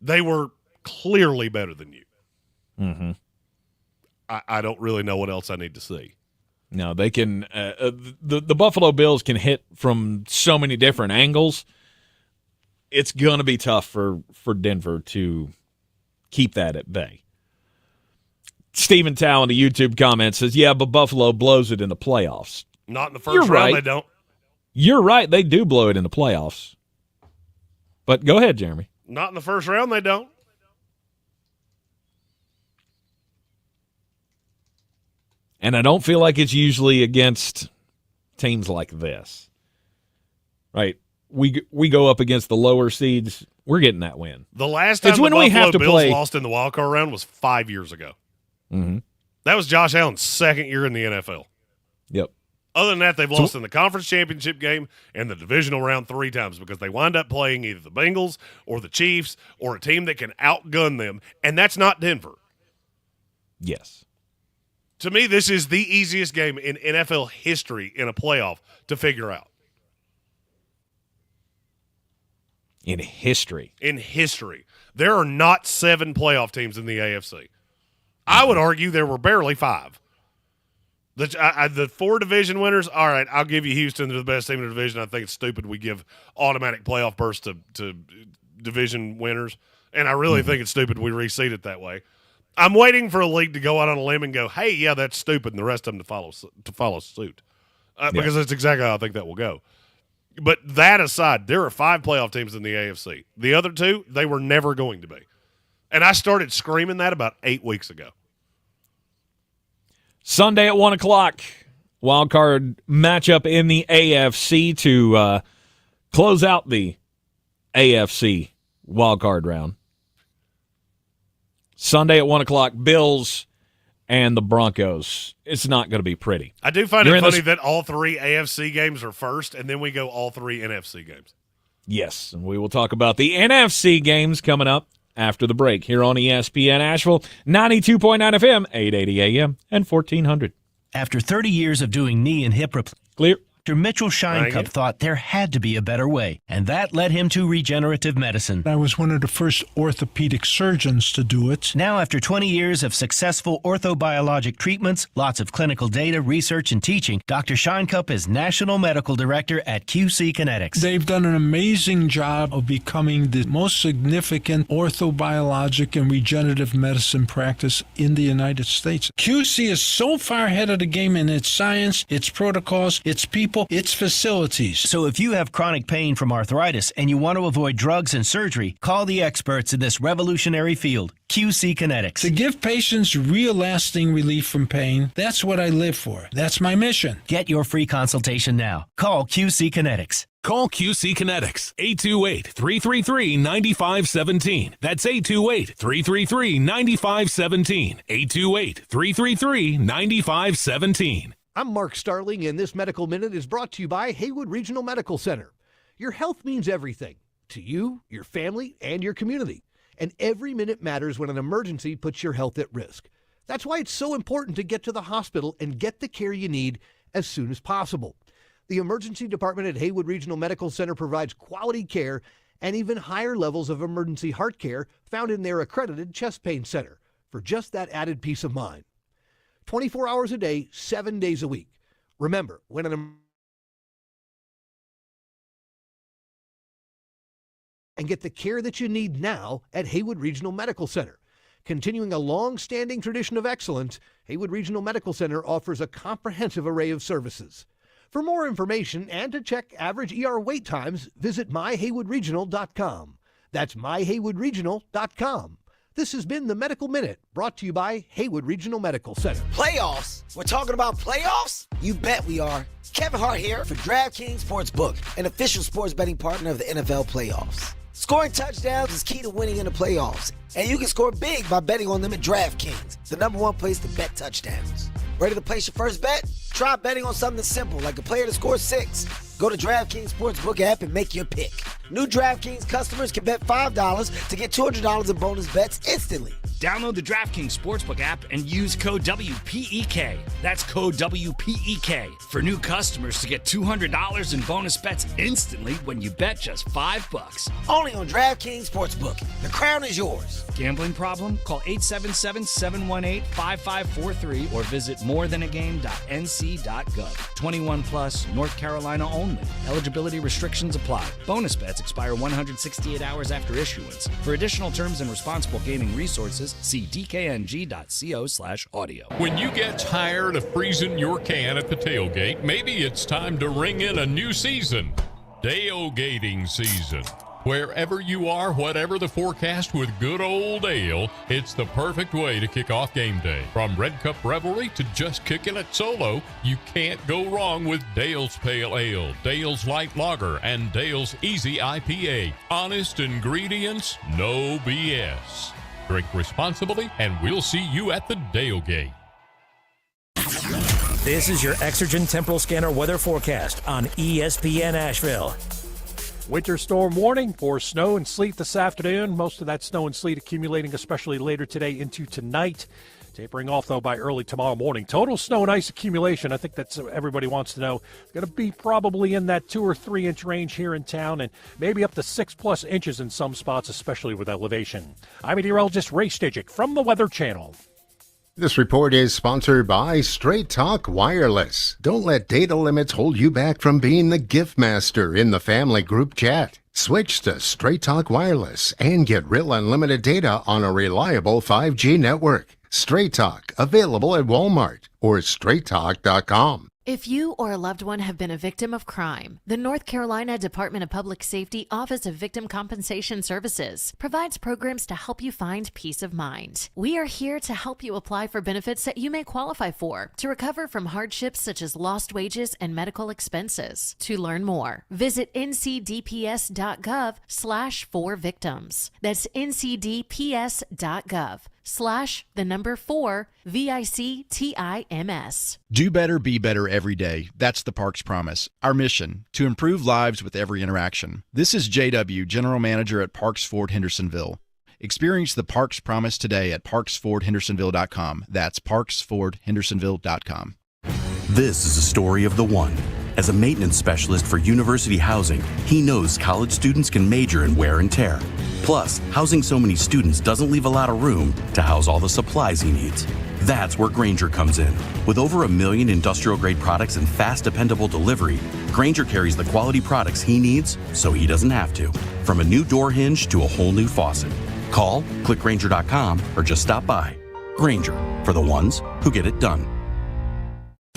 They were clearly better than you. Mm-hmm. I don't really know what else I need to see. No, they can. The Buffalo Bills can hit from so many different angles. It's going to be tough for Denver to keep that at bay. Stephen Tao in the YouTube comment says, yeah, but Buffalo blows it in the playoffs. Not in the first round, they don't. You're right, they do blow it in the playoffs. But go ahead, Jeremy. Not in the first round, they don't. And I don't feel like it's usually against teams like this. Right? We go up against the lower seeds. We're getting that win. The last time the Buffalo Bills lost in the wild card round was 5 years ago. Mm-hmm. That was Josh Allen's second year in the NFL. Yep. Other than that, they've lost in the conference championship game and the divisional round 3 times because they wind up playing either the Bengals or the Chiefs or a team that can outgun them, and that's not Denver. Yes. To me, this is the easiest game in NFL history in a playoff to figure out. In history. In history. There are not 7 playoff teams in the AFC. I would argue there were barely 5. The 4 division winners, all right, I'll give you Houston. They're the best team in the division. I think it's stupid we give automatic playoff berths to division winners, and I really think it's stupid we reseed it that way. I'm waiting for a league to go out on a limb and go, hey, yeah, that's stupid, and the rest of them to follow suit because that's exactly how I think that will go. But that aside, there are 5 playoff teams in the AFC. The other 2, they were never going to be. And I started screaming that about 8 weeks ago. Sunday at 1 o'clock, wild card matchup in the AFC to close out the AFC wild card round. Sunday at 1 o'clock, Bills and the Broncos. It's not going to be pretty. I do find it funny that all 3 AFC games are first, and then we go all 3 NFC games. Yes, and we will talk about the NFC games coming up after the break here on ESPN Asheville, 92.9 FM, 880 AM, and 1400. After 30 years of doing knee and hip replacement, clear. Dr. Mitchell Scheinkup thought there had to be a better way, and that led him to regenerative medicine. I was one of the first orthopedic surgeons to do it. Now, after 20 years of successful orthobiologic treatments, lots of clinical data, research, and teaching, Dr. Scheinkup is National Medical Director at QC Kinetics. They've done an amazing job of becoming the most significant orthobiologic and regenerative medicine practice in the United States. QC is so far ahead of the game in its science, its protocols, its people, its facilities. So if you have chronic pain from arthritis and you want to avoid drugs and surgery, call the experts in this revolutionary field, QC Kinetics. To give patients real lasting relief from pain, that's what I live for. That's my mission. Get your free consultation now. Call QC Kinetics. Call QC Kinetics, 828-333-9517. That's 828-333-9517. 828-333-9517. I'm Mark Starling, and this Medical Minute is brought to you by Haywood Regional Medical Center. Your health means everything to you, your family, and your community. And every minute matters when an emergency puts your health at risk. That's why it's so important to get to the hospital and get the care you need as soon as possible. The emergency department at Haywood Regional Medical Center provides quality care and even higher levels of emergency heart care found in their accredited chest pain center for just that added peace of mind. 24 hours a day, 7 days a week. Remember, when and get the care that you need now at Haywood Regional Medical Center. Continuing a long-standing tradition of excellence, Haywood Regional Medical Center offers a comprehensive array of services. For more information and to check average ER wait times, visit myhaywoodregional.com. That's myhaywoodregional.com. This has been the Medical Minute, brought to you by Haywood Regional Medical Center. Playoffs? We're talking about playoffs? You bet we are. Kevin Hart here for DraftKings Sportsbook, an official sports betting partner of the NFL playoffs. Scoring touchdowns is key to winning in the playoffs, and you can score big by betting on them at DraftKings, the #1 place to bet touchdowns. Ready to place your first bet? Try betting on something simple like a player to score 6. Go to DraftKings Sportsbook app and make your pick. New DraftKings customers can bet $5 to get $200 in bonus bets instantly. Download the DraftKings Sportsbook app and use code WPEK. That's code WPEK for new customers to get $200 in bonus bets instantly when you bet just $5. Only on DraftKings Sportsbook. The crown is yours. Gambling problem? Call 877-718-5543 or visit morethanagame.nc.gov. 21 plus, North Carolina only. Eligibility restrictions apply. Bonus bets expire 168 hours after issuance. For additional terms and responsible gaming resources, see dkng.co/audio. When you get tired of freezing your can at the tailgate, maybe it's time to ring in a new season. Tailgating season. Wherever you are, whatever the forecast, with good old Dale, it's the perfect way to kick off game day. From Red Cup Revelry to just kicking it solo, you can't go wrong with Dale's Pale Ale, Dale's Light Lager, and Dale's Easy IPA. Honest ingredients, no BS. Drink responsibly, and we'll see you at the Dale Gate. This is your Exergen Temporal Scanner weather forecast on ESPN Asheville. Winter storm warning for snow and sleet this afternoon. Most of that snow and sleet accumulating, especially later today into tonight. Tapering off, though, by early tomorrow morning. Total snow and ice accumulation, I think that's everybody wants to know. Going to be probably in that 2 or 3 inch range here in town, and maybe up to 6+ inches in some spots, especially with elevation. I'm meteorologist Ray Stidgick from the Weather Channel. This report is sponsored by Straight Talk Wireless. Don't let data limits hold you back from being the gift master in the family group chat. Switch to Straight Talk Wireless and get real unlimited data on a reliable 5G network. Straight Talk, available at Walmart or straighttalk.com. If you or a loved one have been a victim of crime, the North Carolina Department of Public Safety Office of Victim Compensation Services provides programs to help you find peace of mind. We are here to help you apply for benefits that you may qualify for to recover from hardships such as lost wages and medical expenses. To learn more, visit ncdps.gov/4victims. That's ncdps.gov/4 VICTIMS. Do better, be better every day. That's the Parks Promise. Our mission, to improve lives with every interaction. This is JW, General Manager at Parks Ford Hendersonville. Experience the Parks Promise today at parksfordhendersonville.com. That's parksfordhendersonville.com. This is a story of the one. As a maintenance specialist for university housing, he knows college students can major in wear and tear. Plus, housing so many students doesn't leave a lot of room to house all the supplies he needs. That's where Grainger comes in. With over 1 million industrial-grade products and fast, dependable delivery, Grainger carries the quality products he needs so he doesn't have to. From a new door hinge to a whole new faucet. Call, click Grainger.com, or just stop by. Grainger, for the ones who get it done.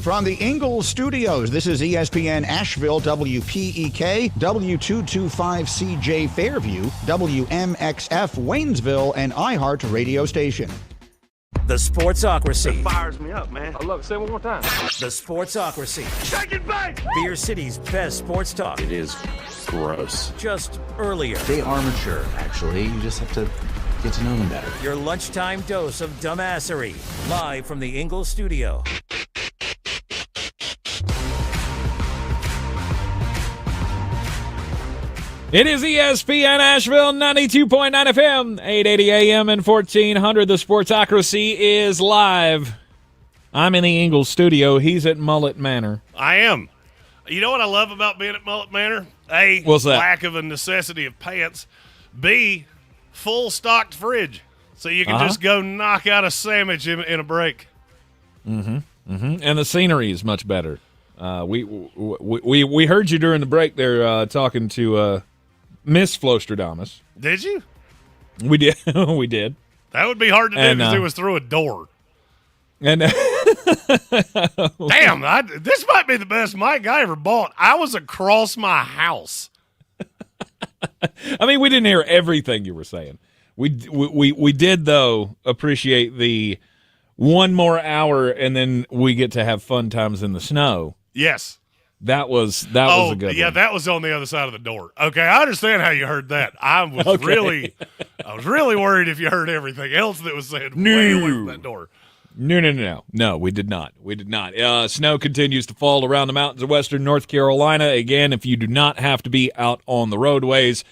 From the Ingalls Studios, this is ESPN Asheville, WPEK, W225CJ Fairview, WMXF Waynesville, and iHeart radio station. The Sportsocracy. It fires me up, man. I love it. Say it one more time. The Sportsocracy. Shake it back! Beer City's best sports talk. It is gross. Just earlier. They are mature, actually. You just have to get to know them better. Your lunchtime dose of dumbassery. Live from the Ingalls Studio. It is ESPN Asheville, 92.9 FM, 880 AM and 1400. The Sportsocracy is live. I'm in the Ingalls studio. He's at Mullet Manor. I am. You know what I love about being at Mullet Manor? A, what's that? Lack of a necessity of pants. B, full stocked fridge. So you can just go knock out a sandwich in a break. And the scenery is much better. We heard you during the break there talking to Miss Flostradamus. Did you? We did. We did. That would be hard to do because it was through a door. And damn, this might be the best mic I ever bought. I was across my house. I mean, we didn't hear everything you were saying. We did, though, appreciate the one more hour, and then we get to have fun times in the snow. Yes. That was a good one. Yeah, that was on the other side of the door. Okay, I understand how you heard that. I was really worried if you heard everything else that was said way away from that door. No, we did not. Snow continues to fall around the mountains of western North Carolina. Again, if you do not have to be out on the roadways,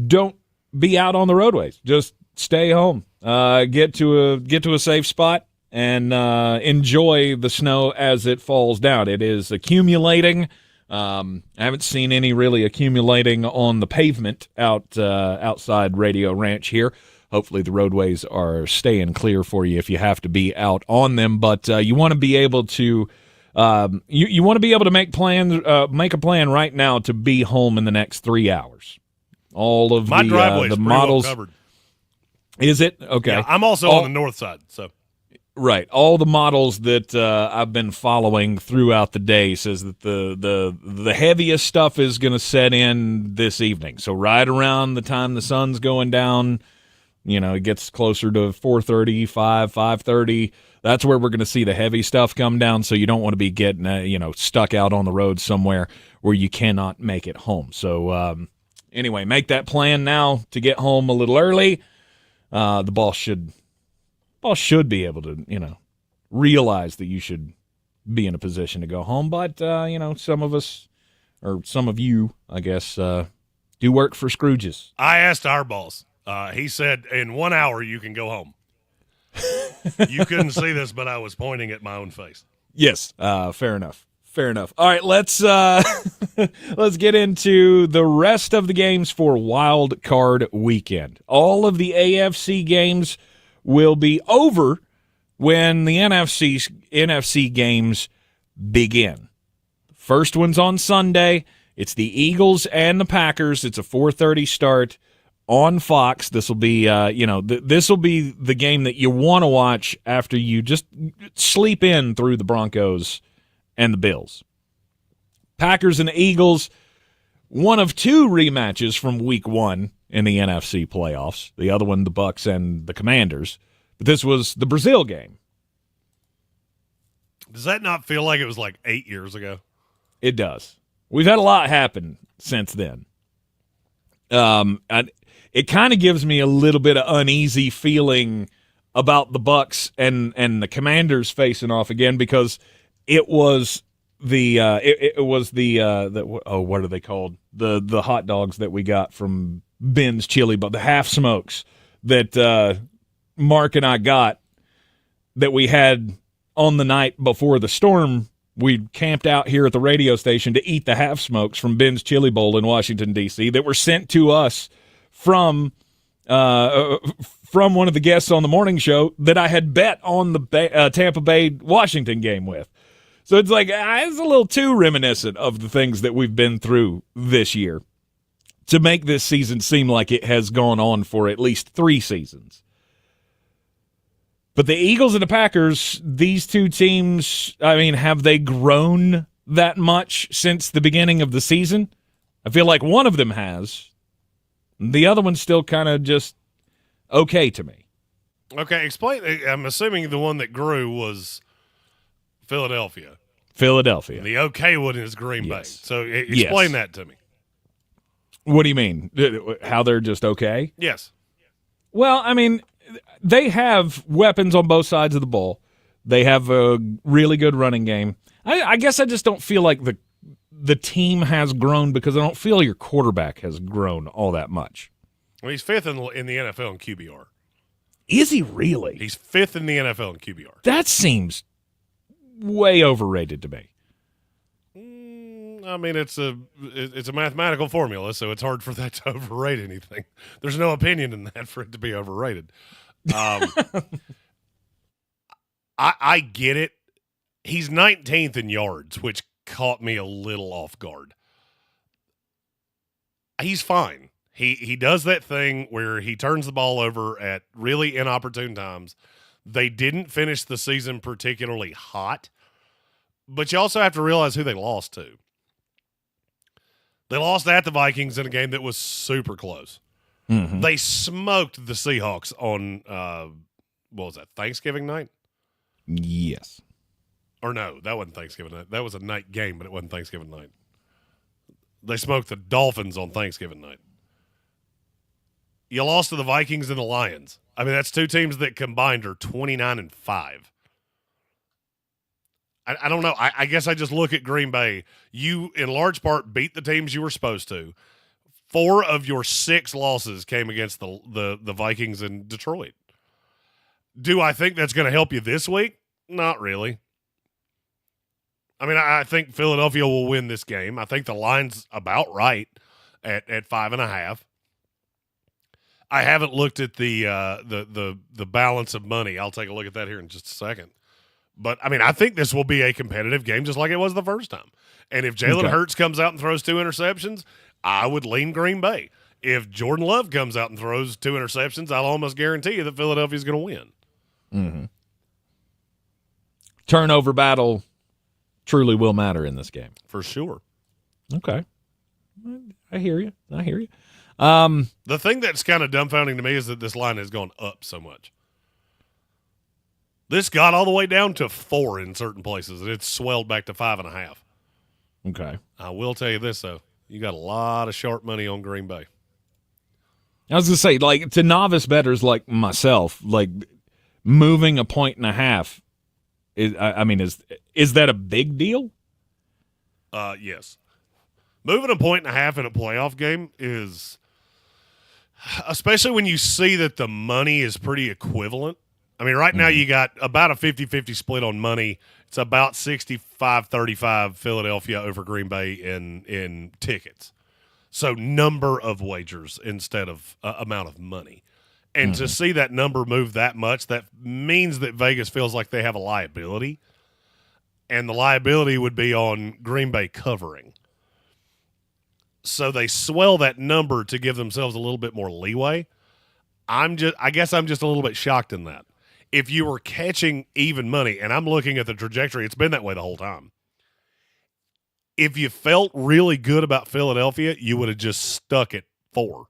don't be out on the roadways. Just stay home. Get to a safe spot. And enjoy the snow as it falls down. It is accumulating. I haven't seen any really accumulating on the pavement outside Radio Ranch here. Hopefully the roadways are staying clear for you if you have to be out on them. But you want to be able to you want to be able to make a plan right now to be home in the next 3 hours. All of my driveway the models. Well covered. Is it okay? Yeah, I'm also on the north side, so. Right. All the models that I've been following throughout the day says that the heaviest stuff is going to set in this evening. So right around the time the sun's going down, it gets closer to 4:30, 5:30. That's where we're going to see the heavy stuff come down. So you don't want to be getting, stuck out on the road somewhere where you cannot make it home. So anyway, make that plan now to get home a little early. The ball should be able to, realize that you should be in a position to go home. But, some of us, or some of you, I guess, do work for Scrooges. I asked our boss. He said, in 1 hour, you can go home. You couldn't see this, but I was pointing at my own face. Yes, fair enough. Fair enough. All right, let's get into the rest of the games for Wild Card Weekend. All of the AFC games will be over when the NFC games begin. The first one's on Sunday. It's the Eagles and the Packers. It's a 4:30 start on Fox. This will be, this will be the game that you want to watch after you just sleep in through the Broncos and the Bills. Packers and the Eagles, one of two rematches from Week 1 in the NFC playoffs. The other one, the Bucs and the Commanders. But this was the Brazil game. Does that not feel like it was like 8 years ago? It does. We've had a lot happen since then. It kind of gives me a little bit of uneasy feeling about the Bucs and the Commanders facing off again, because it was what are they called? The hot dogs that we got from Ben's Chili, but the half smokes that Mark and I got that we had on the night before the storm. We camped out here at the radio station to eat the half smokes from Ben's Chili Bowl in Washington, D.C. that were sent to us from one of the guests on the morning show that I had bet on the Tampa Bay Washington game with. So it's like, it's a little too reminiscent of the things that we've been through this year to make this season seem like it has gone on for at least 3 seasons. But the Eagles and the Packers, these two teams, have they grown that much since the beginning of the season? I feel like one of them has. The other one's still kind of just okay to me. Okay, explain. I'm assuming the one that grew was Philadelphia. Philadelphia. The okay one is Green Bay. Yes. So explain that to me. What do you mean? How they're just okay? Yes. Well, they have weapons on both sides of the ball. They have a really good running game. I guess I just don't feel like the team has grown, because I don't feel your quarterback has grown all that much. Well, he's 5th in the NFL in QBR. Is he really? He's 5th in the NFL in QBR. That seems way overrated to me. It's a mathematical formula, so it's hard for that to overrate anything. There's no opinion in that for it to be overrated. I get it. He's 19th in yards, which caught me a little off guard. He's fine. He does that thing where he turns the ball over at really inopportune times. They didn't finish the season particularly hot, but you also have to realize who they lost to. They lost at the Vikings in a game that was super close. Mm-hmm. They smoked the Seahawks on, what was that, Thanksgiving night? Yes. Or no, that wasn't Thanksgiving night. That was a night game, but it wasn't Thanksgiving night. They smoked the Dolphins on Thanksgiving night. You lost to the Vikings and the Lions. That's two teams that combined are 29-5. I don't know. I guess I just look at Green Bay. You, in large part, beat the teams you were supposed to. 4 of your 6 losses came against the Vikings in Detroit. Do I think that's going to help you this week? Not really. I think Philadelphia will win this game. I think the line's about right at 5.5. I haven't looked at the balance of money. I'll take a look at that here in just a second. But, I think this will be a competitive game just like it was the first time. And if Jalen Hurts comes out and throws 2 interceptions, I would lean Green Bay. If Jordan Love comes out and throws 2 interceptions, I'll almost guarantee you that Philadelphia's going to win. Mm-hmm. turnover battle truly will matter in this game. For sure. Okay. I hear you. The thing that's kind of dumbfounding to me is that this line has gone up so much. This got all the way down to 4 in certain places, and it's swelled back to 5.5. Okay. I will tell you this, though. You got a lot of sharp money on Green Bay. I was going to say, like, to novice bettors like myself, like, moving 1.5 is that a big deal? Yes. Moving 1.5 in a playoff game is, especially when you see that the money is pretty equivalent. I mean, right now you got about a 50-50 split on money. It's about 65-35 Philadelphia over Green Bay in tickets. So number of wagers instead of amount of money. And to see that number move that much, that means that Vegas feels like they have a liability. And the liability would be on Green Bay covering. So they swell that number to give themselves a little bit more leeway. I guess I'm just a little bit shocked in that. If you were catching even money, and I'm looking at the trajectory, it's been that way the whole time. If you felt really good about Philadelphia, you would have just stuck at 4.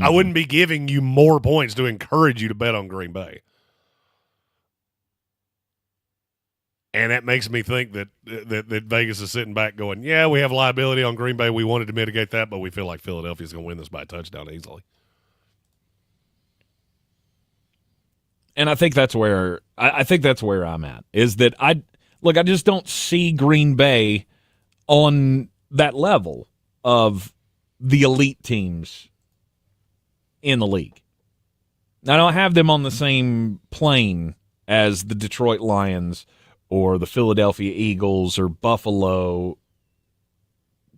I wouldn't be giving you more points to encourage you to bet on Green Bay. And that makes me think that Vegas is sitting back going, yeah, we have liability on Green Bay. We wanted to mitigate that, but we feel like Philadelphia's going to win this by a touchdown easily. And I think that's where I'm at. Is that I just don't see Green Bay on that level of the elite teams in the league. I don't have them on the same plane as the Detroit Lions or the Philadelphia Eagles or Buffalo.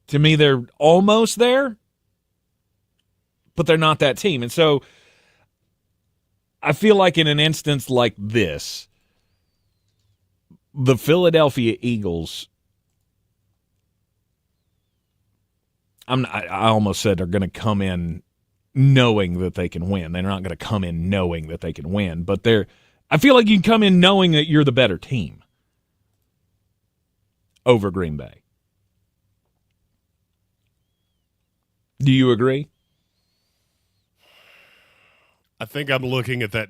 To me, they're almost there, but they're not that team. And so I feel like in an instance like this, the Philadelphia Eagles, I almost said are going to come in knowing that they can win. They're not going to come in knowing that they can win, but I feel like you can come in knowing that you're the better team over Green Bay. Do you agree? I think I'm looking at that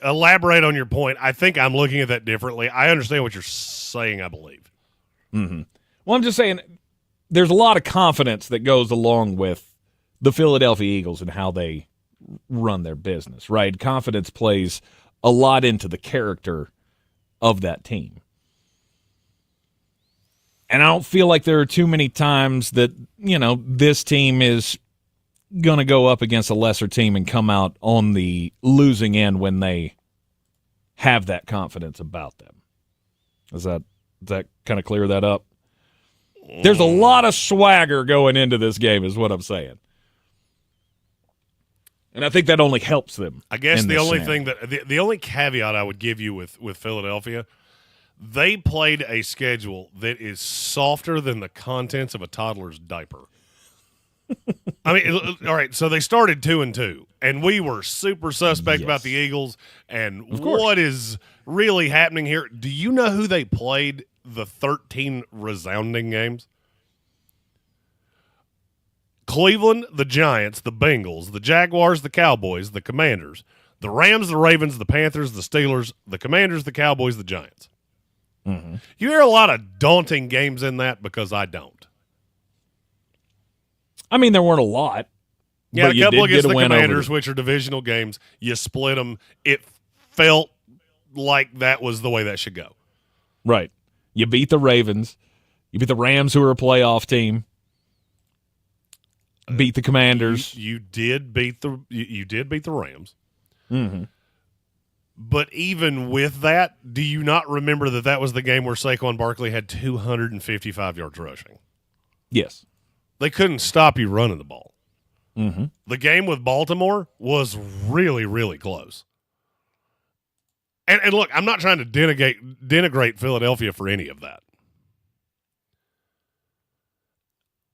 elaborate on your point. I think I'm looking at that differently. I understand what you're saying, I believe. Mm-hmm. Well, I'm just saying there's a lot of confidence that goes along with the Philadelphia Eagles and how they run their business, right? Confidence plays a lot into the character of that team. And I don't feel like there are too many times that, this team is going to go up against a lesser team and come out on the losing end when they have that confidence about them. Does that kind of clear that up? There's a lot of swagger going into this game is what I'm saying. And I think that only helps them. I guess the only thing the only caveat I would give you with Philadelphia, they played a schedule that is softer than the contents of a toddler's diaper. I mean, all right, so they started 2-2, and we were super suspect about the Eagles and what is really happening here. Do you know who they played the 13 resounding games? Cleveland, the Giants, the Bengals, the Jaguars, the Cowboys, the Commanders, the Rams, the Ravens, the Panthers, the Steelers, the Commanders, the Cowboys, the Giants. Mm-hmm. You hear a lot of daunting games in that because I don't. I mean, there weren't a lot. Yeah, but a couple against the Commanders, which are divisional games. You split them. It felt like that was the way that should go. Right. You beat the Ravens. You beat the Rams, who are a playoff team. Beat the Commanders. You did beat the Rams. Mm-hmm. But even with that, do you not remember that was the game where Saquon Barkley had 255 yards rushing? Yes. They couldn't stop you running the ball. Mm-hmm. The game with Baltimore was really, really close. And look, I'm not trying to denigrate Philadelphia for any of that.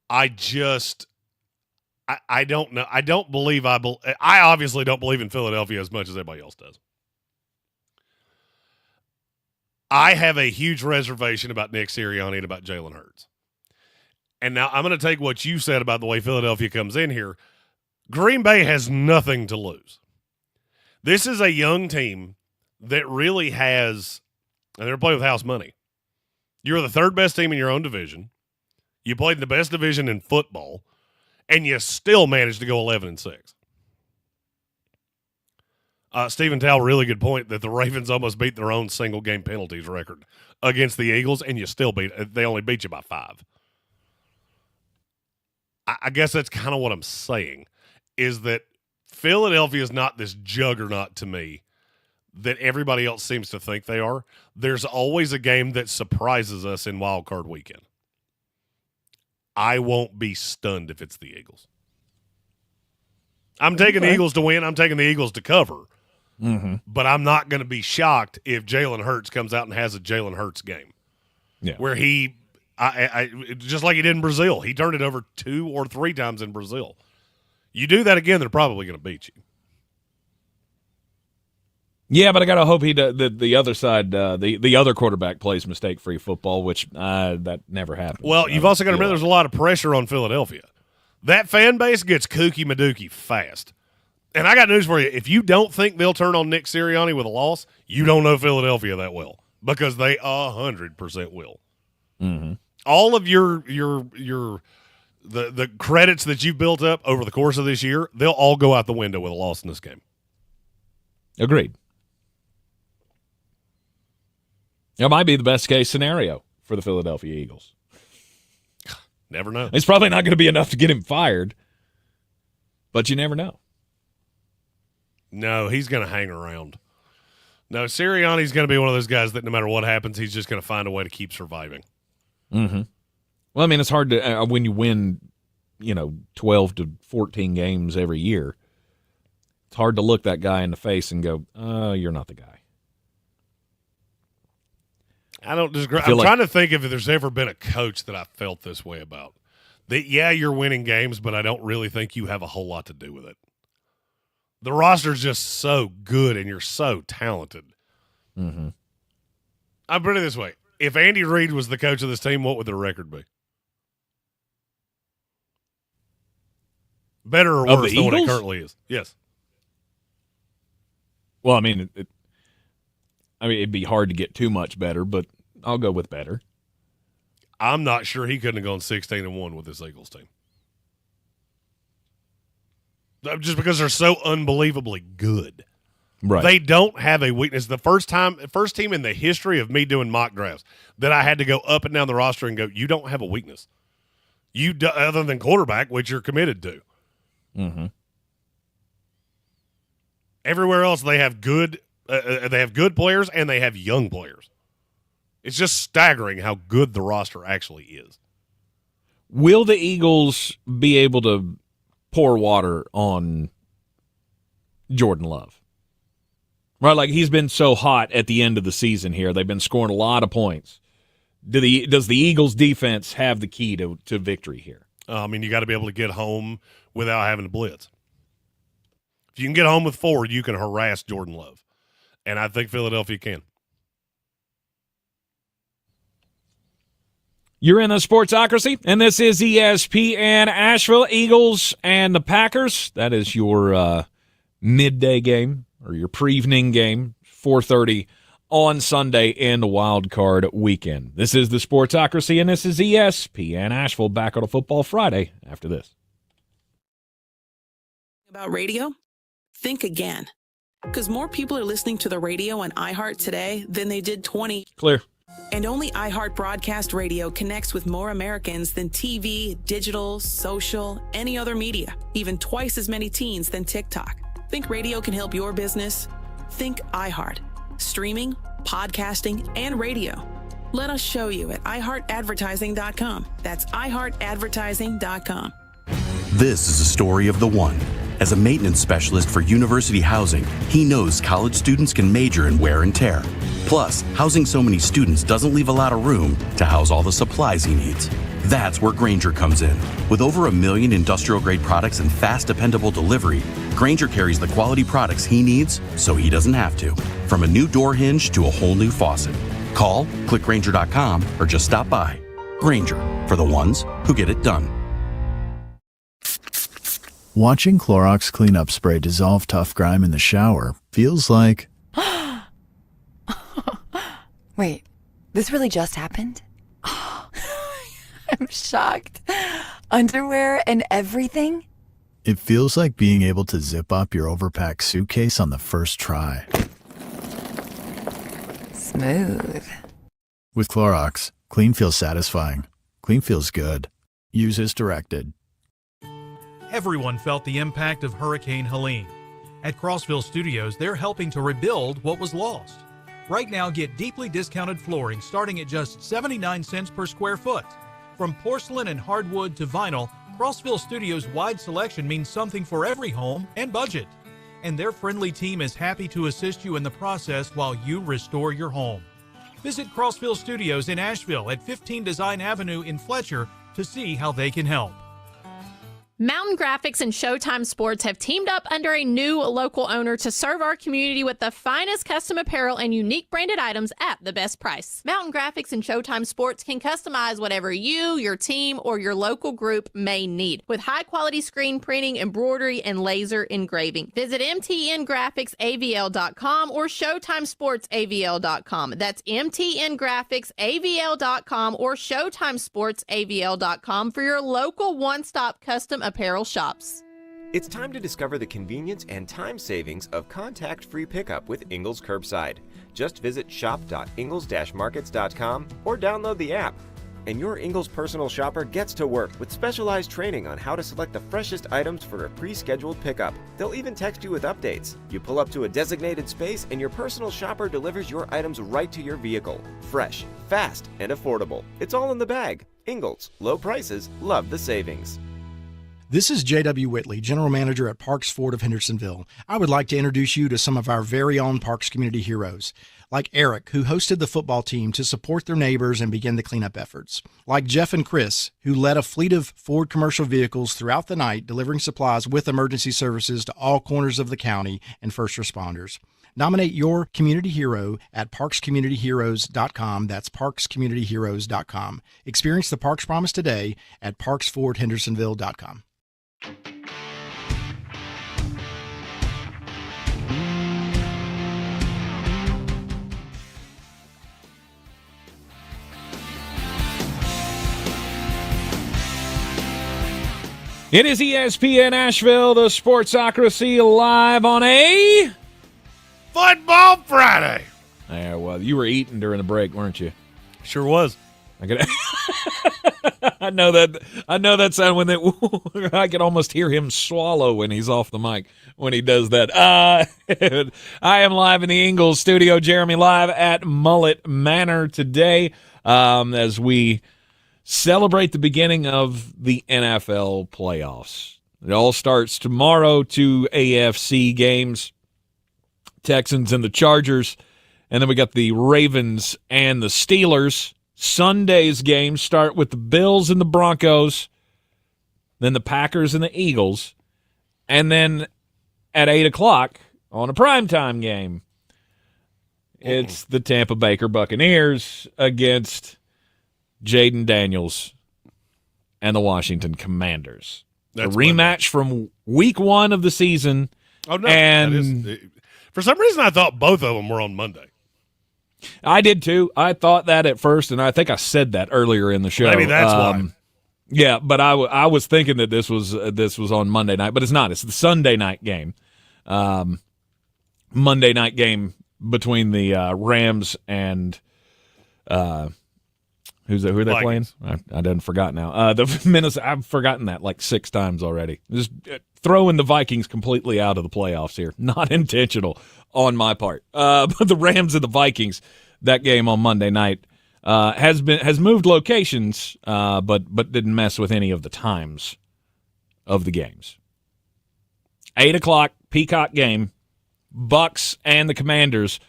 I don't know. I don't believe I obviously don't believe in Philadelphia as much as everybody else does. I have a huge reservation about Nick Sirianni and about Jalen Hurts. And now I'm going to take what you said about the way Philadelphia comes in here. Green Bay has nothing to lose. This is a young team that really has, and they're playing with house money. You're the third best team in your own division. You played in the best division in football, and you still managed to go 11-6. Stephen Towle, really good point that the Ravens almost beat their own single-game penalties record against the Eagles, and you still they only beat you by 5. I guess that's kind of what I'm saying, is that Philadelphia is not this juggernaut to me that everybody else seems to think they are. There's always a game that surprises us in Wild Card Weekend. I won't be stunned if it's the Eagles. I'm taking the Eagles to win. I'm taking the Eagles to cover. Mm-hmm. But I'm not going to be shocked if Jalen Hurts comes out and has a Jalen Hurts game. Yeah. Where he, just like he did in Brazil, he turned it over 2 or 3 times in Brazil. You do that again, they're probably going to beat you. Yeah, but I got to hope the other side, the other quarterback plays mistake-free football, which that never happens. Well, you've also got to remember there's a lot of pressure on Philadelphia. That fan base gets kooky-madooky fast. And I got news for you. If you don't think they'll turn on Nick Sirianni with a loss, you don't know Philadelphia that well, because they 100% will. Mm-hmm. All of the credits that you've built up over the course of this year, they'll all go out the window with a loss in this game. Agreed. That might be the best case scenario for the Philadelphia Eagles. Never know. It's probably not going to be enough to get him fired, but you never know. No, he's going to hang around. No, Sirianni's going to be one of those guys that no matter what happens, he's just going to find a way to keep surviving. Mm-hmm. Well, I mean, it's hard to when you win, 12 to 14 games every year. It's hard to look that guy in the face and go, you're not the guy. I don't disagree. I'm trying to think if there's ever been a coach that I felt this way about. That, yeah, you're winning games, but I don't really think you have a whole lot to do with it. The roster's just so good and you're so talented. Mm-hmm. I'll put it this way. If Andy Reid was the coach of this team, what would their record be? Better or worse than what it currently is? Yes. Well, I mean, it'd be hard to get too much better, but I'll go with better. I'm not sure he couldn't have gone 16-1 with this Eagles team. Just because they're so unbelievably good. Right. They don't have a weakness. The first team in the history of me doing mock drafts that I had to go up and down the roster and go, you don't have a weakness. Other than quarterback, which you're committed to. Mm-hmm. Everywhere else, they have good players and they have young players. It's just staggering how good the roster actually is. Will the Eagles be able to pour water on Jordan Love? Right, like he's been so hot at the end of the season here. They've been scoring a lot of points. Does the Eagles defense have the key to victory here? I mean, you got to be able to get home without having to blitz. If you can get home with 4, you can harass Jordan Love. And I think Philadelphia can. You're in the Sportsocracy, and this is ESPN Asheville. Eagles and the Packers. That is your midday game or your pre-evening game, 4:30 on Sunday in the Wild Card Weekend. This is the Sportsocracy, and this is ESPN Asheville. Back on a Football Friday after this. About radio? Think again. Because more people are listening to the radio on iHeart today than they did 20. Clear. And only iHeart Broadcast Radio connects with more Americans than TV, digital, social, any other media. Even twice as many teens than TikTok. Think radio can help your business? Think iHeart. Streaming, podcasting, and radio. Let us show you at iHeartAdvertising.com. That's iHeartAdvertising.com. This is a story of the one. As a maintenance specialist for university housing, he knows college students can major in wear and tear. Plus, housing so many students doesn't leave a lot of room to house all the supplies he needs. That's where Grainger comes in. With over 1 million industrial-grade products and fast, dependable delivery, Grainger carries the quality products he needs so he doesn't have to. From a new door hinge to a whole new faucet, Call, click Grainger.com, or just stop by. Grainger, for the ones who get it done. Watching Clorox cleanup spray dissolve tough grime in the shower feels like... Wait, this really just happened? I'm shocked. Underwear and everything? It feels like being able to zip up your overpacked suitcase on the first try. Smooth. With Clorox, clean feels satisfying. Clean feels good. Use as directed. Everyone felt the impact of Hurricane Helene. At Crossville Studios, they're helping to rebuild what was lost. Right now, get deeply discounted flooring starting at just 79 cents per square foot. From porcelain and hardwood to vinyl, Crossville Studios' wide selection means something for every home and budget. And their friendly team is happy to assist you in the process while you restore your home. Visit Crossville Studios in Asheville at 15 Design Avenue in Fletcher to see how they can help. Mountain Graphics and Showtime Sports have teamed up under a new local owner to serve our community with the finest custom apparel and unique branded items at the best price. Mountain Graphics and Showtime Sports can customize whatever you, your team, or your local group may need with high-quality screen printing, embroidery, and laser engraving. Visit mtngraphicsavl.com or showtimesportsavl.com. That's mtngraphicsavl.com or showtimesportsavl.com for your local one-stop custom apparel shops. It's time to discover the convenience and time savings of contact-free pickup with Ingles Curbside. Just visit shop.ingles-markets.com or download the app. And your Ingles personal shopper gets to work with specialized training on how to select the freshest items for a pre-scheduled pickup. They'll even text you with updates. You pull up to a designated space and your personal shopper delivers your items right to your vehicle. Fresh, fast, and affordable. It's all in the bag. Ingles. Low prices. Love the savings. This is J.W. Whitley, General Manager at Parks Ford of Hendersonville. I would like to introduce you to some of our very own Parks community heroes, like Eric, who hosted the football team to support their neighbors and begin the cleanup efforts, like Jeff and Chris, who led a fleet of Ford commercial vehicles throughout the night, delivering supplies with emergency services to all corners of the county and first responders. Nominate your community hero at parkscommunityheroes.com. That's parkscommunityheroes.com. Experience the Parks Promise today at parksfordhendersonville.com. It is ESPN Asheville, the Sportsocracy, live on a Football Friday. Yeah, well, you were eating during the break, weren't you? Sure was. I know that sound when I can almost hear him swallow when he's off the mic when he does that. I am live in the Ingles studio. Jeremy live at Mullet Manor today as we celebrate the beginning of the NFL playoffs. It all starts tomorrow, 2 AFC games, Texans and the Chargers, and then we got the Ravens and the Steelers. Sunday's games start with the Bills and the Broncos, then the Packers and the Eagles, and then at 8 o'clock on a primetime game, it's the Tampa Bay Buccaneers against Jaden Daniels and the Washington Commanders. That's a rematch from week 1 of the season. Oh, no. And for some reason, I thought both of them were on Monday. I did too. I thought that at first, and I think I said that earlier in the show. Maybe that's why. Yeah, but I was thinking that this was on Monday night, but it's not. It's the Sunday night game. Monday night game between the Rams and who are they playing? I didn't forgot now. The Minnesota. I've forgotten that like 6 times already. Just throwing the Vikings completely out of the playoffs here. Not intentional on my part. But the Rams and the Vikings, that game on Monday night has moved locations, but didn't mess with any of the times of the games. 8 o'clock Peacock game, Bucs and the Commanders.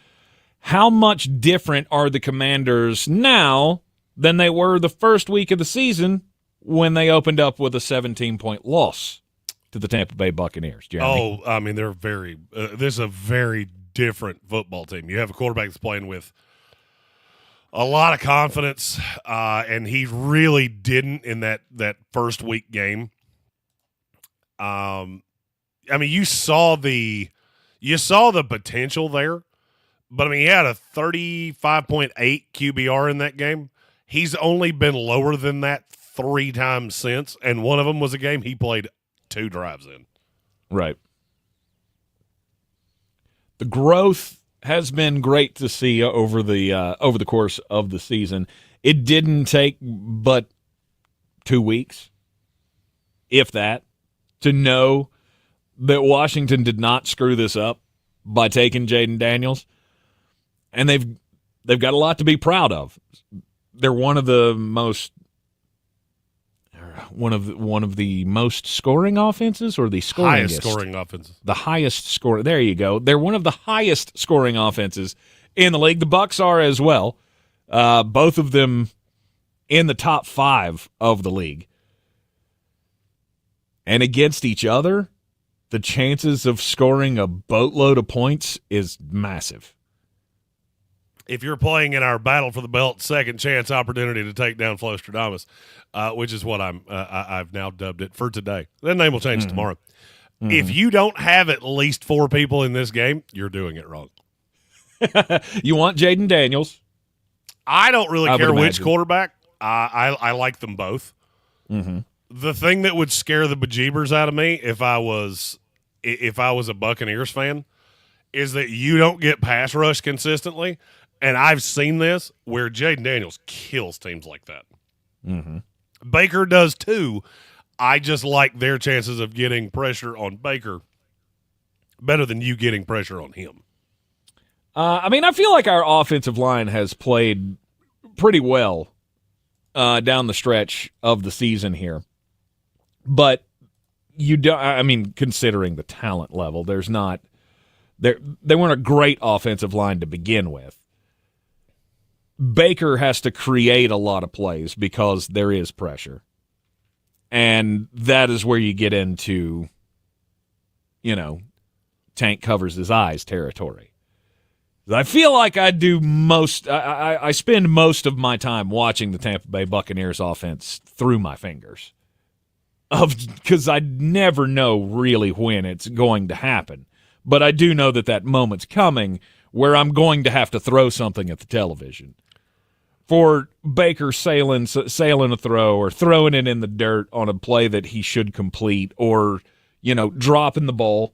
How much different are the Commanders now than they were the first week of the season when they opened up with a 17-point loss to the Tampa Bay Buccaneers, Jeremy? Oh, I mean, they're very this is a very different football team. You have a quarterback that's playing with a lot of confidence, and he really didn't in that first week game. I mean, you saw the potential there, but I mean, he had a 35.8 QBR in that game. He's only been lower than that 3 times since, and one of them was a game he played 2 drives in. Right. The growth has been great to see over the course of the season. It didn't take but 2 weeks, if that, to know that Washington did not screw this up by taking Jaden Daniels, and they've got a lot to be proud of. They're one of the most scoring offenses, or the highest scoring offenses. The highest score. There you go. They're one of the highest scoring offenses in the league. The Bucs are as well. Both of them in the top 5 of the league. And against each other, the chances of scoring a boatload of points is massive. If you're playing in our battle for the belt, second chance opportunity to take down Flostradamus, which is what I've now dubbed it for today. That name will change tomorrow. Mm-hmm. If you don't have at least 4 people in this game, you're doing it wrong. You want Jaden Daniels. I don't really care which quarterback. I like them both. Mm-hmm. The thing that would scare the bejeebers out of me if I was a Buccaneers fan is that you don't get pass rush consistently. And I've seen this where Jaden Daniels kills teams like that. Mm-hmm. Baker does too. I just like their chances of getting pressure on Baker better than you getting pressure on him. I mean, I feel like our offensive line has played pretty well down the stretch of the season here. But you don't. I mean, considering the talent level, there's not. They weren't a great offensive line to begin with. Baker has to create a lot of plays because there is pressure. And that is where you get into, tank covers his eyes territory. I feel like I spend most of my time watching the Tampa Bay Buccaneers offense through my fingers. Because I never know really when it's going to happen. But I do know that moment's coming where I'm going to have to throw something at the television. For Baker sailing a throw or throwing it in the dirt on a play that he should complete or, dropping the ball.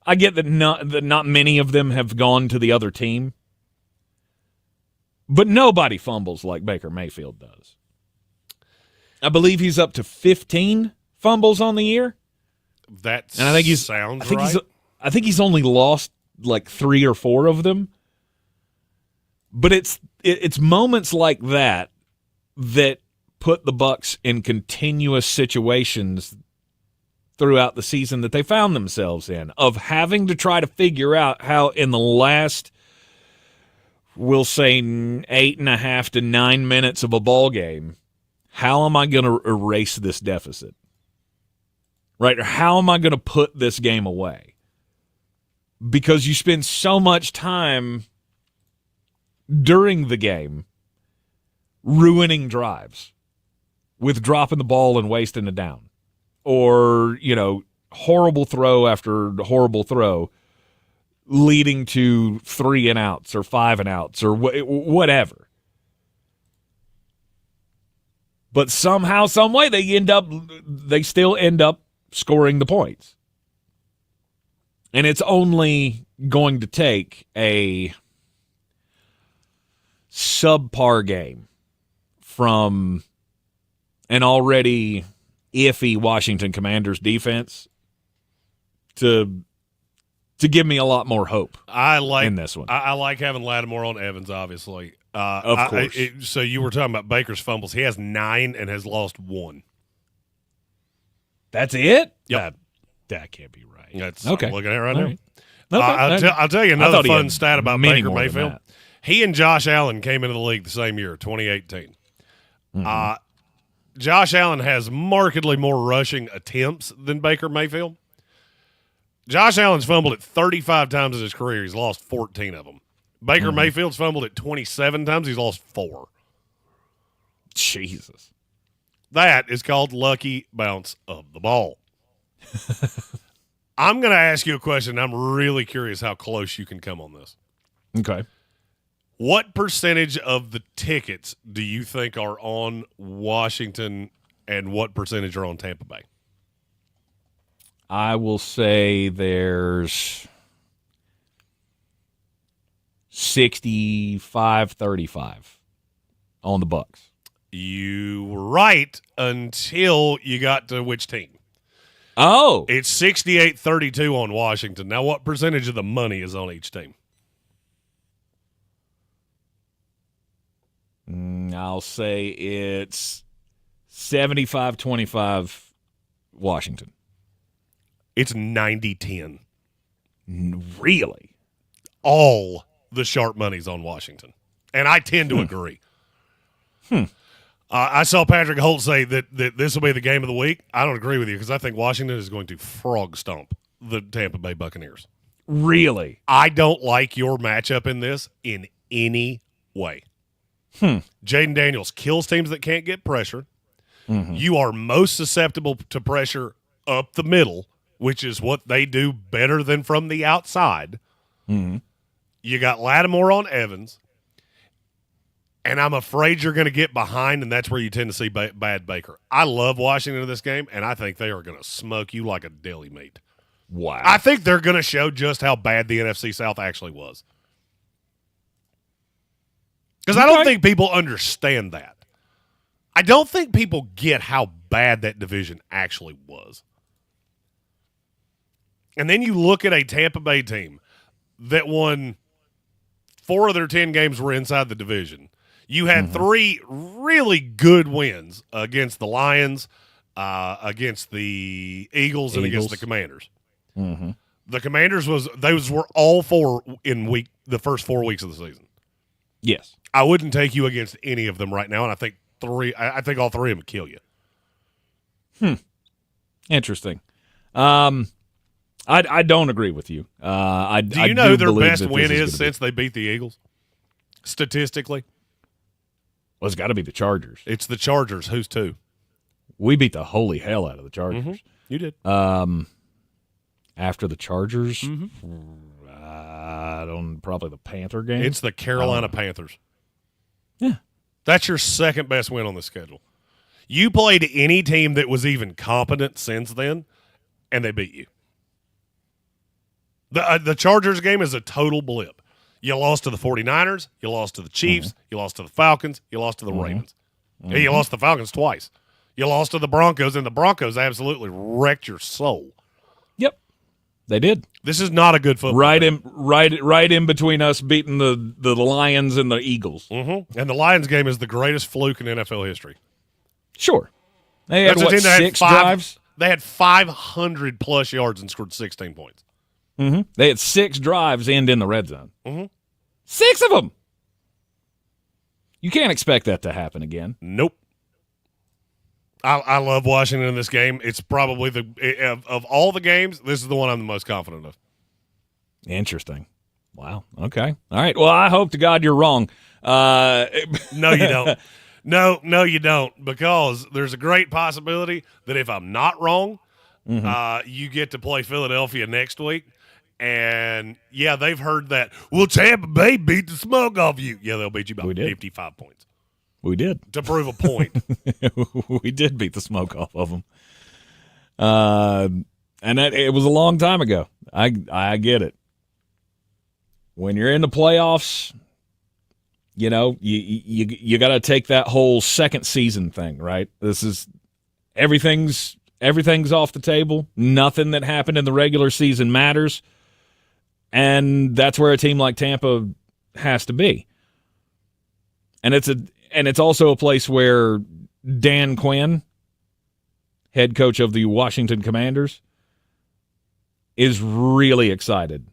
I get that not many of them have gone to the other team. But nobody fumbles like Baker Mayfield does. I believe he's up to 15 fumbles on the year. That and I think sounds right. I think he's only lost like 3 or 4 of them. But it's moments like that put the Bucs in continuous situations throughout the season that they found themselves in, of having to try to figure out how in the last, we'll say 8.5 to 9 minutes of a ball game, how am I going to erase this deficit? Right? Or how am I going to put this game away? Because you spend so much time during the game ruining drives with dropping the ball and wasting it down. Or, horrible throw after horrible throw leading to 3 and outs or 5 and outs or whatever. But somehow, some way, they still end up scoring the points. And it's only going to take a subpar game from an already iffy Washington Commanders defense to give me a lot more hope in this one. I like having Lattimore on Evans, obviously. Of course. So you were talking about Baker's fumbles. He has 9 and has lost 1. That's it? Yep. That can't be right. That's okay. I'm looking at it right now. Right. Okay. I'll tell you another fun stat about Baker Mayfield. That. He and Josh Allen came into the league the same year, 2018. Mm-hmm. Josh Allen has markedly more rushing attempts than Baker Mayfield. Josh Allen's fumbled it 35 times in his career. He's lost 14 of them. Baker Mayfield's fumbled it 27 times. He's lost 4. Jesus. That is called lucky bounce of the ball. I'm going to ask you a question. I'm really curious how close you can come on this. Okay. What percentage of the tickets do you think are on Washington and what percentage are on Tampa Bay? I will say there's 65-35 on the Bucs. You were right until you got to which team? Oh. It's 68-32 on Washington. Now, what percentage of the money is on each team? I'll say it's 75-25 Washington. It's 90-10. Really? All the sharp money's on Washington. And I tend to agree. I saw Patrick Holt say that this will be the game of the week. I don't agree with you because I think Washington is going to frog stomp the Tampa Bay Buccaneers. Really? I don't like your matchup in this in any way. Jaden Daniels kills teams that can't get pressure. You are most susceptible to pressure up the middle, which is what they do better than from the outside. You got Lattimore on Evans, and I'm afraid you're going to get behind, and that's where you tend to see bad Baker. I love Washington in this game, and I think they are going to smoke you like a deli meat. Wow. I think they're going to show just how bad the NFC South actually was. Because I don't think people understand that. I don't think people get how bad that division actually was. And then you look at a Tampa Bay team that won 4 of their 10 games were inside the division. You had 3 really good wins against the Lions, against the Eagles, and against the Commanders. The Commanders those were all 4 in the first 4 weeks of the season. Yes. I wouldn't take you against any of them right now, and I think all 3 of them kill you. Interesting. I don't agree with you. Do you know who their best win is since they beat the Eagles? Statistically? Well, it's got to be the Chargers. It's the Chargers. Who's 2? We beat the holy hell out of the Chargers. You did. After the Chargers, probably the Panther game. It's the Carolina Panthers. Yeah. That's your second best win on the schedule. You played any team that was even competent since then, and they beat you. The Chargers game is a total blip. You lost to the 49ers, you lost to the Chiefs, you lost to the Falcons, you lost to the Ravens. Yeah, you lost to the Falcons twice. You lost to the Broncos, and the Broncos absolutely wrecked your soul. Yep. They did. This is not a good football game. Right in between us beating the Lions and the Eagles. And the Lions game is the greatest fluke in NFL history. Sure. They had, 6 drives? They had 500-plus yards and scored 16 points. They had 6 drives end in the red zone. 6 of them. You can't expect that to happen again. Nope. I love Washington in this game. It's probably of all the games, this is the one I'm the most confident of. Interesting. Wow. Okay. All right. Well, I hope to God you're wrong. No, you don't. No, you don't, because there's a great possibility that if I'm not wrong, you get to play Philadelphia next week. And, yeah, they've heard that, well, Tampa Bay beat the smoke off you. Yeah, they'll beat you by 55 points. We did. To prove a point. We did beat the smoke off of them. And it was a long time ago. I get it. When you're in the playoffs, you know, you got to take that whole second season thing, right? This is everything's off the table. Nothing that happened in the regular season matters. And that's where a team like Tampa has to be. And it's also a place where Dan Quinn, head coach of the Washington Commanders, is really excited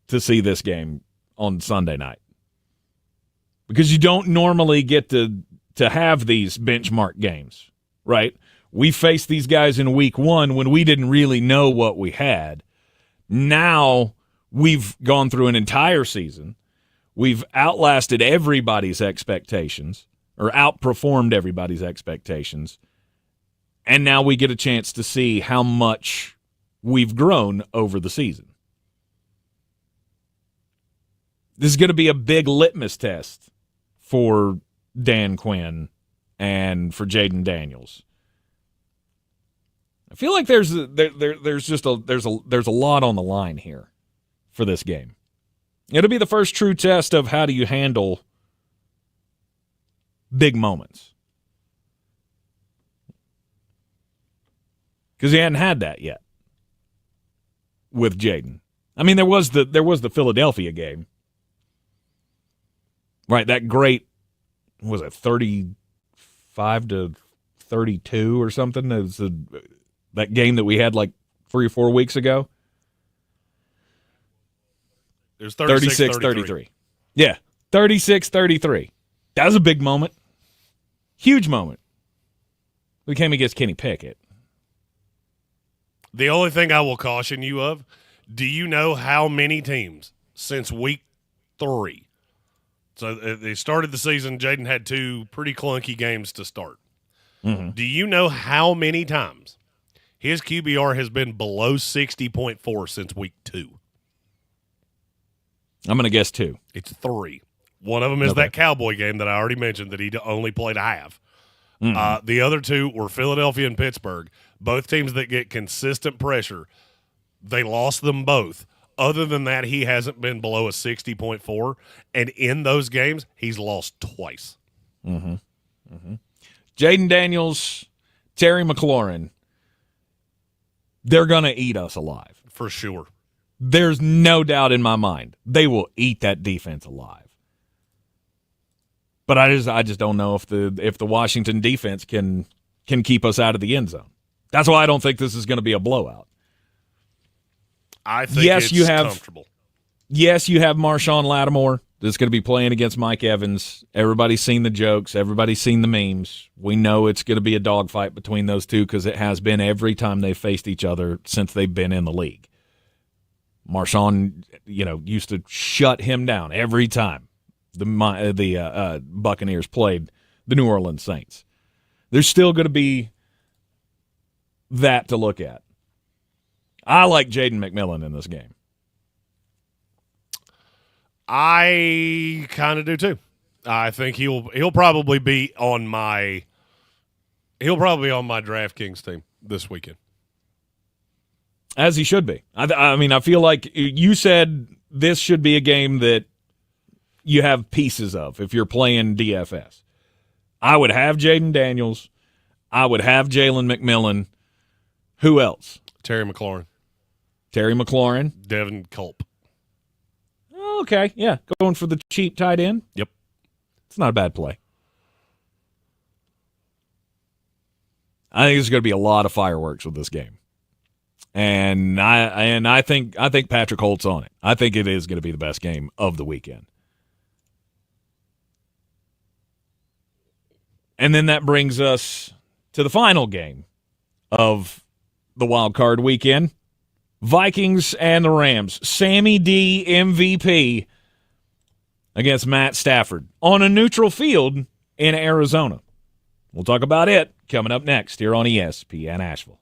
to see this game on Sunday night. Because you don't normally get to have these benchmark games, right? We faced these guys in week 1 when we didn't really know what we had. Now We've gone through an entire season. We've outlasted everybody's expectations, or outperformed everybody's expectations. And now we get a chance to see how much we've grown over the season. This is going to be a big litmus test for Dan Quinn and for Jaden Daniels. I feel like there's a lot on the line here for this game. It'll be the first true test of how do you handle big moments. Because he hadn't had that yet with Jaden. I mean, there was the Philadelphia game. Right, that great, was it 35-32 or something? It was that game that we had like 3 or 4 weeks ago. It was 36-33. Yeah, 36-33. That was a big moment. Huge moment. We came against Kenny Pickett. The only thing I will caution you of, do you know how many teams since week 3? So they started the season, Jaden had 2 pretty clunky games to start. Mm-hmm. Do you know how many times his QBR has been below 60.4 since week 2? I'm going to guess 2. It's 3. One of them is that Cowboy game that I already mentioned that he only played a half. Mm-hmm. The other 2 were Philadelphia and Pittsburgh, both teams that get consistent pressure. They lost them both. Other than that, he hasn't been below a 60.4, and in those games, he's lost twice. Mm-hmm. Mm-hmm. Jaden Daniels, Terry McLaurin, they're going to eat us alive. For sure. There's no doubt in my mind. They will eat that defense alive. But I just don't know if the Washington defense can keep us out of the end zone. That's why I don't think this is going to be a blowout. I think it's comfortable. Yes, you have Marshawn Lattimore that's going to be playing against Mike Evans. Everybody's seen the jokes. Everybody's seen the memes. We know it's going to be a dogfight between those two because it has been every time they've faced each other since they've been in the league. Marshawn, used to shut him down every time the Buccaneers played the New Orleans Saints. There's still going to be that to look at. I like Jaden McMillan in this game. I kind of do too. I think he'll probably be on my DraftKings team this weekend. As he should be. I mean, I feel like you said this should be a game that you have pieces of if you're playing DFS. I would have Jaden Daniels. I would have Jalen McMillan. Who else? Terry McLaurin. Devin Culp. Okay, yeah. Going for the cheap tight end? Yep. It's not a bad play. I think there's going to be a lot of fireworks with this game. And I think Patrick Holt's on it. I think it is going to be the best game of the weekend. And then that brings us to the final game of the wild card weekend. Vikings and the Rams. Sammy D MVP against Matt Stafford on a neutral field in Arizona. We'll talk about it coming up next here on ESPN Asheville.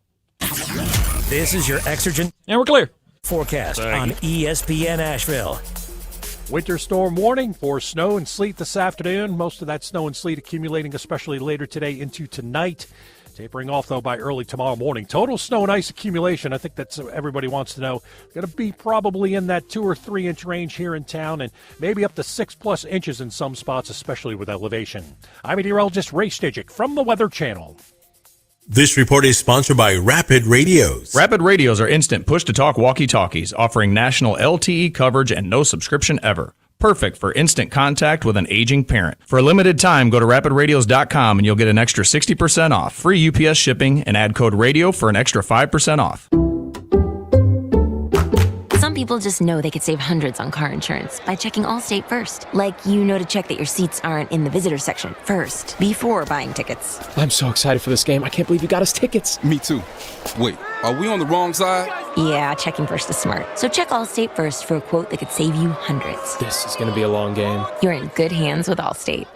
This is your Exergen and we're clear forecast on ESPN Asheville. Winter storm warning for snow and sleet this afternoon. Most of that snow and sleet accumulating especially later today into tonight. Tapering off, though, by early tomorrow morning. Total snow and ice accumulation, I think that's what everybody wants to know. Going to be probably in that 2 or 3 inch range here in town and maybe up to 6+ inches in some spots, especially with elevation. I'm meteorologist Ray Stijic from the Weather Channel. This report is sponsored by Rapid Radios. Rapid Radios are instant push-to-talk walkie-talkies offering national LTE coverage and no subscription ever. Perfect for instant contact with an aging parent. For a limited time, go to rapidradios.com and you'll get an extra 60% off, free UPS shipping, and add code RADIO for an extra 5% off. Some people just know they could save hundreds on car insurance by checking Allstate first. Like, to check that your seats aren't in the visitor section first, before buying tickets. I'm so excited for this game. I can't believe you got us tickets. Me too. Wait, are we on the wrong side? Yeah, checking first is smart. So check Allstate first for a quote that could save you hundreds. This is going to be a long game. You're in good hands with Allstate.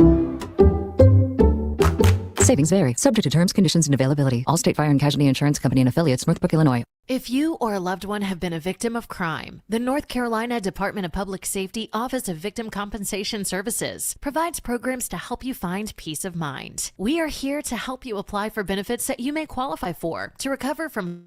Savings vary, subject to terms, conditions, and availability. Allstate Fire and Casualty Insurance Company and affiliates, Northbrook, Illinois. If you or a loved one have been a victim of crime, the North Carolina Department of Public Safety Office of Victim Compensation Services provides programs to help you find peace of mind. We are here to help you apply for benefits that you may qualify for to recover from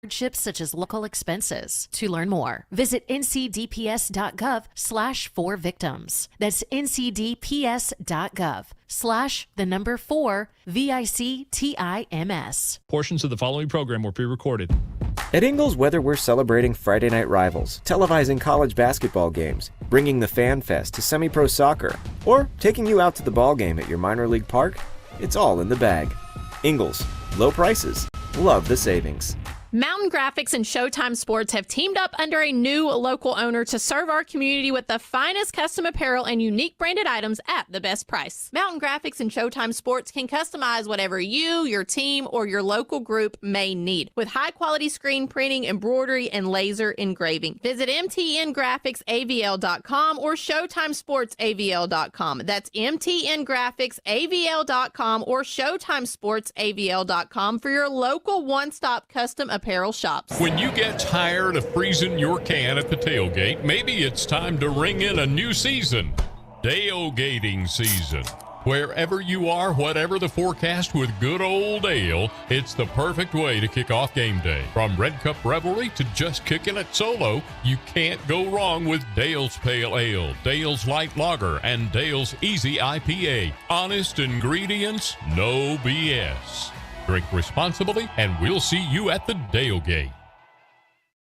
hardships such as local expenses. To learn more, visit ncdps.gov/4victims. That's ncdps.gov/4VICTIMS. Portions of the following program were pre-recorded. At Ingles, whether we're celebrating Friday night rivals, televising college basketball games, bringing the Fan Fest to semi-pro soccer, or taking you out to the ball game at your minor league park, it's all in the bag. Ingles, low prices, love the savings. Mountain Graphics and Showtime Sports have teamed up under a new local owner to serve our community with the finest custom apparel and unique branded items at the best price. Mountain Graphics and Showtime Sports can customize whatever you, your team, or your local group may need with high-quality screen printing, embroidery, and laser engraving. Visit mtngraphicsavl.com or showtimesportsavl.com. That's mtngraphicsavl.com or showtimesportsavl.com for your local one-stop custom apparel shops. When you get tired of freezing your can at the tailgate, maybe it's time to ring in a new season. Tailgating season. Wherever you are, whatever the forecast, with good old ale, it's the perfect way to kick off game day. From Red Cup Revelry to just kicking it solo, you can't go wrong with Dale's Pale Ale, Dale's Light Lager, and Dale's Easy IPA. Honest ingredients, no BS. Drink responsibly, and we'll see you at the Tailgate.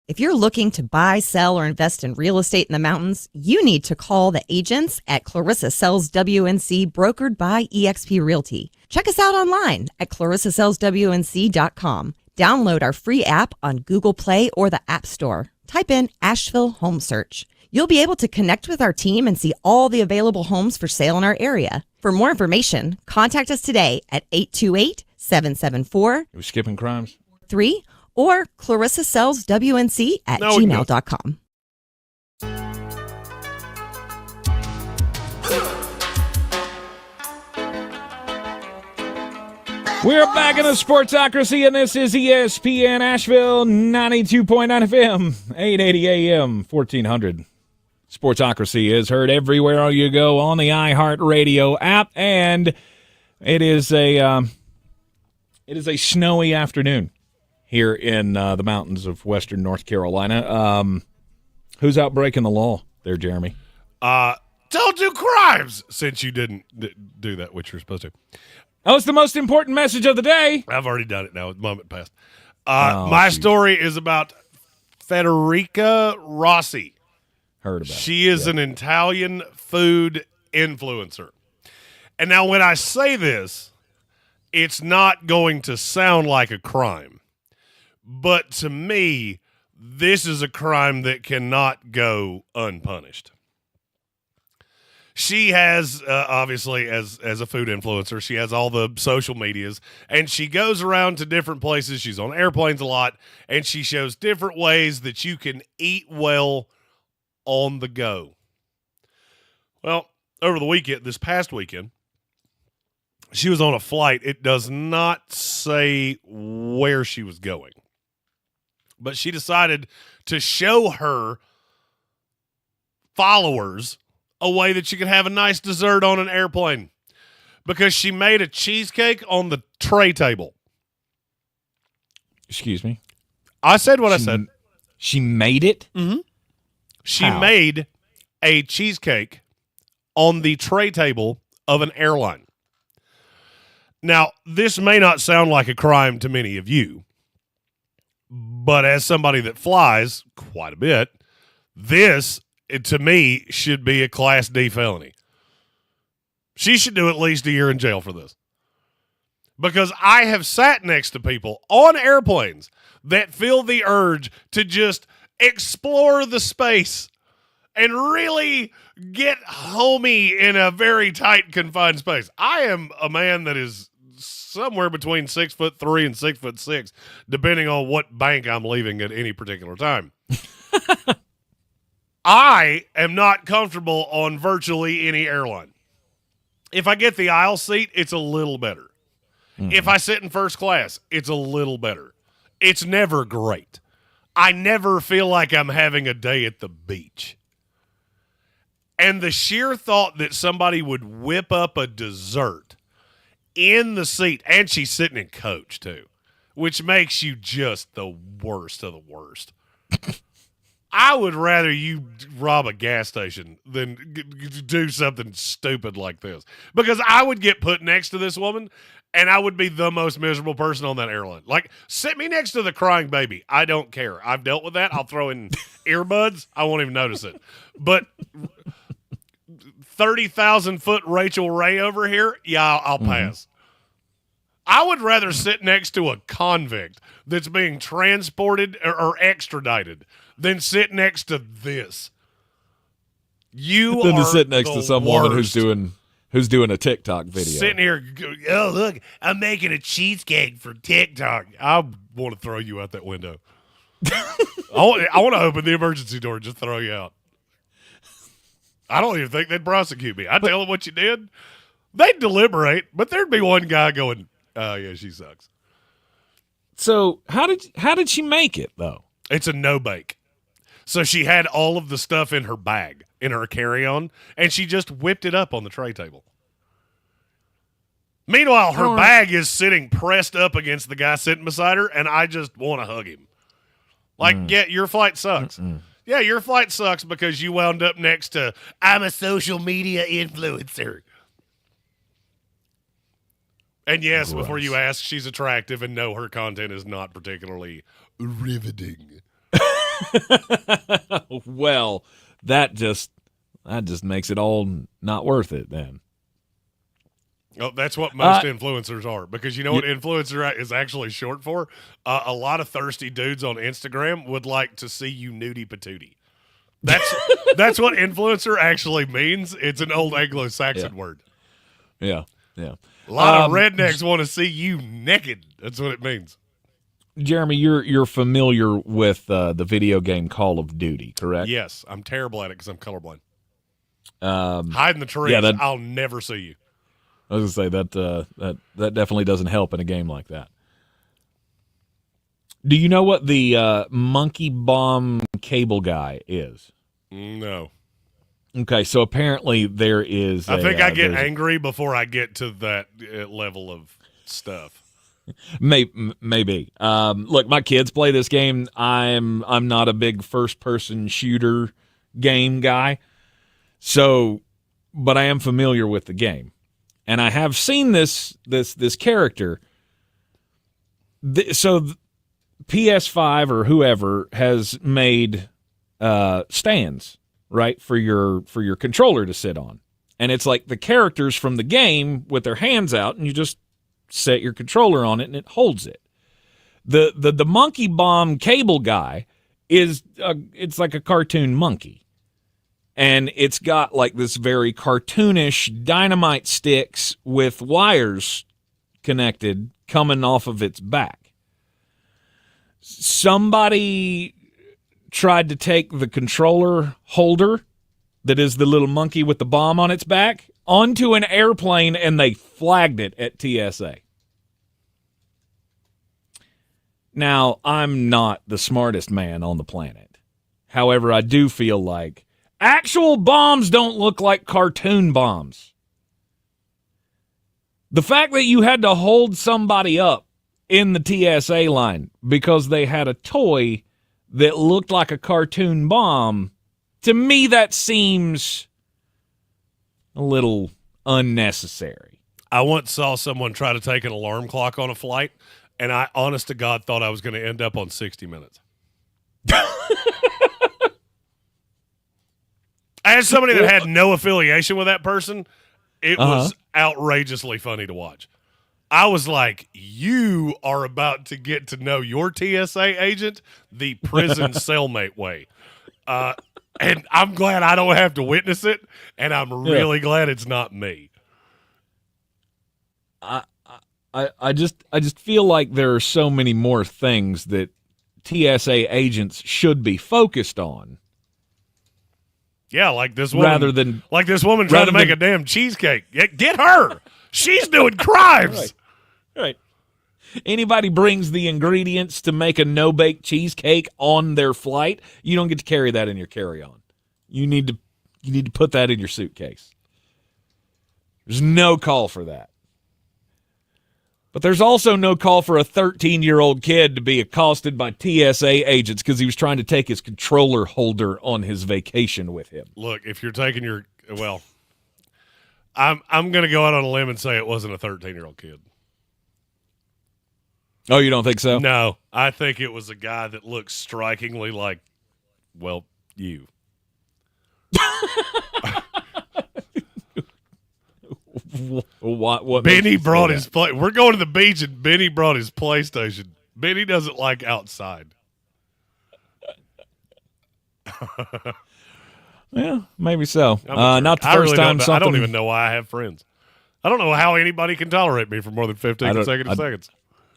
If you're looking to buy, sell, or invest in real estate in the mountains, you need to call the agents at Clarissa Sells WNC, brokered by eXp Realty. Check us out online at clarissasellswnc.com. Download our free app on Google Play or the App Store. Type in Asheville Home Search. You'll be able to connect with our team and see all the available homes for sale in our area. For more information, contact us today at 828-774. We're skipping crimes. 3 or clarissasellswnc@gmail.com. We're back in the Sportsocracy, and this is ESPN Asheville, 92.9 FM, 880 AM, 1400. Sportsocracy is heard everywhere you go on the iHeartRadio app, and it is a snowy afternoon here in the mountains of western North Carolina. Who's out breaking the law there, Jeremy? Don't do crimes, since you didn't do that, which you're supposed to. Oh, it's the most important message of the day. I've already done it now. The moment passed. My story is about Federica Rossi. Heard about She is an Italian food influencer. And now when I say this, it's not going to sound like a crime. But to me, this is a crime that cannot go unpunished. She has, obviously, as a food influencer, she has all the social medias, and she goes around to different places. She's on airplanes a lot, and she shows different ways that you can eat well on the go. Well, over the weekend, this past weekend, she was on a flight. It does not say where she was going, but she decided to show her followers a way that you could have a nice dessert on an airplane, because she made a cheesecake on the tray table. Excuse me? I said what I said. She made it? Mm-hmm. She How? made a cheesecake on the tray table of an airline. Now, this may not sound like a crime to many of you, but as somebody that flies quite a bit, this, to me, should be a Class D felony. She should do at least a year in jail for this. Because I have sat next to people on airplanes that feel the urge to just explore the space and really get homey in a very tight, confined space. I am a man that is somewhere between 6'3" and 6'6", depending on what bank I'm leaving at any particular time. I am not comfortable on virtually any airline. If I get the aisle seat, it's a little better. If I sit in first class, it's a little better. It's never great. I never feel like I'm having a day at the beach. And the sheer thought that somebody would whip up a dessert in the seat, and she's sitting in coach too, which makes you just the worst of the worst. I would rather you rob a gas station than do something stupid like this, because I would get put next to this woman and I would be the most miserable person on that airline. Like, sit me next to the crying baby. I don't care. I've dealt with that. I'll throw in earbuds. I won't even notice it. But 30,000-foot Rachel Ray over here, yeah, I'll pass. I would rather sit next to a convict that's being transported or extradited than sit next to this. Than to sit next to some woman who's doing a TikTok video. Sitting here, oh, look, I'm making a cheesecake for TikTok. I want to throw you out that window. I want to open the emergency door and just throw you out. I don't even think they'd prosecute me. I'd tell them what you did. They'd deliberate, but there'd be one guy going, oh, yeah, she sucks. So how did she make it, though? It's a no-bake. So she had all of the stuff in her bag, in her carry-on, and she just whipped it up on the tray table. Meanwhile, her bag is sitting pressed up against the guy sitting beside her, and I just want to hug him. Like, yeah, your flight sucks. Yeah, your flight sucks because you wound up next to, I'm a social media influencer. And yes, Gross. Before you ask, she's attractive, and no, her content is not particularly riveting. Well, that just makes it all not worth it then. Oh, that's what most influencers are, because you know what influencer is actually short for? A lot of thirsty dudes on Instagram would like to see you nudie patootie. That's what influencer actually means. It's an old Anglo-Saxon word. Yeah. A lot of rednecks want to see you naked. That's what it means. Jeremy, you're familiar with the video game Call of Duty, correct? Yes, I'm terrible at it because I'm colorblind. Hide in the trees. Yeah, I'll never see you. I was going to say that definitely doesn't help in a game like that. Do you know what the monkey bomb cable guy is? No. Okay, so apparently there is. I think I get angry before I get to that level of stuff. Maybe. Look, my kids play this game. I'm not a big first-person shooter game guy, but I am familiar with the game, and I have seen this character. So PS5 or whoever has made stands, right, for your controller to sit on, and it's like the characters from the game with their hands out, and you just set your controller on it and it holds it. The monkey bomb cable guy it's like a cartoon monkey, and it's got like this very cartoonish dynamite sticks with wires connected coming off of its back. Somebody tried to take the controller holder that is the little monkey with the bomb on its back onto an airplane, and they flagged it at TSA. Now, I'm not the smartest man on the planet. However, I do feel like actual bombs don't look like cartoon bombs. The fact that you had to hold somebody up in the TSA line because they had a toy that looked like a cartoon bomb, to me that seems a little unnecessary. I once saw someone try to take an alarm clock on a flight, and I, honest to God, thought I was going to end up on 60 Minutes. As somebody that had no affiliation with that person, it was outrageously funny to watch. I was like, you are about to get to know your TSA agent the prison cellmate way. And I'm glad I don't have to witness it, and I'm really glad it's not me. I just feel like there are so many more things that TSA agents should be focused on. Yeah, like this woman. Rather than trying to make a damn cheesecake. Get her. She's doing crimes. Right. Anybody brings the ingredients to make a no-bake cheesecake on their flight, you don't get to carry that in your carry-on. You need to put that in your suitcase. There's no call for that. But there's also no call for a 13-year-old kid to be accosted by TSA agents because he was trying to take his controller holder on his vacation with him. Look, if you're taking I'm going to go out on a limb and say it wasn't a 13-year-old kid. Oh, you don't think so? No, I think it was a guy that looks strikingly like, well, you. What Benny brought his play. We're going to the beach, and Benny brought his PlayStation. Benny doesn't like outside. Yeah, maybe so. Not the first time. I don't even know why I have friends. I don't know how anybody can tolerate me for more than 15 consecutive seconds.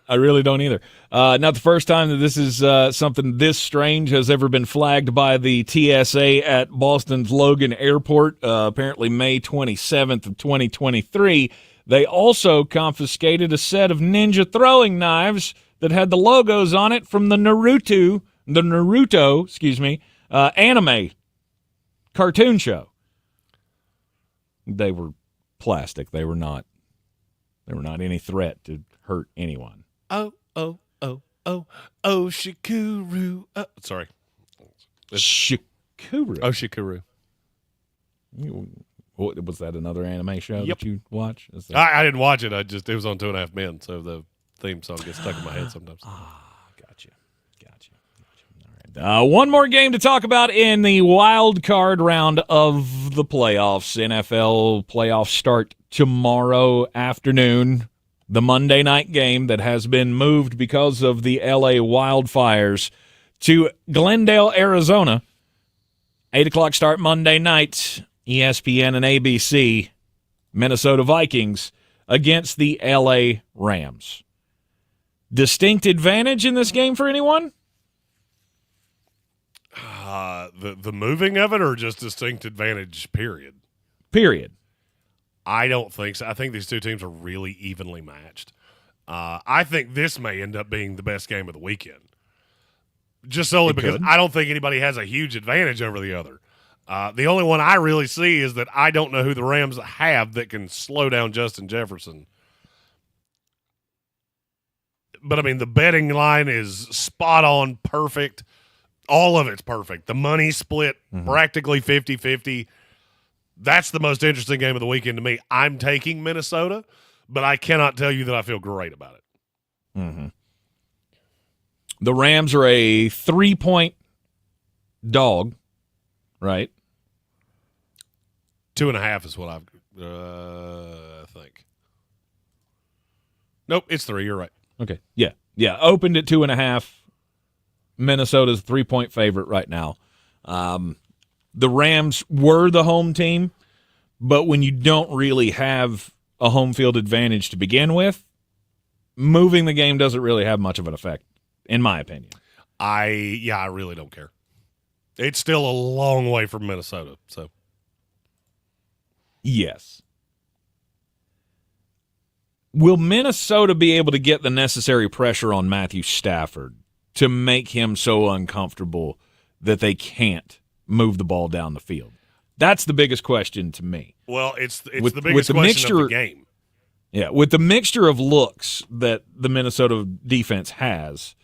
I really don't either. Not the first time that this is something this strange has ever been flagged by the TSA at Boston's Logan Airport. Apparently May 27th of 2023. They also confiscated a set of ninja throwing knives that had the logos on it from the Naruto anime cartoon show. They were plastic. They were not any threat to hurt anyone. Oh, Shikuru. Sorry. Shikuru. Oh, Shikuru. Was that another anime show that you watch? I didn't watch it. It was on 2.5 Men, so the theme song gets stuck in my head sometimes. Gotcha. All right. One more game to talk about in the wild card round of the playoffs. NFL playoffs start tomorrow afternoon. The Monday night game that has been moved because of the LA wildfires to Glendale, Arizona. 8 o'clock start Monday night. ESPN and ABC. Minnesota Vikings against the LA Rams. Distinct advantage in this game for anyone? The moving of it, or just distinct advantage, period? Period. I don't think so. I think these two teams are really evenly matched. I think this may end up being the best game of the weekend. Just solely because I don't think anybody has a huge advantage over the other. The only one I really see is that I don't know who the Rams have that can slow down Justin Jefferson. But, I mean, the betting line is spot on, perfect. All of it's perfect. The money split practically 50-50. That's the most interesting game of the weekend to me. I'm taking Minnesota, but I cannot tell you that I feel great about it. Mm-hmm. The Rams are a 3-point dog, right? 2.5 is what I think. Nope, it's 3. You're right. Okay. Yeah. Opened at 2.5. Minnesota's a 3-point favorite right now. The Rams were the home team, but when you don't really have a home field advantage to begin with, moving the game doesn't really have much of an effect, in my opinion. I really don't care. It's still a long way from Minnesota, so. Yes. Will Minnesota be able to get the necessary pressure on Matthew Stafford to make him so uncomfortable that they can't move the ball down the field? That's the biggest question to me. Well, it's the biggest question of the game. Yeah, with the mixture of looks that the Minnesota defense has,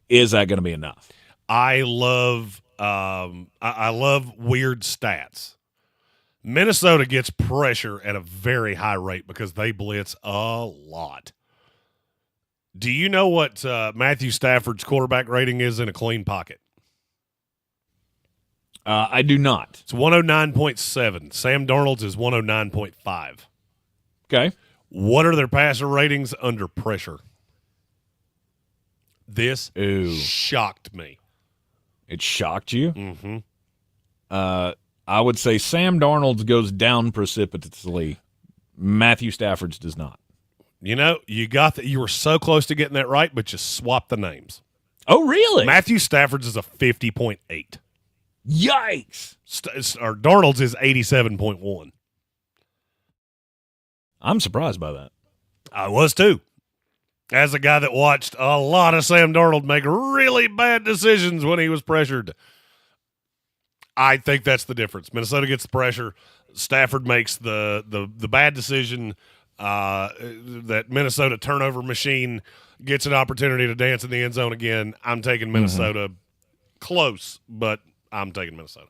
is that going to be enough? I love weird stats. Minnesota gets pressure at a very high rate because they blitz a lot. Do you know what Matthew Stafford's quarterback rating is in a clean pocket? I do not. It's 109.7. Sam Darnold's is 109.5. Okay. What are their passer ratings under pressure? This shocked me. It shocked you? Mm-hmm. I would say Sam Darnold's goes down precipitously. Matthew Stafford's does not. You know, you got that. You were so close to getting that right, but you swapped the names. Oh, really? Matthew Stafford's is a 50.8. Yikes! Or Darnold's is 87.1. I'm surprised by that. I was too. As a guy that watched a lot of Sam Darnold make really bad decisions when he was pressured, I think that's the difference. Minnesota gets the pressure. Stafford makes the bad decision. That Minnesota turnover machine gets an opportunity to dance in the end zone again. I'm taking Minnesota. Close, but I'm taking Minnesota.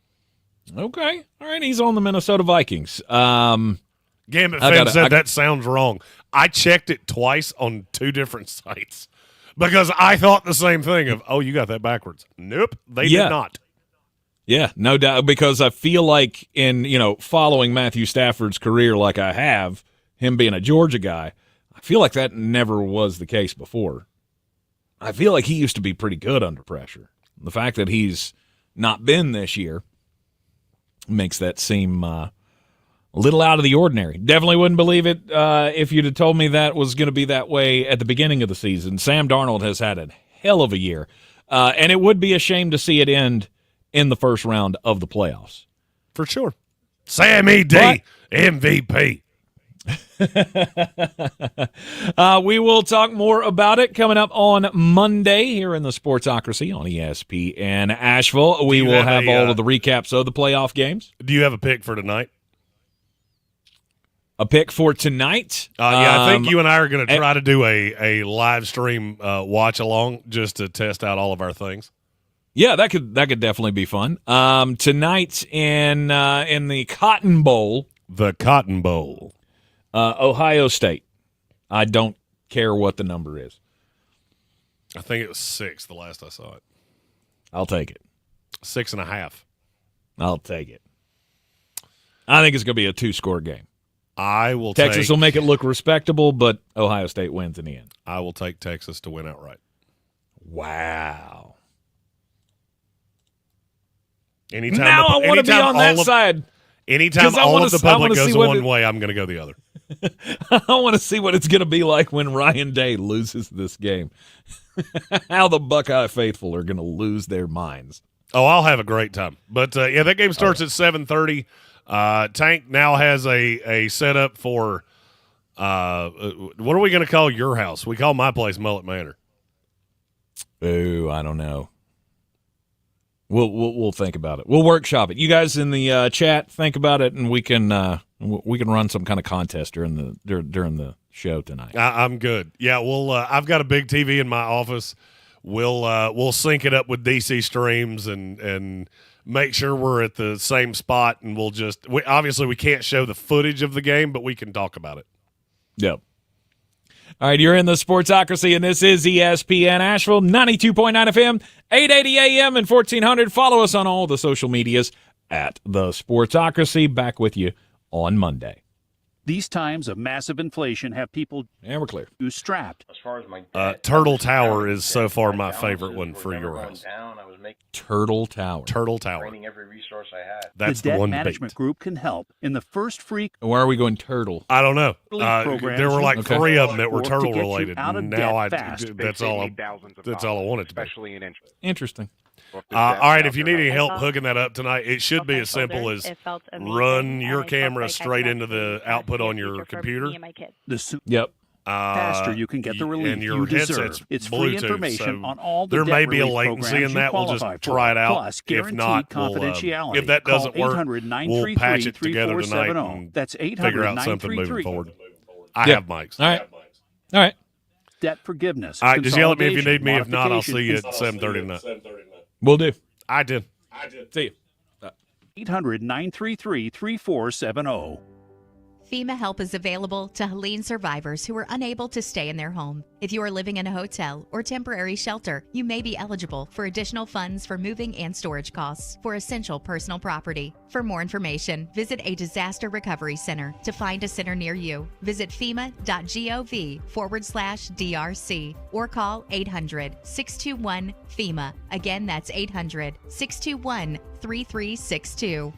Okay. All right. He's on the Minnesota Vikings. Gambit fan said that sounds wrong. I checked it twice on 2 different sites because I thought the same thing of, you got that backwards. Nope, they did not. Yeah, no doubt, because I feel like in, following Matthew Stafford's career like I have, him being a Georgia guy, I feel like that never was the case before. I feel like he used to be pretty good under pressure. The fact that he's not been this year makes that seem a little out of the ordinary. Definitely wouldn't believe it if you'd have told me that was going to be that way at the beginning of the season. Sam Darnold has had a hell of a year, and it would be a shame to see it end in the first round of the playoffs. For sure. Sammy D, MVP. We will talk more about it coming up on Monday here in the Sportsocracy on ESPN Asheville. We will have all of the recaps of the playoff games. Do you have a pick for tonight? A pick for tonight? Yeah, I think you and I are going to try to do a live stream watch along just to test out all of our things. Yeah, that could definitely be fun. Tonight in the Cotton Bowl. The Cotton Bowl. Ohio State. I don't care what the number is. I think it was 6 the last I saw it. I'll take it. 6.5. I'll take it. I think it's going to be a 2-score game. Texas will make it look respectable, but Ohio State wins in the end. I will take Texas to win outright. Wow. Anytime now I want to be on that side. Anytime all of the public goes one way, I'm going to go the other. I want to see what it's going to be like when Ryan Day loses this game. How the Buckeye faithful are going to lose their minds. Oh, I'll have a great time. But, that game starts at 7:30. Tank now has a setup for what are we going to call your house? We call my place Mullet Manor. Ooh, I don't know. We'll think about it. We'll workshop it. You guys in the chat, think about it, and we can run some kind of contest during the show tonight. I'm good. Yeah, we'll. I've got a big TV in my office. We'll sync it up with DC Streams and make sure we're at the same spot, and obviously we can't show the footage of the game, but we can talk about it. Yep. All right, you're in the Sportsocracy, and this is ESPN Asheville, 92.9 FM, 880 AM, and 1400. Follow us on all the social medias at the Sportsocracy. Back with you on Monday. These times of massive inflation have people we're clear. Strapped. As far as my Turtle Tower is so far my favorite one for your house. Turtle Tower. Turtle Tower. Draining every resource I had. That's the the debt one management group can help in the first free. Where are we going turtle? I don't know. Programs There were like 3 of them that were to turtle get you related. out of Now debt fast. that's all I wanted to be. Especially in interest. Interesting. All right, if you need any help hooking that up tonight, it should be as simple as run your camera straight into the output on your computer. Yep. Faster you can get the relief and your you deserve. headset's It's Bluetooth, free information so on all the there debt may be a relief latency in programs that. you We'll just qualify try it for. out. Plus, If not, confidentiality. if that doesn't Call work, we'll patch it together tonight and That's figure out something moving forward. I Yep. have mics. All right. Debt forgiveness. All right, just yell at me if you consolidation, need me. If not, I'll see you at modification, 7:30 tonight. Will do. I did. See you. 800-933-3470. FEMA help is available to Helene survivors who are unable to stay in their home. If you are living in a hotel or temporary shelter, you may be eligible for additional funds for moving and storage costs for essential personal property. For more information, visit a disaster recovery center. To find a center near you, visit FEMA.gov/DRC or call 800-621-FEMA. Again, that's 800-621-3362.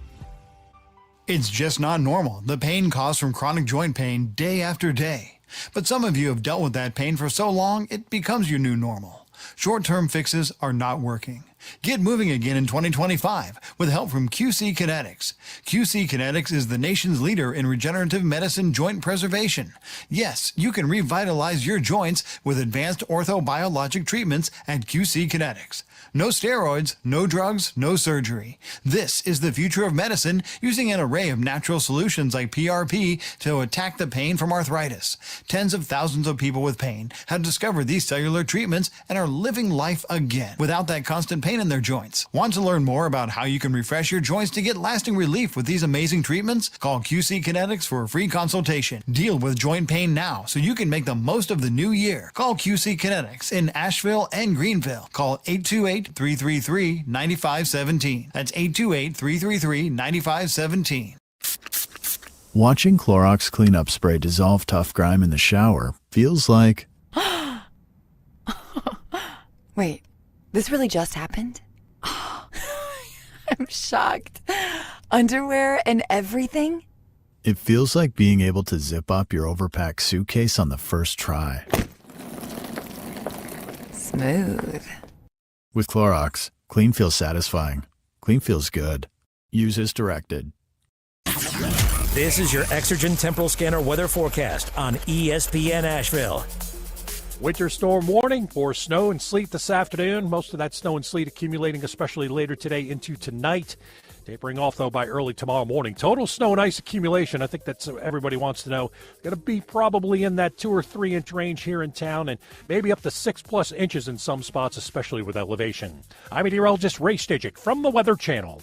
It's just not normal, the pain caused from chronic joint pain day after day. But some of you have dealt with that pain for so long, it becomes your new normal. Short-term fixes are not working. Get moving again in 2025 with help from QC Kinetics. QC Kinetics is the nation's leader in regenerative medicine joint preservation. Yes, you can revitalize your joints with advanced orthobiologic treatments at QC Kinetics. No steroids, no drugs, no surgery. This is the future of medicine using an array of natural solutions like PRP to attack the pain from arthritis. Tens of thousands of people with pain have discovered these cellular treatments and are living life again without that constant pain in their joints. Want to learn more about how you can refresh your joints to get lasting relief with these amazing treatments? Call QC Kinetics for a free consultation. Deal with joint pain now so you can make the most of the new year. Call QC Kinetics in Asheville and Greenville. Call 828-333-9517. That's 828-333-9517. Watching Clorox cleanup spray dissolve tough grime in the shower feels like... Wait, this really just happened? I'm shocked. Underwear and everything? It feels like being able to zip up your overpacked suitcase on the first try. Smooth. With Clorox, clean feels satisfying. Clean feels good. Use as directed. This is your Exergen Temporal Scanner weather forecast on ESPN Asheville. Winter storm warning for snow and sleet this afternoon. Most of that snow and sleet accumulating, especially later today into tonight. Tapering off, though, by early tomorrow morning. Total snow and ice accumulation, I think that's what everybody wants to know. Going to be probably in that 2 or 3 inch range here in town and maybe up to 6+ inches in some spots, especially with elevation. I'm meteorologist Ray Stijic from the Weather Channel.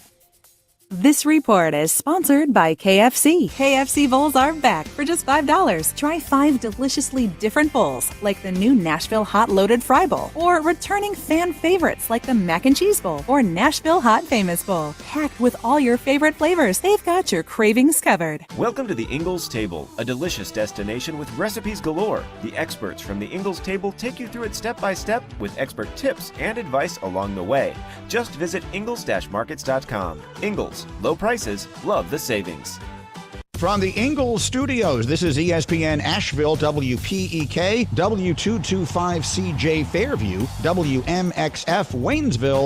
This report is sponsored by KFC. KFC bowls are back for just $5. Try 5 deliciously different bowls, like the new Nashville Hot Loaded Fry Bowl, or returning fan favorites like the Mac and Cheese Bowl or Nashville Hot Famous Bowl. Packed with all your favorite flavors, they've got your cravings covered. Welcome to the Ingalls Table, a delicious destination with recipes galore. The experts from the Ingalls Table take you through it step by step with expert tips and advice along the way. Just visit Ingalls-Markets.com. Ingalls. Low prices, love the savings. From the Ingalls Studios, this is ESPN Asheville, WPEK, W225CJ Fairview, WMXF Waynesville.